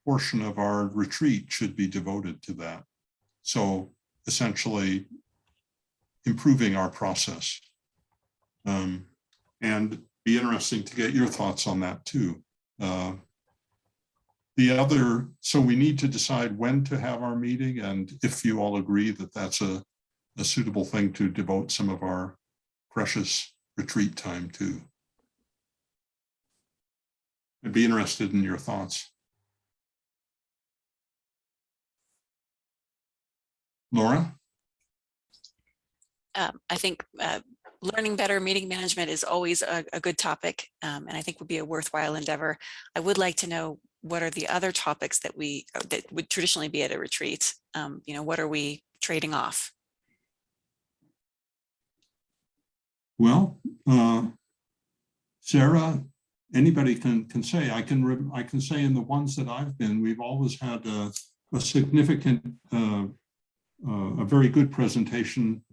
portion of our retreat should be devoted to that. So essentially improving our process. And be interesting to get your thoughts on that too. So we need to decide when to have our meeting, and if you all agree that that's a suitable thing to devote some of our precious retreat time to. I'd be interested in your thoughts. Laura? I think learning better meeting management is always a good topic, and I think would be a worthwhile endeavor. I would like to know what are the other topics that would traditionally be at a retreat. What are we trading off? Well, Sarah, anybody can say. I can say in the ones that I've been, we've always had a significant, a very good presentation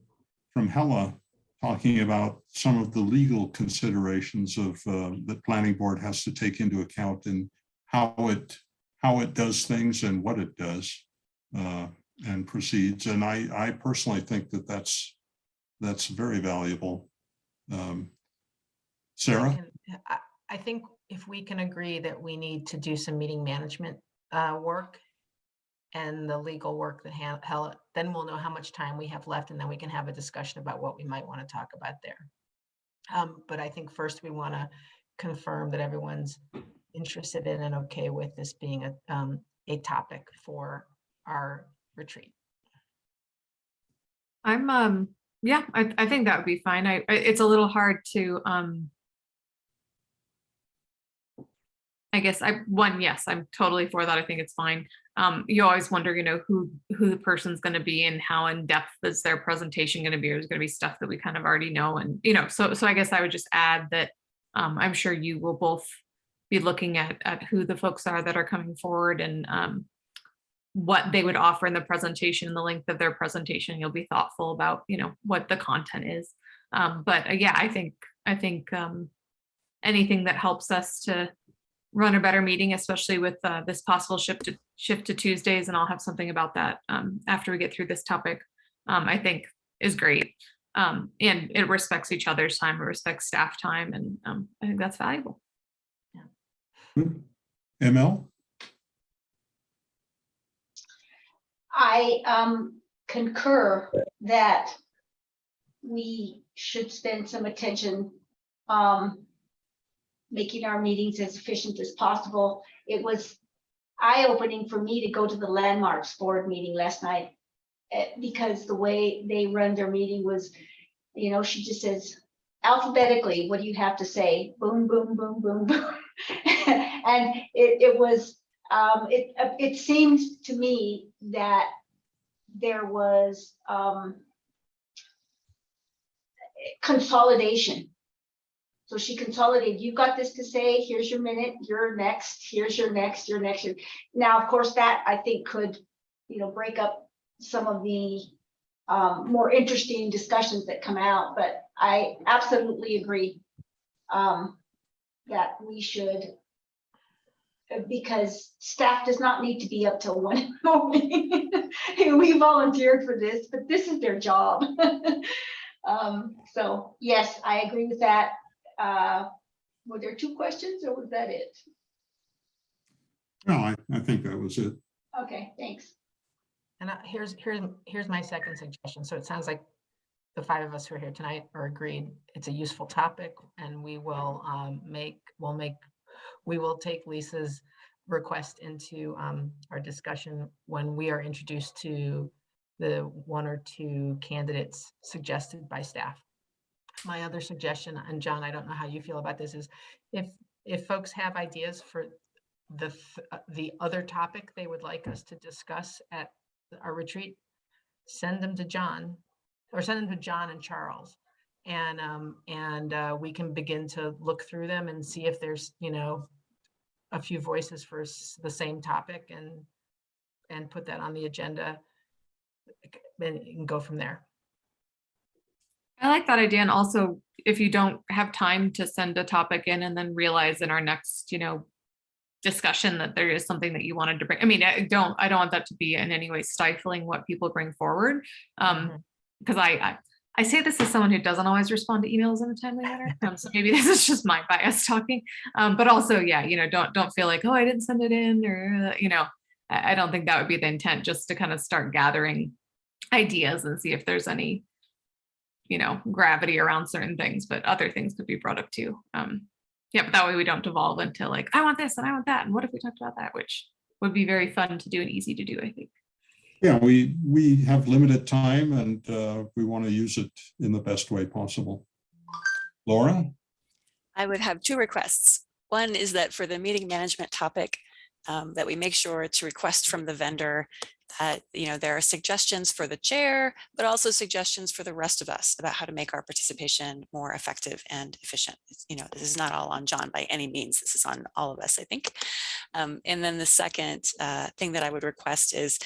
from Hella talking about some of the legal considerations of that planning board has to take into account in how it does things and what it does and proceeds. And I personally think that that's very valuable. Sarah? I think if we can agree that we need to do some meeting management work and the legal work that then we'll know how much time we have left, and then we can have a discussion about what we might want to talk about there. But I think first we want to confirm that everyone's interested in and okay with this being a topic for our retreat. I'm yeah, I think that would be fine. It's a little hard to I guess yes, I'm totally for that. I think it's fine. You always wonder, who the person's going to be and how in depth is their presentation going to be. There's going to be stuff that we kind of already know, and so I guess I would just add that I'm sure you will both be looking at who the folks are that are coming forward and what they would offer in the presentation and the length of their presentation. You'll be thoughtful about what the content is. But yeah, I think anything that helps us to run a better meeting, especially with this possible shift to Tuesdays, and I'll have something about that after we get through this topic, I think is great. And it respects each other's time, it respects staff time, and I think that's valuable. ML? I concur that we should spend some attention making our meetings as efficient as possible. It was eye-opening for me to go to the Landmarks board meeting last night because the way they run their meeting was, she just says alphabetically, what do you have to say? Boom, boom, boom, boom, boom. And it was, it seemed to me that there was consolidation. So she consolidated, you've got this to say, here's your minute, you're next, here's your next, your next. Now, of course, that I think could, break up some of the more interesting discussions that come out, but I absolutely agree that we should, because staff does not need to be up till 1 in the morning. We volunteered for this, but this is their job. So yes, I agree with that. Were there 2 questions or was that it? No, I think that was it. Okay, thanks. And here's my second suggestion. So it sounds like the 5 of us who are here tonight are agreed it's a useful topic, and we will take Lisa's request into our discussion when we are introduced to the 1 or 2 candidates suggested by staff. My other suggestion, and John, I don't know how you feel about this, is if folks have ideas for the other topic they would like us to discuss at our retreat, send them to John, or send them to John and Charles, and we can begin to look through them and see if there's a few voices for the same topic, and put that on the agenda, and go from there. I like that idea. And also, if you don't have time to send a topic in and then realize in our next, discussion that there is something that you wanted to bring. I mean, I don't want that to be in any way stifling what people bring forward. Because I say this as someone who doesn't always respond to emails in a timely manner. So maybe this is just my bias talking. But also, yeah, don't feel like, oh, I didn't send it in, or, I don't think that would be the intent, just to kind of start gathering ideas and see if there's any gravity around certain things, but other things could be brought up too. Yeah, but that way we don't devolve into like, I want this and I want that, and what if we talked about that, which would be very fun to do and easy to do, I think. Yeah, we have limited time, and we want to use it in the best way possible. Laura? I would have 2 requests. One is that for the meeting management topic, that we make sure to request from the vendor that, there are suggestions for the chair, but also suggestions for the rest of us about how to make our participation more effective and efficient. This is not all on John by any means. This is on all of us, I think. And then the second thing that I would request is,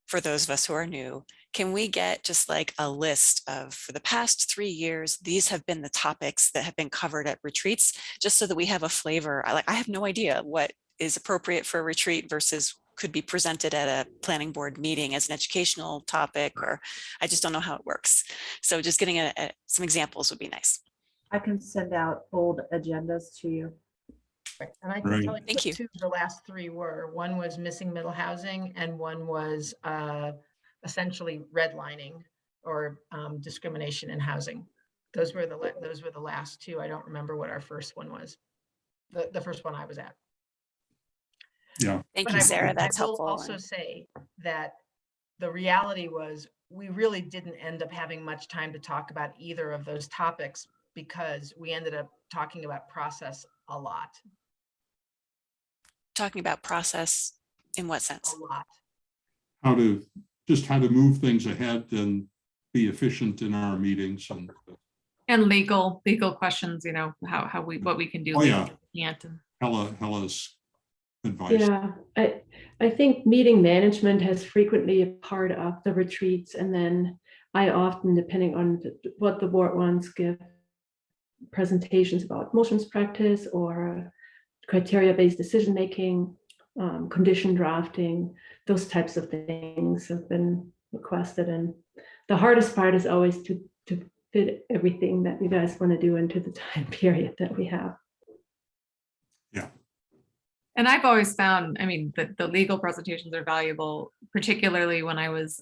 for those of us who are new, can we get just like a list of, for the past 3 years, these have been the topics that have been covered at retreats, just so that we have a flavor. I have no idea what is appropriate for a retreat versus could be presented at a planning board meeting as an educational topic, or I just don't know how it works. So just getting some examples would be nice. I can send out old agendas to you. Right. And I can Right. tell you Thank what you. two of the last three were. One was missing middle housing, and one was essentially redlining or discrimination in housing. Those were the last two. I don't remember what our first one was. The first one I was at. Yeah. Thank But you, I Sarah. will- That's I will helpful. also say that the reality was we really didn't end up having much time to talk about either of those topics because we ended up talking about process a lot. Talking about process in what sense? A lot. How to move things ahead and be efficient in our meetings. And legal questions, what we can do. Oh, yeah. Can't. And Hella's advice. Yeah, I think meeting management has frequently a part of the retreats, and then I often, depending on what the board wants, give presentations about motions practice or criteria-based decision-making, condition drafting, those types of things have been requested. And the hardest part is always to fit everything that you guys want to do into the time period that we have. Yeah. And I've always found, that the legal presentations are valuable, particularly when I was,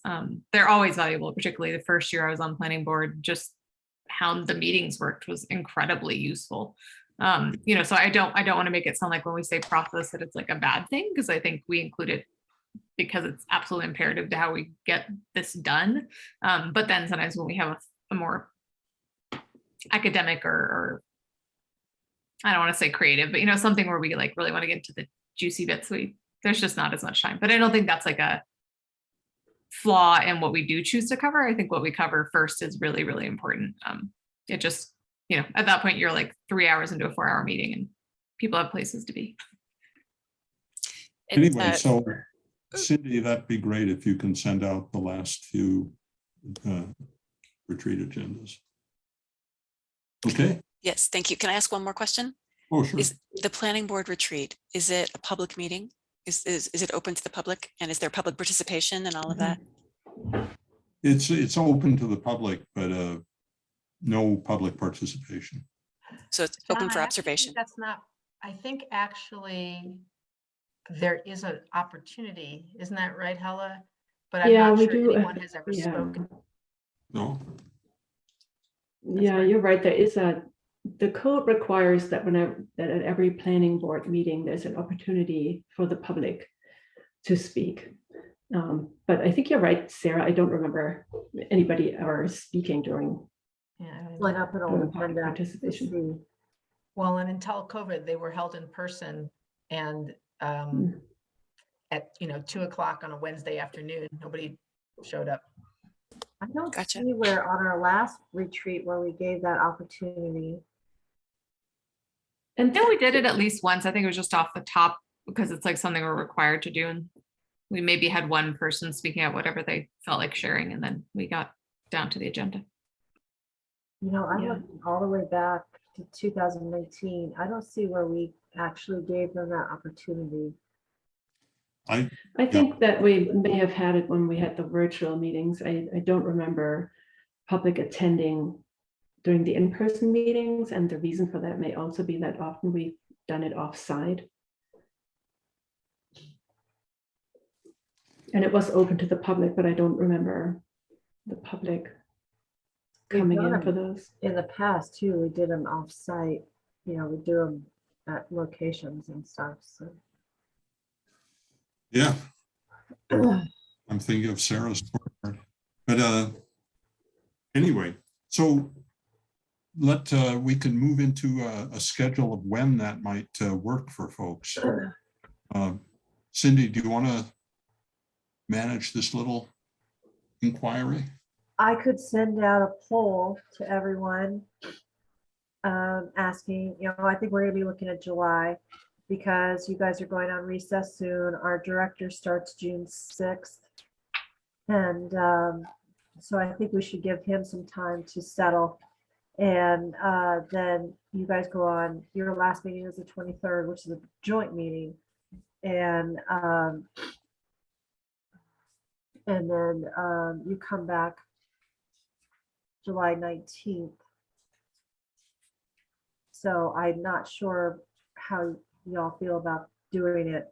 they're always valuable, particularly the first year I was on planning board. Just how the meetings worked was incredibly useful. So I don't want to make it sound like when we say process that it's like a bad thing, because I think we include it because it's absolutely imperative to how we get this done. But then sometimes when we have a more academic or I don't want to say creative, but something where we like really want to get to the juicy bits, there's just not as much time. But I don't think that's like a flaw in what we do choose to cover. I think what we cover first is really, really important. It just, at that point you're like 3 hours into a 4-hour meeting and people have places to be. Anyway, so Cindy, that'd be great if you can send out the last few retreat agendas. Okay. Yes, thank you. Can I ask one more question? Oh, sure. Is the planning board retreat, is it a public meeting? Is it open to the public? And is there public participation and all of that? It's open to the public, but no public participation. So it's open for John, observation. That's not, I think actually there is an opportunity, isn't that right, Hella? But I'm Yeah, not we sure do. anyone has ever Yeah. spoken. No. Yeah, right. you're right. The code requires that that at every planning board meeting, there's an opportunity for the public to speak. But I think you're right, Sarah. I don't remember anybody ever speaking during Yeah. Line up an old public agenda to participation. see. Well, and until COVID, they were held in person and at 2:00 on a Wednesday afternoon, nobody showed up. I don't Gotcha. see where on our last retreat where we gave that opportunity. And No, we did it at least once. I think it was just off the top because it's like something we're required to do. And we maybe had one person speaking out whatever they felt like sharing, and then we got down to the agenda. I Yeah. looked all the way back to 2019. I don't see where we actually gave them that opportunity. I think that we may have had it when we had the virtual meetings. I don't remember public attending during the in-person meetings, and the reason for that may also be that often we've done it off-site. And it was open to the public, but I don't remember the public We've coming done in for them those. in the past too. We did them off-site. We do them at locations and stuff. So Yeah. I'm thinking of Sarah's part. But anyway, so we can move into a schedule of when that might work for folks. Cindy, do you want to manage this little inquiry? I could send out a poll to everyone asking, I think we're gonna be looking at July because you guys are going on recess soon. Our director starts June 6th. And so I think we should give him some time to settle. And then you guys go on, your last meeting is the 23rd, which is a joint meeting. And then you come back July 19th. So I'm not sure how y'all feel about doing it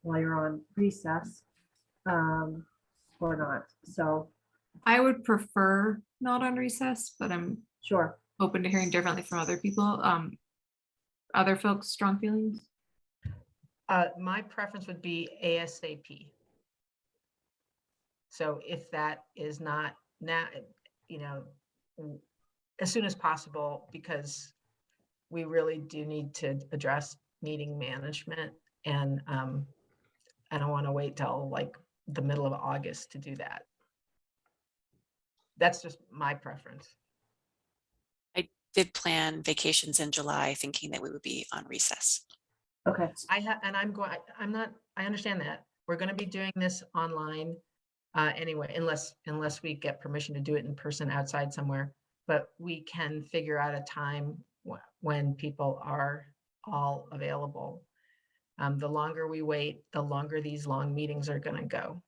while you're on recess or not. So I would prefer not on recess, but I'm sure. open to hearing differently from other people. Other folks, strong feelings? My preference would be ASAP. So if that is not now, as soon as possible, because we really do need to address meeting management, and I don't want to wait till like the middle of August to do that. That's just my preference. I did plan vacations in July thinking that we would be on recess. Okay. I understand that. We're going to be doing this online anyway, unless we get permission to do it in person outside somewhere, but we can figure out a time when people are all available. The longer we wait, the longer these long meetings are going to go.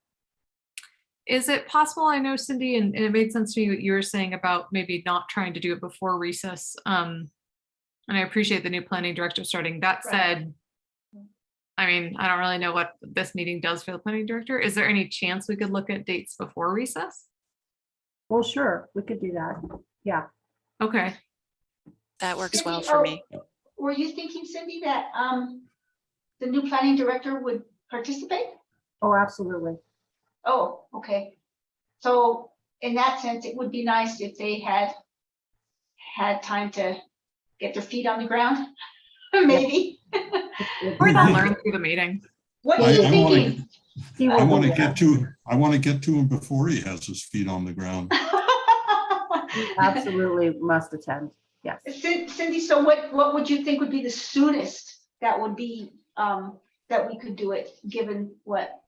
Is it possible, I know Cindy, and it made sense to me what you were saying about maybe not trying to do it before recess. And I appreciate the new planning director starting. That said, I mean, I don't really know what this meeting does for the planning director. Is there any chance we could look at dates before recess? Well, sure, we could do that. Yeah. Okay. That works well Cindy, for me. Were you thinking, Cindy, that the new planning director would participate? Oh, absolutely. Oh, okay. So in that sense, it would be nice if they had time to get their feet on the ground, maybe. Or they'll learn through the meeting. What are you thinking? I want to get to him before he has his feet on the ground. Absolutely must attend. Yes. Cindy, so what would you think would be the soonest that would be that we could do it, given what?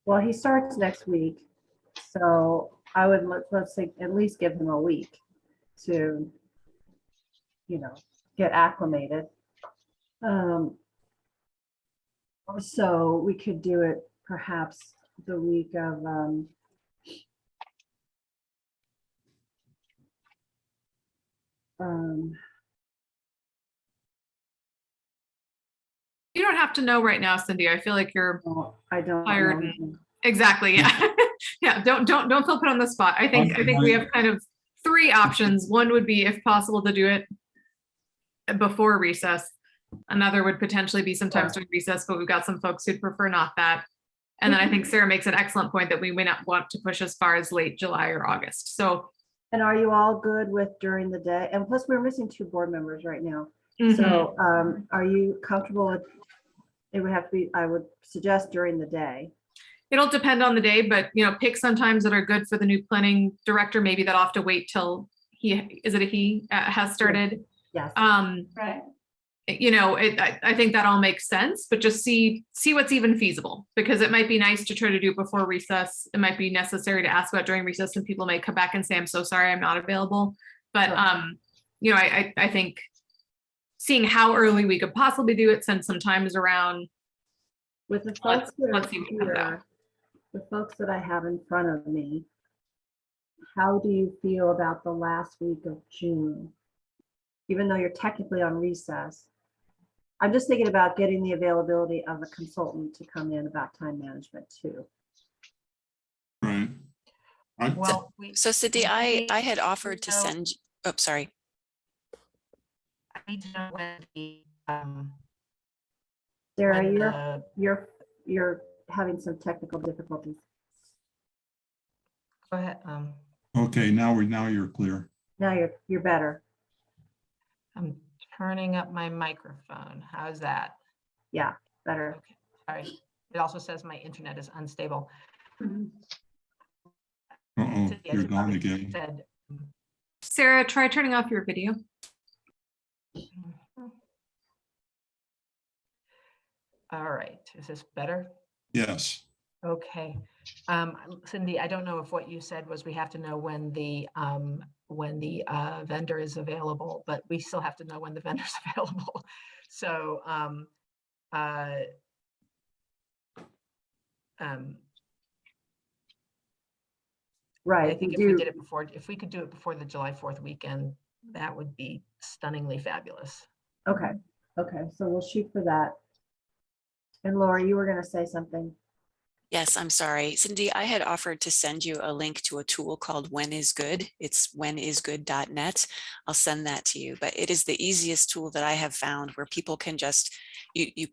Well, he starts next week, so I would let's say at least give him a week to, get acclimated. So we could do it perhaps the week of You don't have to know right now, Cindy. I feel like you're I don't tired. know. Exactly. Yeah. Yeah. Don't feel put on the spot. I think we have kind of three options. One would be, if possible, to do it before recess. Another would potentially be sometimes during recess, but we've got some folks who'd prefer not that. And then I think Sarah makes an excellent point that we may not want to push as far as late July or August. So. And are you all good with during the day? And plus we're missing 2 board members right now. Mm-hmm. So are you comfortable with, it would have to be, I would suggest during the day. It'll depend on the day, but pick sometimes that are good for the new planning director. Maybe that'll have to wait till he has started. Yes. Right. I think that all makes sense, but just see what's even feasible, because it might be nice to try to do it before recess. It might be necessary to ask about during recess, and people may come back and say, I'm so sorry, I'm not available. But, I think seeing how early we could possibly do it, send some times around. With the folks that let's are see what comes out. here, the folks that I have in front of me, how do you feel about the last week of June? Even though you're technically on recess, I'm just thinking about getting the availability of a consultant to come in about time management too. Right. Well, So Cindy, I had offered to send, oh, sorry. I need to know when the Sarah, when you're having some technical difficulties. go ahead. Okay, now you're clear. Now you're better. I'm turning up my microphone. How's that? Yeah, better. Okay. Sorry. It also says my internet is unstable. Uh-oh, Cindy, I you're think gone Bobby again. said, Sarah, try turning off your video. all right, is this better? Yes. Okay. Cindy, I don't know if what you said was we have to know when the vendor is available, but we still have to know when the vendor's available. So, Right. I think if we did it before, if we could do it before the July 4th weekend, that would be stunningly fabulous. Okay, okay, so we'll shoot for that. And Laura, you were gonna say something. Yes, I'm sorry. Cindy, I had offered to send you a link to a tool called When is Good. It's whenisgood.net. I'll send that to you, but it is the easiest tool that I have found where people can just, you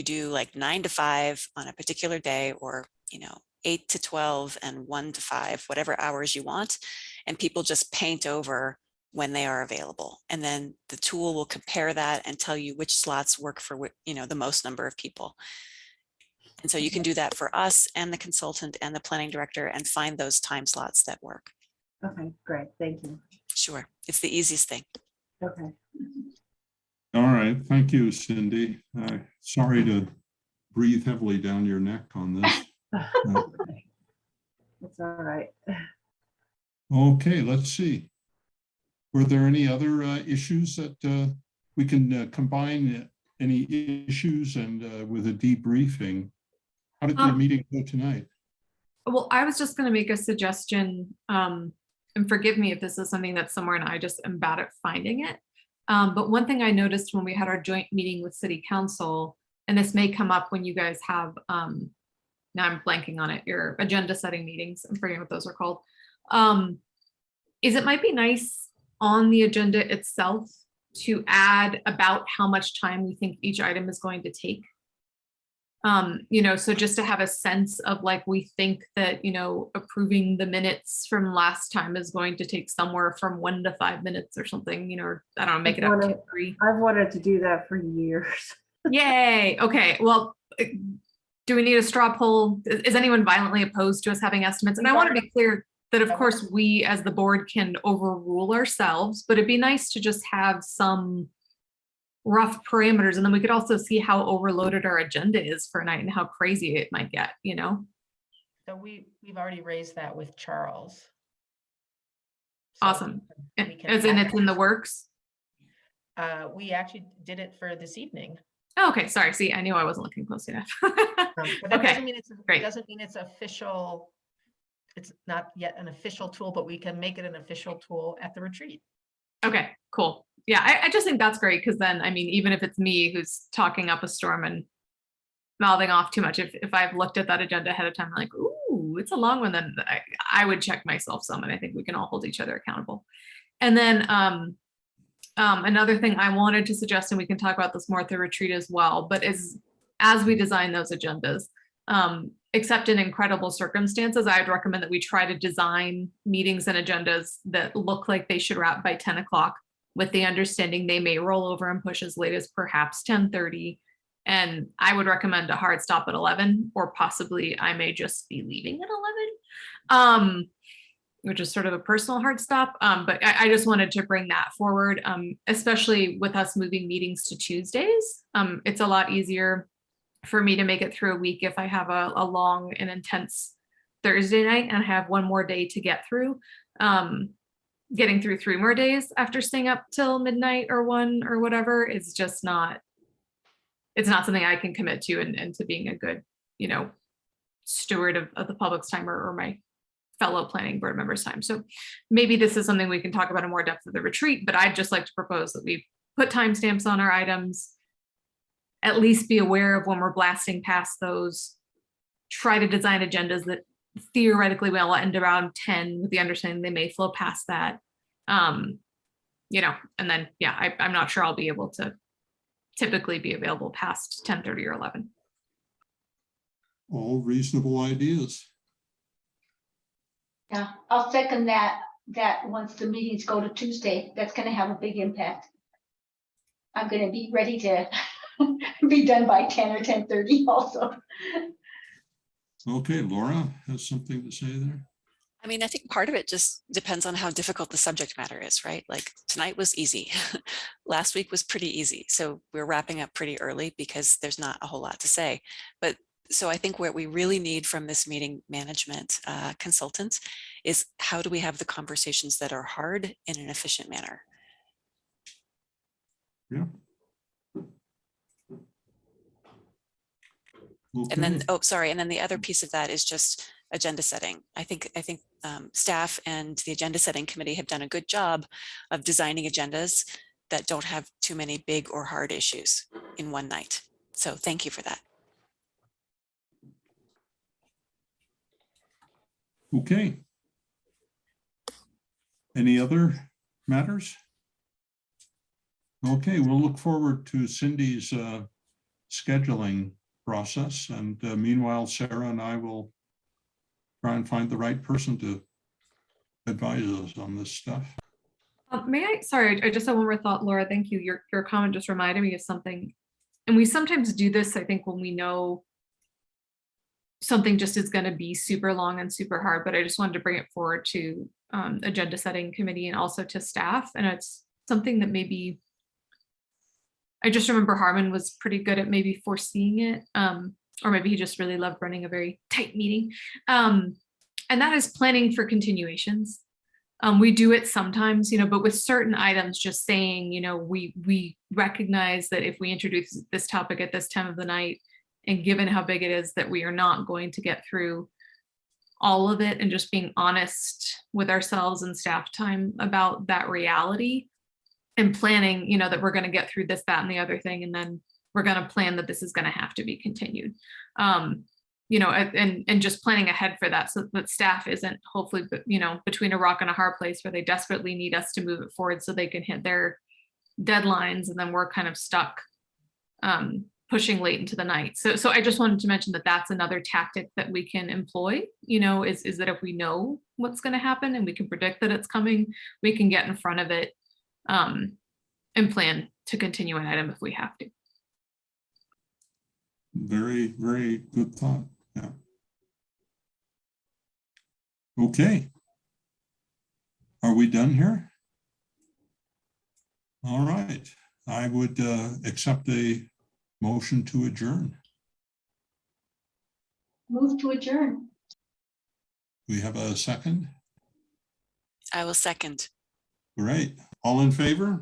do like 9 to 5 on a particular day, or, 8 to 12 and 1 to 5, whatever hours you want. And people just paint over when they are available. And then the tool will compare that and tell you which slots work for, the most number of people. And so you can do that for us and the consultant and the planning director and find those time slots that work. Okay, great, thank you. Sure. It's the easiest thing. Okay. All right. Thank you, Cindy. Sorry to breathe heavily down your neck on this. It's all right. Okay, let's see. Were there any other issues that we can combine any issues and with a debriefing? How did the meeting go tonight? Well, I was just going to make a suggestion, and forgive me if this is something that's somewhere and I just am bad at finding it. But one thing I noticed when we had our joint meeting with City Council, and this may come up when you guys have, now I'm blanking on it, your agenda setting meetings, I'm forgetting what those are called, is it might be nice on the agenda itself to add about how much time we think each item is going to take. So just to have a sense of like, we think that, approving the minutes from last time is going to take somewhere from 1 to 5 minutes or something, or I don't know, make it up to 3. I've wanted to do that for years. Yay. Okay. Well, do we need a straw poll? Is anyone violently opposed to us having estimates? And I want to be clear that of course we as the board can overrule ourselves, but it'd be nice to just have some rough parameters, and then we could also see how overloaded our agenda is for a night and how crazy it might get, So we've already raised that with Charles. So Awesome. we can As in add it's in the works. we actually did it for this evening. Oh, okay, sorry. See, I knew I wasn't looking close enough. But that Okay, doesn't mean great. it doesn't mean it's official. It's not yet an official tool, but we can make it an official tool at the retreat. Okay, cool. Yeah, I just think that's great, because then, I mean, even if it's me who's talking up a storm and mouthing off too much, if I've looked at that agenda ahead of time, I'm like, ooh, it's a long one, then I would check myself some, and I think we can all hold each other accountable. And then another thing I wanted to suggest, and we can talk about this more at the retreat as well, but as we design those agendas, except in incredible circumstances, I'd recommend that we try to design meetings and agendas that look like they should wrap by 10 o'clock, with the understanding they may roll over and push as late as perhaps 10:30. And I would recommend a hard stop at 11, or possibly I may just be leaving at 11, which is sort of a personal hard stop. But I just wanted to bring that forward, especially with us moving meetings to Tuesdays. It's a lot easier for me to make it through a week if I have a long and intense Thursday night and I have one more day to get through. Getting through 3 more days after staying up till midnight or 1 or whatever is just not, it's not something I can commit to, and to being a good, steward of the public's time or my fellow planning board members' time. So maybe this is something we can talk about in more depth at the retreat, but I'd just like to propose that we put timestamps on our items, at least be aware of when we're blasting past those, try to design agendas that theoretically will end around 10, with the understanding they may flow past that. And then, yeah, I'm not sure I'll be able to typically be available past 10:30 or 11. All reasonable ideas. Yeah, I'll second that once the meetings go to Tuesday, that's gonna have a big impact. I'm gonna be ready to be done by 10 or 10:30 also. Okay, Laura has something to say there. I mean, I think part of it just depends on how difficult the subject matter is, right? Like tonight was easy. Last week was pretty easy. So we're wrapping up pretty early because there's not a whole lot to say. But so I think what we really need from this meeting management consultant is how do we have the conversations that are hard in an efficient manner? Yeah. And then, Okay. oh, sorry. And then the other piece of that is just agenda setting. I think staff and the agenda setting committee have done a good job of designing agendas that don't have too many big or hard issues in one night. So thank you for that. Okay. Any other matters? Okay, we'll look forward to Cindy's scheduling process. And meanwhile, Sarah and I will try and find the right person to advise us on this stuff. May I, sorry, I just have one more thought, Laura, thank you. Your comment just reminded me of something. And we sometimes do this, I think, when we know something just is going to be super long and super hard, but I just wanted to bring it forward to agenda setting committee and also to staff. And it's something that maybe, I just remember Harmon was pretty good at maybe foreseeing it, or maybe he just really loved running a very tight meeting. And that is planning for continuations. We do it sometimes, but with certain items, just saying, we recognize that if we introduce this topic at this time of the night, and given how big it is, that we are not going to get through all of it, and just being honest with ourselves and staff time about that reality, and planning, that we're going to get through this, that, and the other thing, and then we're going to plan that this is going to have to be continued. And just planning ahead for that, so that staff isn't hopefully, between a rock and a hard place where they desperately need us to move it forward so they can hit their deadlines, and then we're kind of stuck pushing late into the night. So I just wanted to mention that that's another tactic that we can employ, is that if we know what's going to happen and we can predict that it's coming, we can get in front of it and plan to continue an item if we have to. Very, very good thought. Yeah. Okay. Are we done here? All right. I would accept a motion to adjourn. Move to adjourn. We have a second? I will second. Great. All in favor?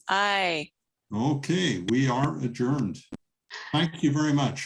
Aye. Okay, we are adjourned. Thank you very much.